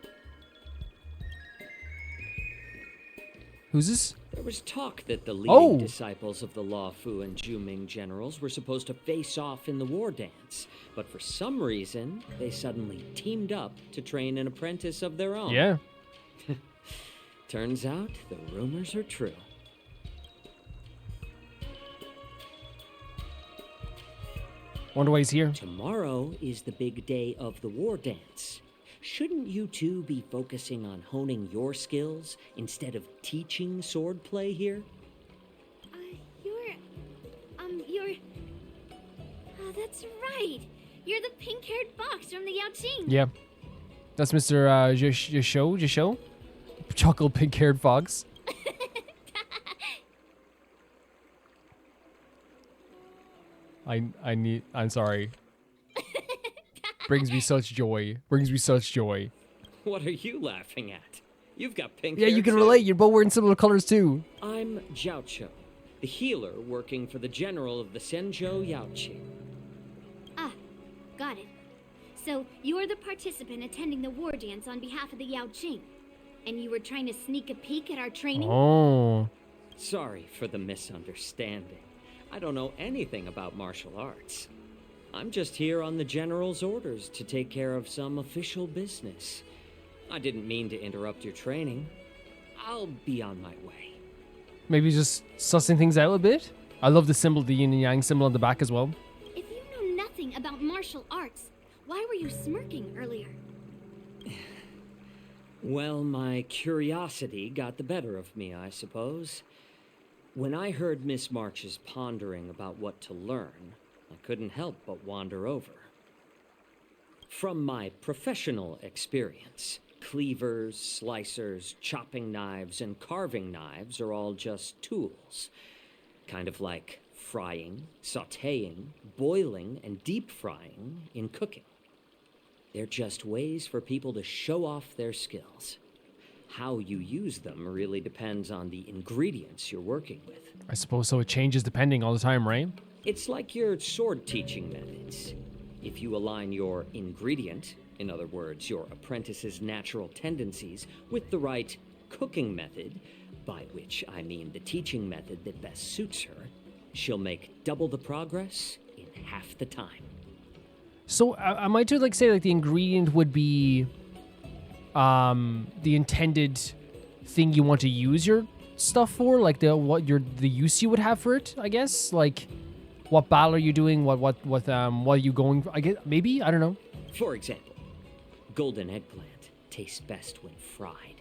Who's this? There was talk that the leading Oh. disciples of the Law Fu and Juming generals were supposed to face off in the war dance, but for some reason, they suddenly teamed up to train an apprentice of their own. Yeah. Turns out the rumors are true. Wonder why he's here. Tomorrow is the big day of the war dance. Shouldn't you two be focusing on honing your skills instead of teaching swordplay here? You're... Oh, that's right. You're the pink-haired fox from the Yaoqing. Yeah. That's Mr. Jiaoqiu? Chuckle pink-haired fox. I'm sorry. Brings me such joy. What are you laughing at? You've got pink Yeah, hair you can too. relate. You're both wearing similar colors too. I'm Jiaoqiu, the healer working for the general of the Yaoqing. Ah, got it. So, you're the participant attending the war dance on behalf of the Yaoqing. And you were trying to sneak a peek at our training? Oh. Sorry for the misunderstanding. I don't know anything about martial arts. I'm just here on the general's orders to take care of some official business. I didn't mean to interrupt your training. I'll be on my way. Maybe just sussing things out a bit? I love the symbol, the yin and yang symbol on the back as well. If you know nothing about martial arts, why were you smirking earlier? Well, my curiosity got the better of me, I suppose. When I heard Miss March's pondering about what to learn, I couldn't help but wander over. From my professional experience, cleavers, slicers, chopping knives, and carving knives are all just tools. Kind of like frying, sautéing, boiling, and deep frying in cooking. They're just ways for people to show off their skills. How you use them really depends on the ingredients you're working with. I suppose so. It changes depending all the time, right? It's like your sword teaching methods. If you align your ingredient, in other words, your apprentice's natural tendencies, with the right cooking method, by which I mean the teaching method that best suits her, she'll make double the progress in half the time. So am I to like say like the ingredient would be the intended thing you want to use your stuff for, like the use you would have for it, I guess? Like what battle are you doing? What are you going for? I guess maybe, I don't know. For example, golden eggplant tastes best when fried,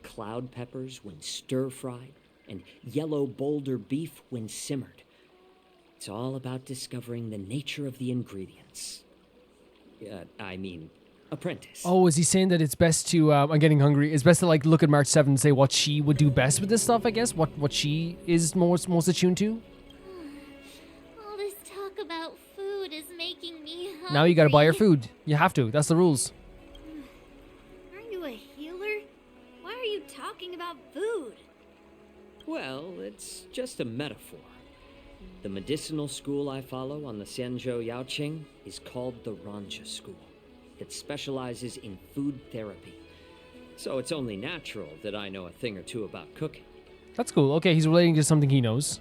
cloud peppers when stir-fried, and yellow boulder beef when simmered. It's all about discovering the nature of the ingredients. Apprentice. Oh, is he saying that it's best to, I'm getting hungry, it's best to like look at March 7 and say what she would do best with this stuff, I guess? What she is most attuned to? All this talk about food is making me hungry. Now you gotta buy her food. You have to. That's the rules. Are you a healer? Why are you talking about food? Well, it's just a metaphor. The medicinal school I follow on the Yaoqing is called the Ranja School. That specializes in food therapy. So it's only natural that I know a thing or two about cooking. That's cool. Okay, he's relating to something he knows.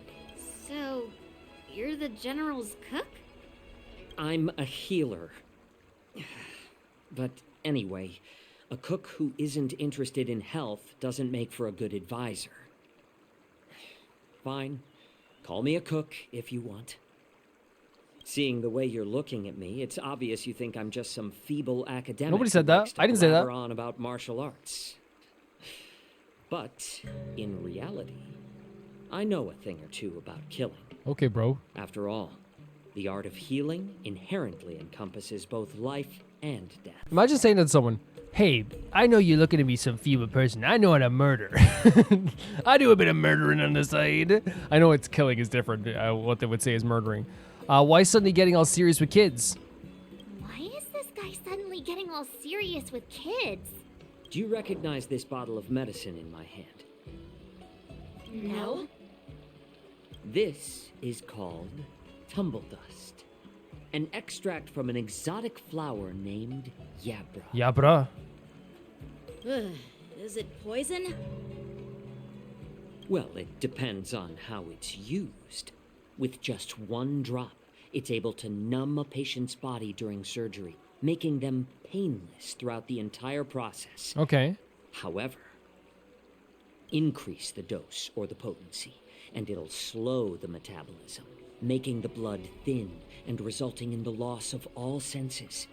So, you're the general's cook? I'm a healer. But anyway, a cook who isn't interested in health doesn't make for a good advisor. Fine. Call me a cook if you want. Seeing the way you're looking at me, it's obvious you think I'm just some feeble academic. Nobody said that. I didn't say that. On about martial arts. But in reality, I know a thing or two about killing. Okay, bro. After all, the art of healing inherently encompasses both life and death. Imagine saying that to someone, hey, I know you're looking at me some feeble person. I know how to murder. I do a bit of murdering on the side. I know it's killing is different. What they would say is murdering. Why suddenly getting all serious with kids? Why is this guy suddenly getting all serious with kids? Do you recognize this bottle of medicine in my hand? No. This is called tumble dust, an extract from an exotic flower named Yabra. Yabra. Is it poison? Well, it depends on how it's used. With just one drop, it's able to numb a patient's body during surgery, making them painless throughout the entire process. Okay. However, increase the dose or the potency, and it'll slow the metabolism, making the blood thin and resulting in the loss of all senses.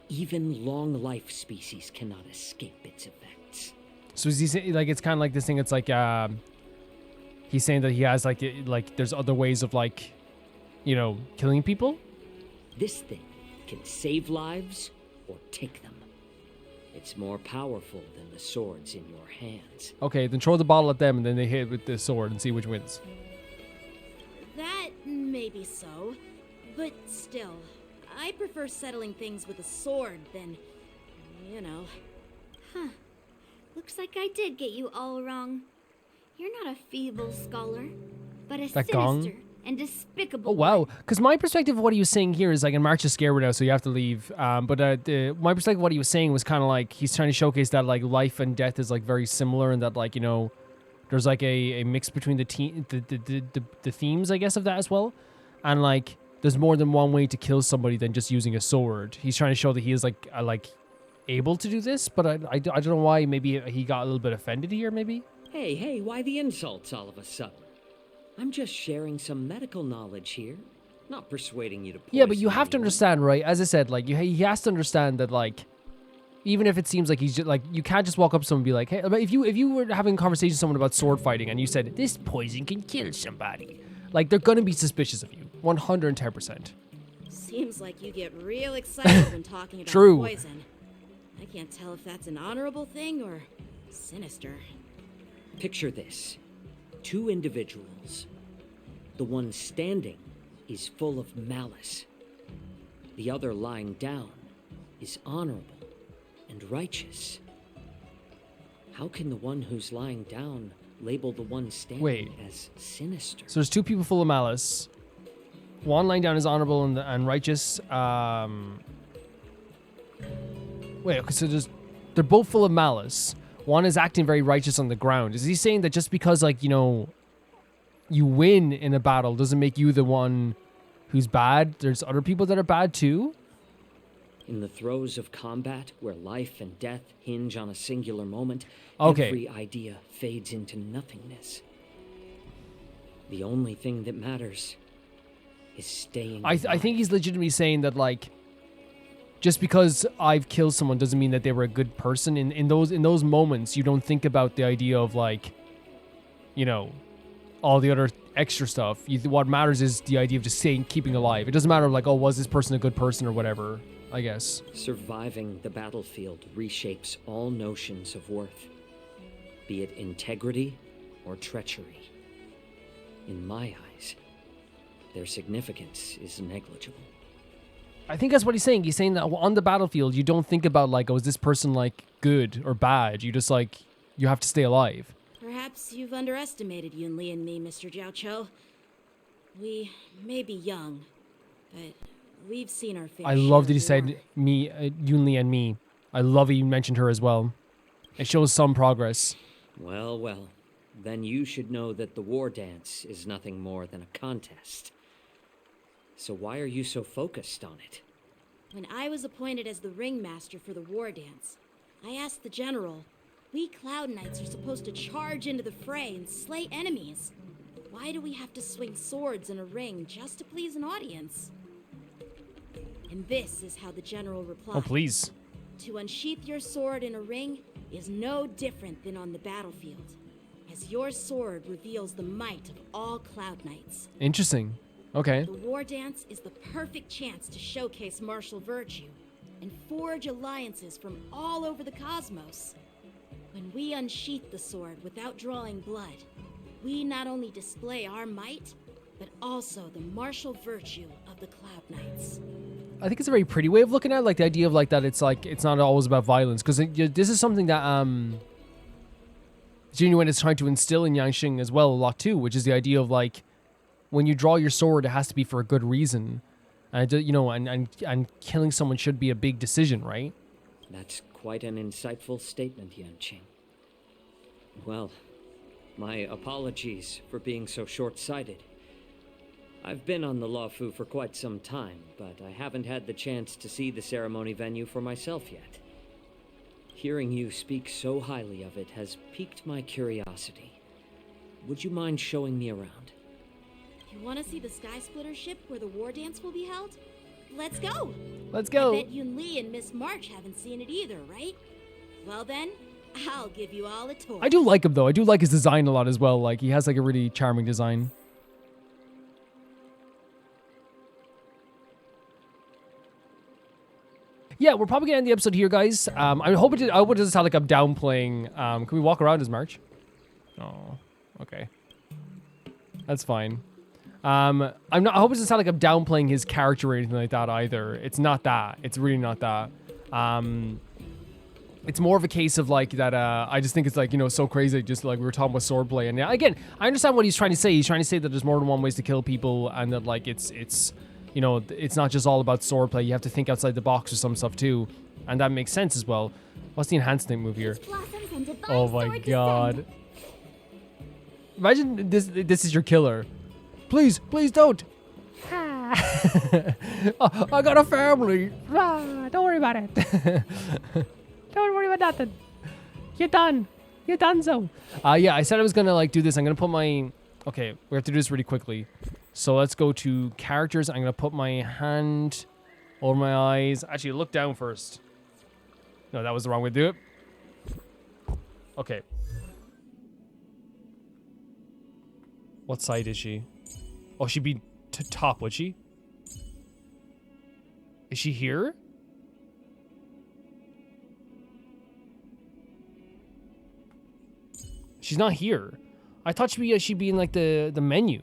Even long-life species cannot escape its effects. So is he saying, like, it's kind of like this thing, it's like, he's saying that he has, like there's other ways of, like, you know, killing people? This thing can save lives or take them. It's more powerful than the swords in your hands. Okay, then throw the bottle at them and then they hit with the sword and see which wins. That may be so, but still, I prefer settling things with a sword than, you know. Huh. Looks like I did get you all wrong. You're not a feeble scholar, but a That sinister gong? and despicable Oh, wow. Because my perspective of what he was saying here is like, and March is scared right now, so you have to leave. My perspective of what he was saying was kind of like, he's trying to showcase that like life and death is like very similar and that like, you know, there's like a mix between the themes, I guess, of that as well. And like, there's more than one way to kill somebody than just using a sword. He's trying to show that he is like able to do this, but I don't know why. Maybe he got a little bit offended here, maybe? Hey, why the insults all of a sudden? I'm just sharing some medical knowledge here, not persuading you to poison Yeah, but you have to anyone. understand, right? As I said, like, he has to understand that, like, even if it seems like he's just, like, you can't just walk up to someone and be like, hey, if you were having a conversation with someone about sword fighting and you said, this poison can kill somebody, like, they're gonna be suspicious of you, 110%. Seems like you get real excited when talking about True. poison. I can't tell if that's an honorable thing or sinister. Picture this. 2 individuals. The one standing is full of malice. The other lying down is honorable and righteous. How can the one who's lying down label the one standing as sinister? So there's 2 people full of malice. One lying down is honorable and righteous. Wait, okay, so they're both full of malice. One is acting very righteous on the ground. Is he saying that just because, like, you know, you win in a battle doesn't make you the one who's bad? There's other people that are bad too? In the throes of combat, where life and death hinge on a singular moment, Okay. every idea fades into nothingness. The only thing that matters is staying I think he's legitimately saying that, like, just because I've killed someone doesn't mean that they were a good person. In those moments, you don't think about the idea of, like, you know, all the other extra stuff. What matters is the idea of just keeping alive. It doesn't matter, like, oh, was this person a good person or whatever, I guess. Surviving the battlefield reshapes all notions of worth, be it integrity or treachery. In my eyes, their significance is negligible. I think that's what he's saying. He's saying that on the battlefield, you don't think about, like, oh, is this person, like, good or bad? You just, like, you have to stay alive. Perhaps you've underestimated Yunli and me, Mr. Jiaoqiu. We may be young, but we've seen our fair I love that he share of said me, Yunli and me. I love he mentioned her as well. It shows some progress. Well, then you should know that the war dance is nothing more than a contest. So why are you so focused on it? When I was appointed as the ringmaster for the war dance, I asked the general, we Cloud Knights are supposed to charge into the fray and slay enemies. Why do we have to swing swords in a ring just to please an audience? And this is how the general replied. Oh, please. To unsheath your sword in a ring is no different than on the battlefield, as your sword reveals the might of all Cloud Knights. Interesting. Okay. The war dance is the perfect chance to showcase martial virtue and forge alliances from all over the cosmos. When we unsheath the sword without drawing blood, we not only display our might, but also the martial virtue of the Cloud Knights. I think it's a very pretty way of looking at it, like the idea of like that it's like it's not always about violence, because this is something that Genuine is trying to instill in Yanqing as well a lot too, which is the idea of like when you draw your sword, it has to be for a good reason, and you know, and killing someone should be a big decision, right? That's quite an insightful statement, Yanqing. Well, my apologies for being so short-sighted. I've been on the Luofu for quite some time, but I haven't had the chance to see the ceremony venue for myself yet. Hearing you speak so highly of it has piqued my curiosity. Would you mind showing me around? You want to see the Sky Splitter ship where the war dance will be held? Let's go! Let's go! I bet Yunli and Miss March haven't seen it either, right? Well then, I'll give you all a tour. I do like him though. I do like his design a lot as well. Like he has like a really charming design. yeah, we're probably gonna end the episode here, guys. I hope it doesn't sound like I'm downplaying. Can we walk around as March? Oh, okay. That's fine. I hope it doesn't sound like I'm downplaying his character or anything like that either. It's not that. It's really not that. It's more of a case of like that. I just think it's like, you know, so crazy. Just like we were talking about swordplay, and yeah, again, I understand what he's trying to say. He's trying to say that there's more than one ways to kill people, and that like it's you know, it's not just all about swordplay. You have to think outside the box or some stuff too, and that makes sense as well. What's the enhancement move here? Oh my god! Imagine this is your killer. Please don't. I got a family. Don't worry about it. Don't worry about nothing. You're done. You're done so. Yeah, I said I was gonna like do this. I'm gonna put my... Okay, we have to do this really quickly. So let's go to characters. I'm gonna put my hand over my eyes. Actually, look down first. No, that was the wrong way to do it. Okay. What side is she? Oh, she'd be top, would she? Is she here? She's not here. I thought she'd be in like the menu.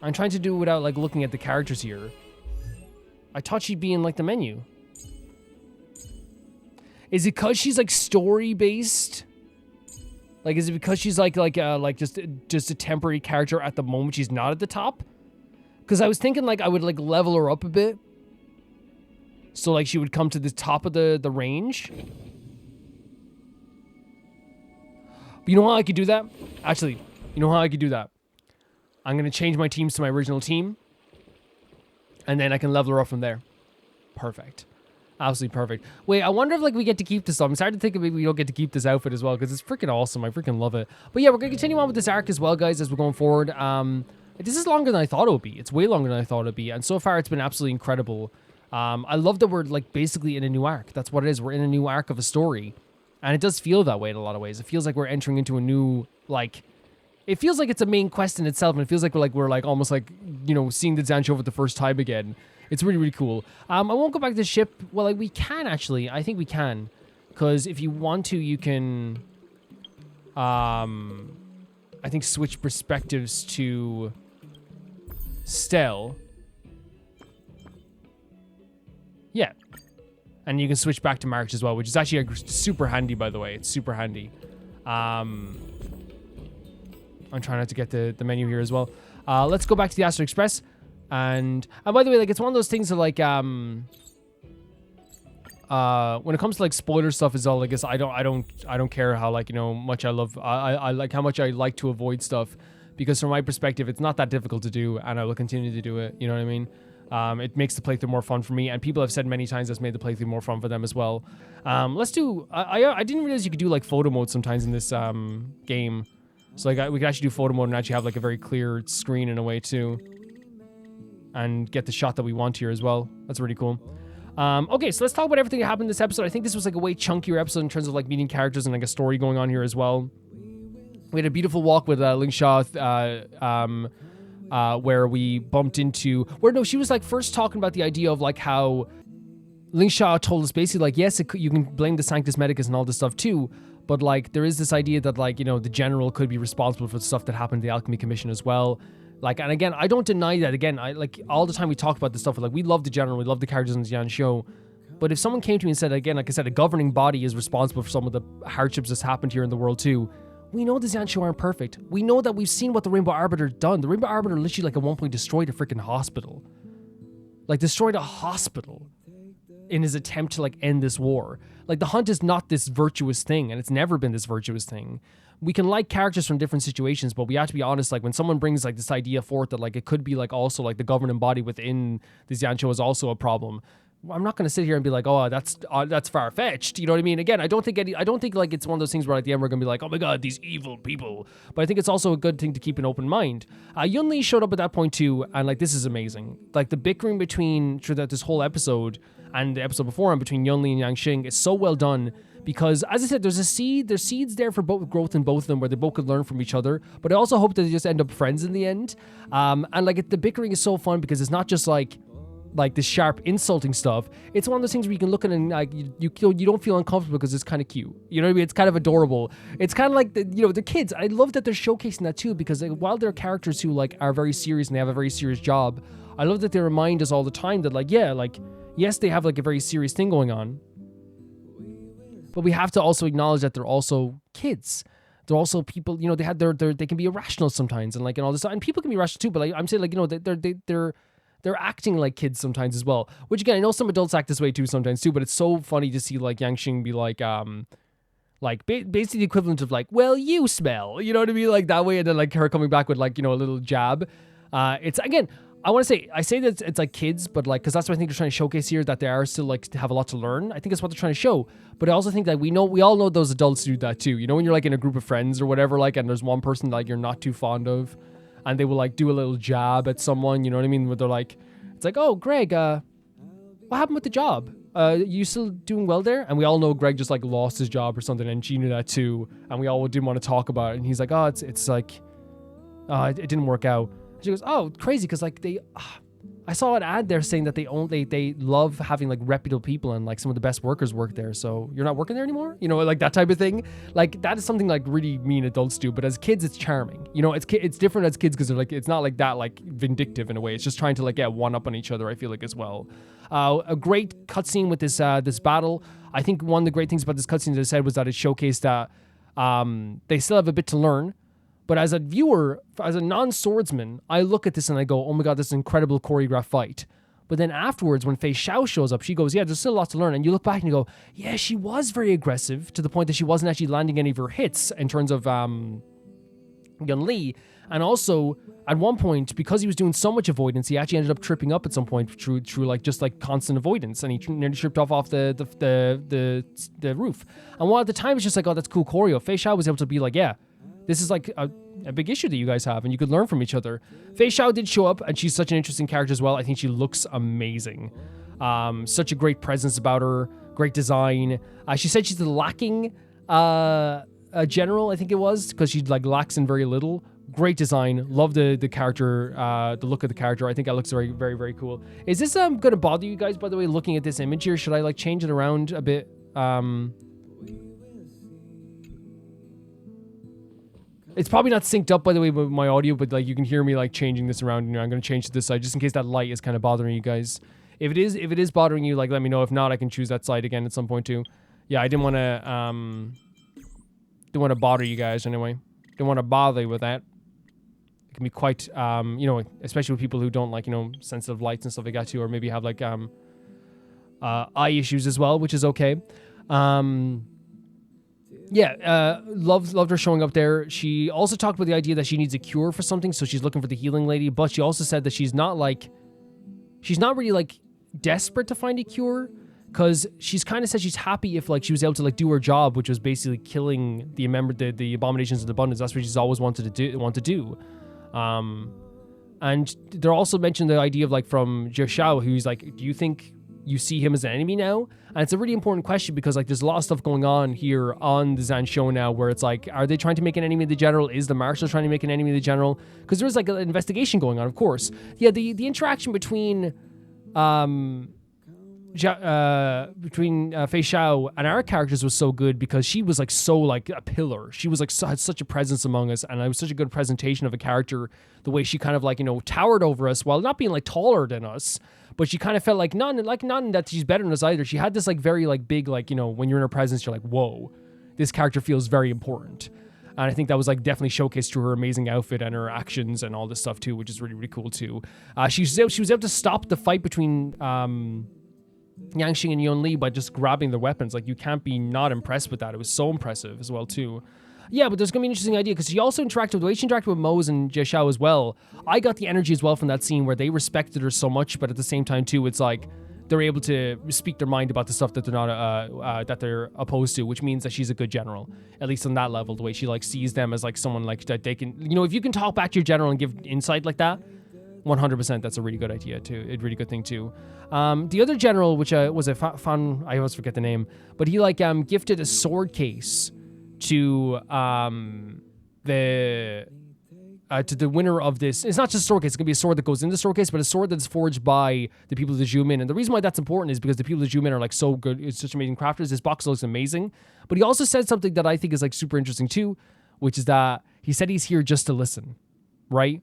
I'm trying to do it without like looking at the characters here. I thought she'd be in like the menu. Is it because she's like story based? Like, is it because she's like just a temporary character at the moment she's not at the top? Because I was thinking like I would like level her up a bit, so like she would come to the top of the range. But you know how I could do that? Actually, you know how I could do that? I'm gonna change my teams to my original team, and then I can level her up from there. Perfect. Absolutely perfect. Wait, I wonder if like we get to keep this up. I'm starting to think maybe we don't get to keep this outfit as well, because it's freaking awesome. I freaking love it. But yeah, we're gonna continue on with this arc as well, guys, as we're going forward. This is longer than I thought it would be. It's way longer than I thought it would be, and so far it's been absolutely incredible. I love that we're like basically in a new arc. That's what it is. We're in a new arc of a story, and it does feel that way in a lot of ways. It feels like we're entering into a new like. It feels like it's a main quest in itself, and it feels like we're like almost like, you know, seeing the Zancho for the first time again. It's really, really cool. I won't go back to the ship. Well, like, we can, actually. I think we can. Because if you want to, you can... I think switch perspectives to... Stell. Yeah. And you can switch back to March as well, which is actually super handy, by the way. It's super handy. I'm trying not to get the menu here as well. Let's go back to the Astral Express. And by the way, like, it's one of those things that like when it comes to like spoiler stuff as well, I guess I don't care how like, you know, much I love I like how much I like to avoid stuff, because from my perspective it's not that difficult to do, and I will continue to do it, you know what I mean? It makes the playthrough more fun for me, and people have said many times that's made the playthrough more fun for them as well. Let's do I didn't realize you could do like photo mode sometimes in this game. So like we could actually do photo mode and actually have like a very clear screen in a way too, and get the shot that we want here as well. That's really cool. Okay, so let's talk about everything that happened in this episode. I think this was like a way chunkier episode in terms of like meeting characters and like a story going on here as well. We had a beautiful walk with Lingsha, where we bumped into... she was like first talking about the idea of like how Lingsha told us basically like, yes, you can blame the Sanctus Medicus and all this stuff too, but like there is this idea that like, you know, the general could be responsible for the stuff that happened to the Alchemy Commission as well. Like, and again, I don't deny that. Again, I like all the time we talk about this stuff. Like, we love the general, we love the characters in the Yan show. But if someone came to me and said, again, like I said, a governing body is responsible for some of the hardships that's happened here in the world too. We know the Yan show aren't perfect. We know that we've seen what the Rainbow Arbiter done. The Rainbow Arbiter literally, like, at one point destroyed a freaking hospital. Like, destroyed a hospital in his attempt to like end this war. Like, the hunt is not this virtuous thing, and it's never been this virtuous thing. We can like characters from different situations, but we have to be honest, like when someone brings like this idea forth that like it could be like also like the governing body within this Yan show is also a problem. I'm not going to sit here and be like, oh, that's far-fetched. You know what I mean? Again, I don't think like it's one of those things where at the end we're going to be like, oh my god, these evil people. But I think it's also a good thing to keep an open mind. Yunli showed up at that point too, and like this is amazing. Like the bickering between through this whole episode and the episode before, and between Yunli and Yanqing is so well done. Because, as I said, there's seeds there for both growth in both of them, where they both could learn from each other. But I also hope that they just end up friends in the end. And like the bickering is so fun because it's not just like like the sharp insulting stuff, it's one of those things where you can look at it and like you don't feel uncomfortable because it's kind of cute. You know what I mean? It's kind of adorable. It's kind of like the kids. I love that they're showcasing that too, because like, while they're characters who like are very serious and they have a very serious job, I love that they remind us all the time that like, yeah, like yes, they have like a very serious thing going on, but we have to also acknowledge that they're also kids. They're also people, they have they can be irrational sometimes and like and all this stuff. And people can be irrational too, but like I'm saying, like they're acting like kids sometimes as well. Which again, I know some adults act this way too sometimes too, but it's so funny to see like Yanqing be like basically the equivalent of like, well, you smell, you know what I mean, like that way, and then like her coming back with like a little jab. It's again, I say that it's like kids, but like because that's what I think they're trying to showcase here, that they are still like to have a lot to learn. I think that's what they're trying to show. But I also think that we all know those adults do that too. When you're like in a group of friends or whatever, like, and there's one person like you're not too fond of, and they will like do a little jab at someone, you know what I mean? Where they're like, it's like, oh, Greg, what happened with the job? You still doing well there? And we all know Greg just like lost his job or something, and she knew that too. And we all didn't want to talk about it. And he's like, oh, it's like, it didn't work out. And she goes, oh, crazy, because like I saw an ad there saying that they love having like reputable people and like some of the best workers work there. So you're not working there anymore? Like that type of thing. Like that is something like really mean adults do. But as kids, it's charming. It's different as kids because they're like, it's not like that like vindictive in a way. It's just trying to like get one up on each other, I feel like, as well. A great cutscene with this battle. I think one of the great things about this cutscene, as I said, was that it showcased that they still have a bit to learn. But as a viewer, as a non-swordsman, I look at this and I go, oh my god, this is an incredible choreographed fight. But then afterwards, when Feixiao shows up, she goes, yeah, there's still a lot to learn. And you look back and you go, yeah, she was very aggressive to the point that she wasn't actually landing any of her hits in terms of Yunli. And also, at one point, because he was doing so much avoidance, he actually ended up tripping up at some point through like just like constant avoidance, and he nearly tripped off the roof. And while at the time it's just like, oh, that's cool choreo, Feixiao was able to be like, yeah, this is like a big issue that you guys have, and you could learn from each other. Feixiao did show up, and she's such an interesting character as well. I think she looks amazing. Such a great presence about her, great design. She said she's lacking a general, I think it was, because she like lacks in very little. Great design. Love the character, the look of the character. I think that looks very, very, very cool. Is this going to bother you guys, by the way, looking at this image here? Should I like change it around a bit? It's probably not synced up, by the way, with my audio, but like you can hear me like changing this around. I'm going to change to this side just in case that light is kind of bothering you guys. If it is bothering you, like let me know. If not, I can choose that side again at some point too. Yeah, I didn't want to bother you guys anyway. Didn't want to bother you with that. It can be quite, especially with people who don't like, sensitive lights and stuff like that too, or maybe have like eye issues as well, which is okay. Loved her showing up there. She also talked about the idea that she needs a cure for something, so she's looking for the healing lady, but she also said that she's not really like desperate to find a cure, because she's kind of said she's happy if like she was able to like do her job, which was basically killing the abominations of the abundance. That's what she's always wanted to do. And they're also mentioned the idea of like from Jiaoqiu, who's like, do you think you see him as an enemy now? And it's a really important question, because like there's a lot of stuff going on here on the Zan show now where it's like, are they trying to make an enemy of the general? Is the marshal trying to make an enemy of the general? Because there's like an investigation going on, of course. Yeah, the interaction between Feixiao and our characters was so good, because she was like so like a pillar. She was like had such a presence among us, and it was such a good presentation of a character, the way she kind of like towered over us while not being like taller than us, but she kind of felt like not that she's better than us either. She had this like very like big like when you're in her presence you're like, whoa, this character feels very important. And I think that was like definitely showcased through her amazing outfit and her actions and all this stuff too, which is really, really cool too. She was able to stop the fight between Yanqing and Yunli by just grabbing their weapons. Like, you can't be not impressed with that. It was so impressive as well too. Yeah, but there's gonna be an interesting idea, because she also interacted with the way she interacted with Mose and Jiaoqiu as well. I got the energy as well from that scene where they respected her so much, but at the same time too, it's like they're able to speak their mind about the stuff that they're not that they're opposed to, which means that she's a good general, at least on that level. The way she like sees them as like someone like that they can, if you can talk back to your general and give insight like that, 100%, that's a really good idea too. A really good thing too. The other general, which was a fun, I always forget the name, but he like gifted a sword case to the to the winner of this. It's not just a sword case. It's going to be a sword that goes in the sword case, but a sword that's forged by the people of the Zhumin. And the reason why that's important is because the people of the Zhumin are like so good. It's such amazing crafters. This box looks amazing. But he also said something that I think is like super interesting too, which is that he said he's here just to listen, right?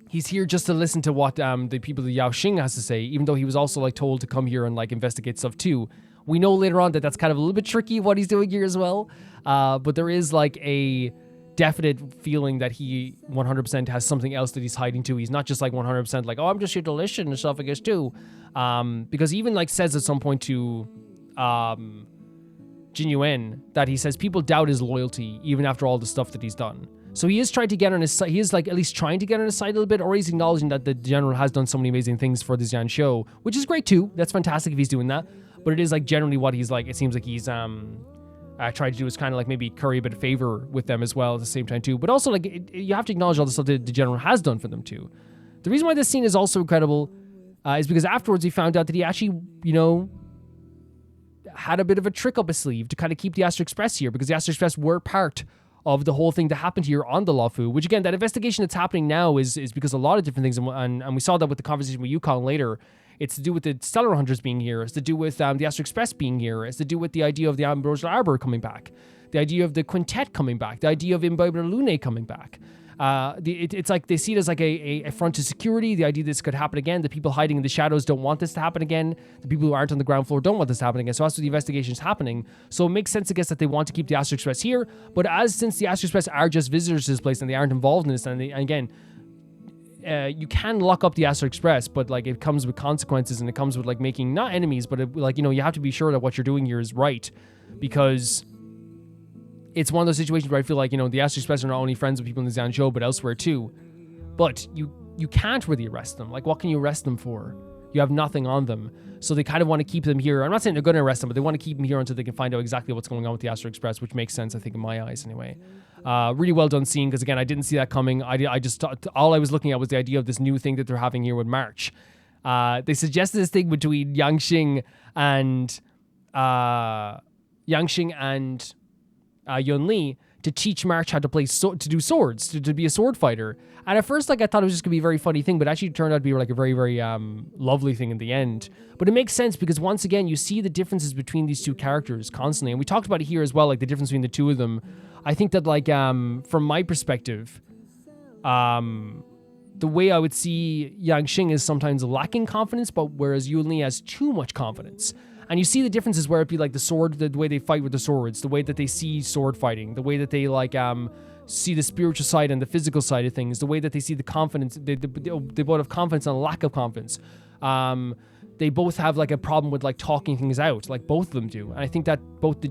He's here just to listen to what the people of the Yaoqing has to say, even though he was also like told to come here and like investigate stuff too. We know later on that that's kind of a little bit tricky what he's doing here as well. But there is like a definite feeling that he 100% has something else that he's hiding too. He's not just like 100% like, oh, I'm just here to listen and stuff, I guess too. Because he even like says at some point to Jin Yuan that he says people doubt his loyalty even after all the stuff that he's done. So he is trying to get on his side. He is like at least trying to get on his side a little bit, or he's acknowledging that the general has done so many amazing things for the Xian show, which is great too. That's fantastic if he's doing that. But it is like generally what he's like. It seems like he's tried to do is kind of like maybe curry a bit of favor with them as well at the same time too. But also like you have to acknowledge all the stuff that the general has done for them too. The reason why this scene is also incredible is because afterwards he found out that he actually, had a bit of a trick up his sleeve to kind of keep the Astral Express here, because the Astral Express were part of the whole thing that happened here on the Luofu, which again, that investigation that's happening now is because a lot of different things, and we saw that with the conversation with Yukong later. It's to do with the Stellar Hunters being here. It's to do with the Astral Express being here. It's to do with the idea of the Ambrosial Arbor coming back. The idea of the Quintet coming back. The idea of Imbiber Lune coming back. It's like they see it as like a front to security. The idea this could happen again. The people hiding in the shadows don't want this to happen again. The people who aren't on the ground floor don't want this to happen again. So that's what the investigation is happening. So it makes sense, I guess, that they want to keep the Astral Express here. But since the Astral Express are just visitors to this place and they aren't involved in this, and again, you can lock up the Astral Express, but like it comes with consequences, and it comes with like making not enemies, but you have to be sure that what you're doing here is right, because it's one of those situations where I feel like the Astral Express are not only friends with people in the Xian show, but elsewhere too. But you can't really arrest them. Like, what can you arrest them for? You have nothing on them, so they kind of want to keep them here. I'm not saying they're going to arrest them, but they want to keep them here until they can find out exactly what's going on with the Astral Express, which makes sense, I think, in my eyes anyway. Really well done scene, because again, I didn't see that coming. I just thought, all I was looking at was the idea of this new thing that they're having here with March. They suggested this thing between Yanqing and Yunli to teach March how to play to do swords, to be a sword fighter. And at first, like, I thought it was just gonna be a very funny thing, but actually it turned out to be like a very, very lovely thing in the end. But it makes sense because once again, you see the differences between these two characters constantly, and we talked about it here as well, like the difference between the two of them. I think that like from my perspective, the way I would see Yanqing is sometimes lacking confidence, but whereas Yunli has too much confidence. And you see the differences where it'd be like the sword, the way they fight with the swords, the way that they see sword fighting, the way that they like see the spiritual side and the physical side of things, the way that they see the confidence, they both have confidence and a lack of confidence. They both have like a problem with like talking things out, like both of them do. And I think that both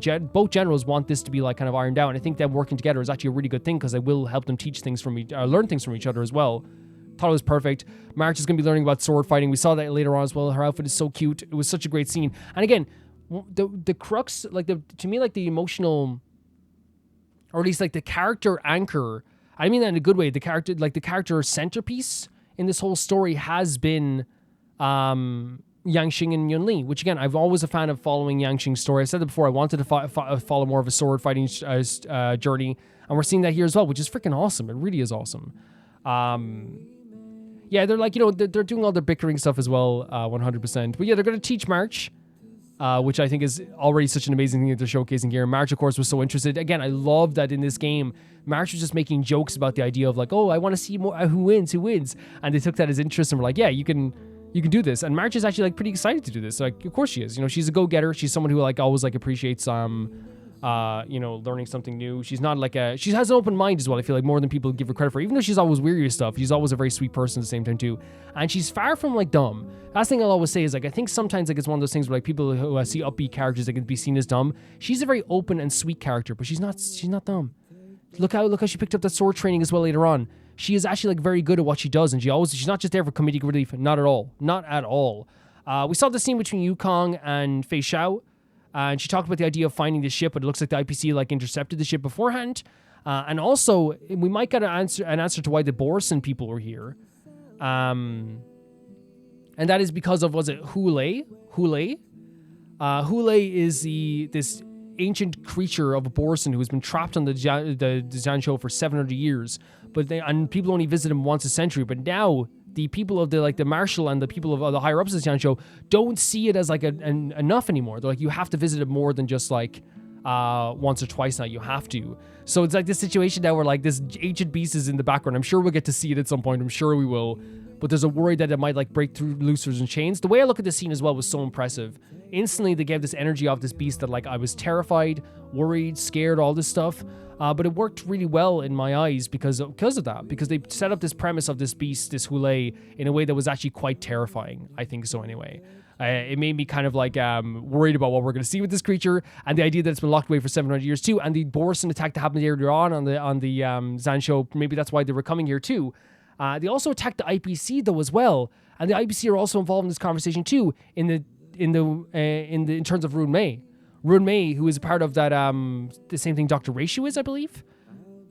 generals want this to be like kind of ironed out. And I think them working together is actually a really good thing, because they will help them teach things from learn things from each other as well. Thought it was perfect. March is going to be learning about sword fighting. We saw that later on as well. Her outfit is so cute. It was such a great scene. And again, the crux, like to me, like the emotional, or at least like the character anchor, I mean that in a good way, the character centerpiece in this whole story has been Yanqing and Yunli, which again, I've always a fan of following Yanqing's story. I said it before, I wanted to follow more of a sword fighting journey, and we're seeing that here as well, which is freaking awesome. It really is awesome. Yeah, they're like, they're doing all their bickering stuff as well, 100%. But yeah, they're going to teach March, which I think is already such an amazing thing that they're showcasing here. March, of course, was so interested. Again, I love that in this game, March was just making jokes about the idea of like, oh, I want to see more, who wins. And they took that as interest and were like, yeah, you can do this. And March is actually like pretty excited to do this. Like, of course she is. She's a go-getter. She's someone who like always like appreciates learning something new. She's not like she has an open mind as well, I feel like, more than people give her credit for. Even though she's always weary of stuff, she's always a very sweet person at the same time too. And she's far from like dumb. Last thing I'll always say is like, I think sometimes like it's one of those things where like people who see upbeat characters that can be seen as dumb. She's a very open and sweet character, but she's not dumb. Look how she picked up that sword training as well later on. She is actually like very good at what she does, and she's not just there for comedic relief. Not at all. We saw the scene between Yukong and Feixiao. And she talked about the idea of finding the ship, but it looks like the IPC like intercepted the ship beforehand. And also, we might get an answer to why the Boris and people were here. And that is because of, was it Hulei? Hulei is this ancient creature of a Borison who's been trapped on the Jianzhou for 700 years, and people only visit him once a century. But now the people of the marshal and the people of the higher ups of the Jianzhou don't see it as like enough anymore. They're like, you have to visit it more than just like once or twice now. You have to. So it's like this situation now where like this ancient beast is in the background. I'm sure we'll get to see it at some point. I'm sure we will. But there's a worry that it might like break through loosers and chains. The way I look at this scene as well was so impressive. Instantly, they gave this energy off this beast that like I was terrified, worried, scared, all this stuff. But it worked really well in my eyes because of that. Because they set up this premise of this beast, this Hulei, in a way that was actually quite terrifying. I think so anyway. It made me kind of like worried about what we're going to see with this creature, and the idea that it's been locked away for 700 years too, and the Borison attack that happened earlier on the Zanshou, maybe that's why they were coming here too. They also attacked the IPC though as well, and the IPC are also involved in this conversation too in terms of Rune Mei. Rune Mei, who is a part of that the same thing Dr. Reishu is, I believe.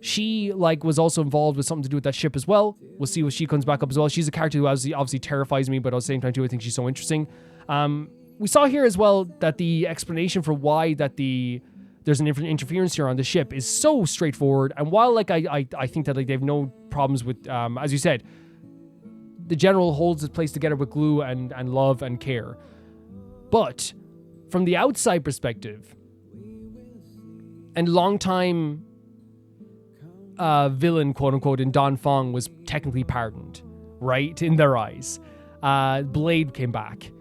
She like was also involved with something to do with that ship as well. We'll see when she comes back up as well. She's a character who obviously terrifies me, but at the same time too, I think she's so interesting. We saw here as well that the explanation for why that there's an interference here on the ship is so straightforward. And while like I think that like they have no problems with as you said, the general holds his place together with glue and love and care. But from the outside perspective, and longtime villain, quote unquote, in Don Fong was technically pardoned, right? In their eyes. Blade came back.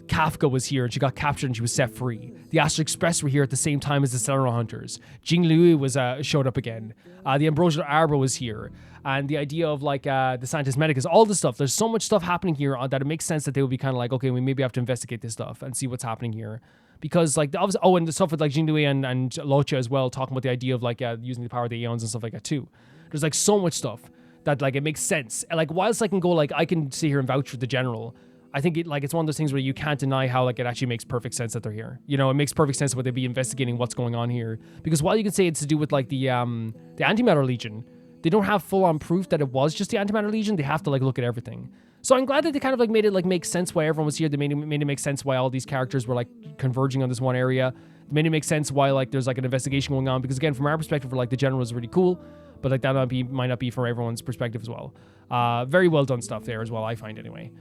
Kafka was here and she got captured and she was set free. The Astral Express were here at the same time as the Cellular Hunters. Jing Liu showed up again. The Ambrosial Arbor was here. And the idea of like the Santis Medicus, all this stuff. There's so much stuff happening here that it makes sense that they would be kind of like, okay, we maybe have to investigate this stuff and see what's happening here. Because like, obviously, and the stuff with like Jing Liu and Locha as well, talking about the idea of like using the power of the Aeons and stuff like that too. There's like so much stuff that like it makes sense. And like whilst I can go like, I can sit here and vouch for the general, I think it's one of those things where you can't deny how like it actually makes perfect sense that they're here. You know, it makes perfect sense that they'd be investigating what's going on here. Because while you can say it's to do with like the Antimatter Legion, they don't have full-on proof that it was just the Antimatter Legion. They have to like look at everything. So I'm glad that they kind of like made it like make sense why everyone was here. They made it make sense why all these characters were like converging on this one area. It made it make sense why like there's like an investigation going on. Because again, from our perspective, like the general is really cool, but like that might not be from everyone's perspective as well. Very well done stuff there as well, I find anyway.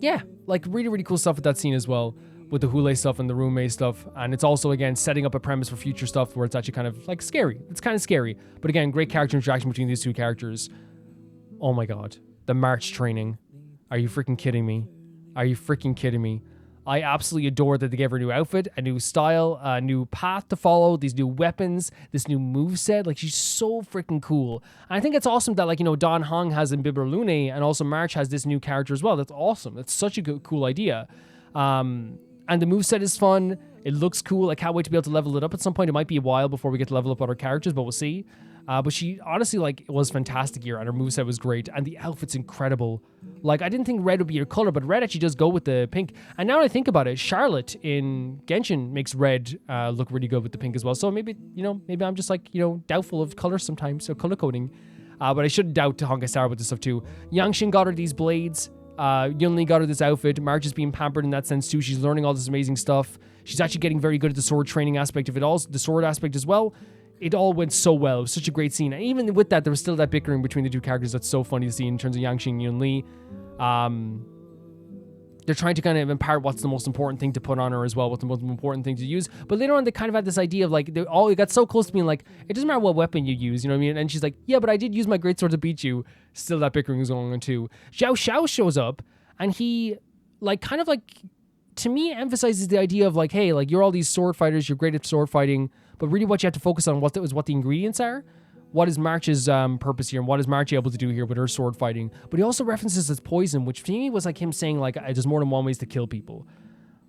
Yeah, like really, really cool stuff with that scene as well, with the Hulei stuff and the Rune Mei stuff. And it's also, again, setting up a premise for future stuff where it's actually kind of like scary. It's kind of scary. But again, great character interaction between these two characters. Oh my God. The march training. Are you freaking kidding me? Are you freaking kidding me? I absolutely adore that they gave her a new outfit, a new style, a new path to follow, these new weapons, this new moveset. Like, she's so freaking cool. And I think it's awesome that, like, you know, Don Hong has Imbibber Lune and also March has this new character as well. That's awesome. That's such a cool idea. And the moveset is fun. It looks cool. I can't wait to be able to level it up at some point. It might be a while before we get to level up other characters, but we'll see. But she honestly, like, was fantastic here, and her moveset was great, and the outfit's incredible. Like, I didn't think red would be her color, but red actually does go with the pink. And now that I think about it, Charlotte in Genshin makes red look really good with the pink as well. So maybe, you know, maybe I'm just like, you know, doubtful of color sometimes, so color coding. But I shouldn't doubt to Honkai Star with this stuff too. Yanqing got her these blades. Yunli got her this outfit. March is being pampered in that sense too. She's learning all this amazing stuff. She's actually getting very good at the sword training aspect of it all, the sword aspect as well. It all went so well. It was such a great scene. And even with that, there was still that bickering between the two characters that's so funny to see in terms of Yanqing and Yunli. They're trying to kind of impart what's the most important thing to put on her as well, what's the most important thing to use. But later on, they kind of had this idea of like, it got so close to being like, it doesn't matter what weapon you use, you know what I mean? And she's like, yeah, but I did use my greatsword to beat you. Still that bickering is going on too. Xiao shows up and he like kind of like, to me, emphasizes the idea of like, hey, like you're all these sword fighters, you're great at sword fighting, but really what you have to focus on what the ingredients are. What is March's purpose here, and what is March able to do here with her sword fighting? But he also references his poison, which to me was like him saying like, there's more than one ways to kill people.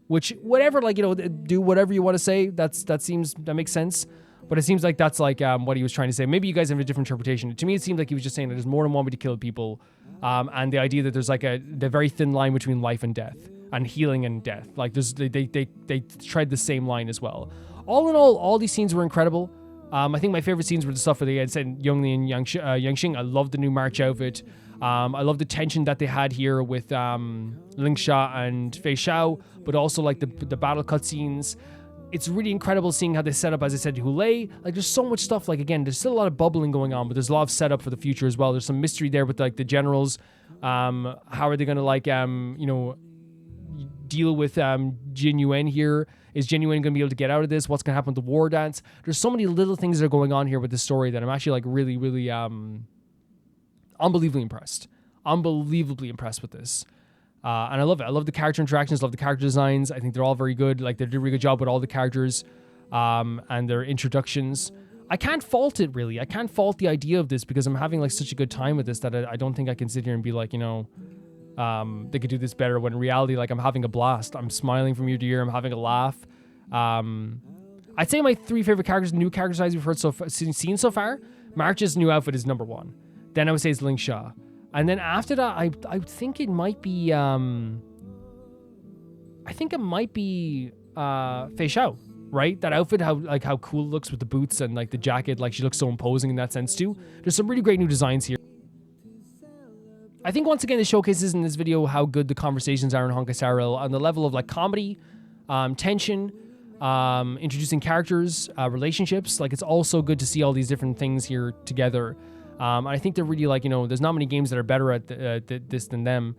Which, whatever, like, you know, do whatever you want to say. That makes sense. But it seems like that's like what he was trying to say. Maybe you guys have a different interpretation. To me, it seemed like he was just saying that there's more than one way to kill people, and the idea that there's like the very thin line between life and death, and healing and death. Like they tread the same line as well. All in all these scenes were incredible. I think my favorite scenes were the stuff where they had said Yunli and Yanqing. I love the new March outfit. I love the tension that they had here with Lingsha and Feixiao, but also like the battle cutscenes. It's really incredible seeing how they set up, as I said, Hulei. Like, there's so much stuff. Like, again, there's still a lot of bubbling going on, but there's a lot of setup for the future as well. There's some mystery there with like the generals. How are they going to like deal with Jin Yuan here? Is Jin Yuan going to be able to get out of this? What's going to happen with the war dance? There's so many little things that are going on here with this story that I'm actually like really, really unbelievably impressed. Unbelievably impressed with this. And I love it. I love the character interactions, love the character designs. I think they're all very good. Like, they did a really good job with all the characters and their introductions. I can't fault it, really. I can't fault the idea of this because I'm having like such a good time with this that I don't think I can sit here and be like, they could do this better, when in reality, like, I'm having a blast. I'm smiling from ear to ear. I'm having a laugh. I'd say my 3 favorite characters, new character designs we've seen so far. March's new outfit is number 1. Then I would say it's Lingsha. And then after that, I think it might be Feixiao, right? That outfit, how cool it looks with the boots and like the jacket, like she looks so imposing in that sense too. There's some really great new designs here. I think once again, this showcases in this video how good the conversations are in Honkai Star Rail on the level of like comedy, tension, introducing characters, relationships. Like, it's also good to see all these different things here together. I think they're really like, there's not many games that are better at this than them,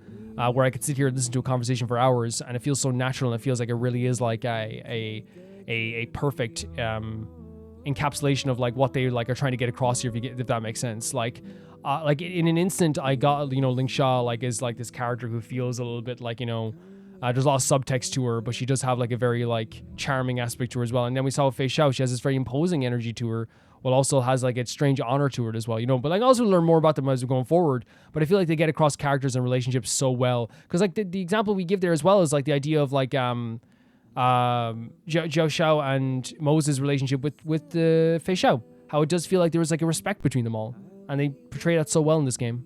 where I could sit here and listen to a conversation for hours and it feels so natural, and it feels like it really is like a perfect encapsulation of like what they like are trying to get across here, if that makes sense. Like in an instant, I got, Lingsha like is like this character who feels a little bit like, there's a lot of subtext to her, but she does have like a very like charming aspect to her as well. And then we saw with Feixiao, she has this very imposing energy to her, while also has like a strange honor to it as well, but like also learn more about them as we're going forward. But I feel like they get across characters and relationships so well, because like the example we give there as well is like the idea of like Jiaoqiu and Moses' relationship with the Feixiao, how it does feel like there was like a respect between them all, and they portray that so well in this game.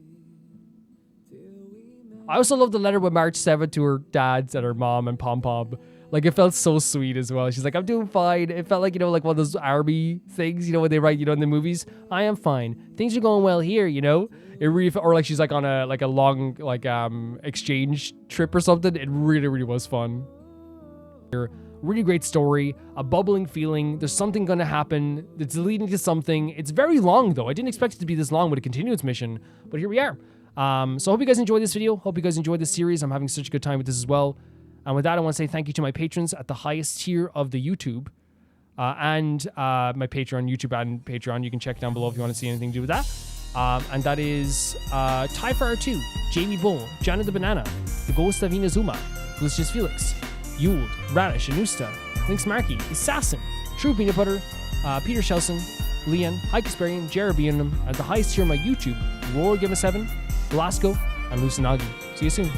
I also love the letter with March 7 to her dads and her mom and Pom Pom. Like, it felt so sweet as well. She's like, I'm doing fine. It felt like, like one of those army things, when they write, in the movies. I am fine. Things are going well here, It really felt, or like she's like on a long exchange trip or something. It really, really was fun. Really great story, a bubbling feeling. There's something going to happen. It's leading to something. It's very long though. I didn't expect it to be this long with a continuous mission, but here we are. So I hope you guys enjoyed this video. Hope you guys enjoyed this series. I'm having such a good time with this as well. And with that, I want to say thank you to my patrons at the highest tier of the YouTube, and my Patreon, YouTube and Patreon. You can check down below if you want to see anything to do with that. And that is Tyfire 2, Jamie Bull, Janet the Banana, The Ghost of Inazuma, Lucius Felix, Yule, Radish, Anusta, Lynx Markey, Assassin, True Peanut Butter, Peter Shelson, Leon, Hike Asparian, Jared Beanham, at the highest tier of my YouTube, Roar Gamma 7, Velasco, and Lucinagi. See you soon.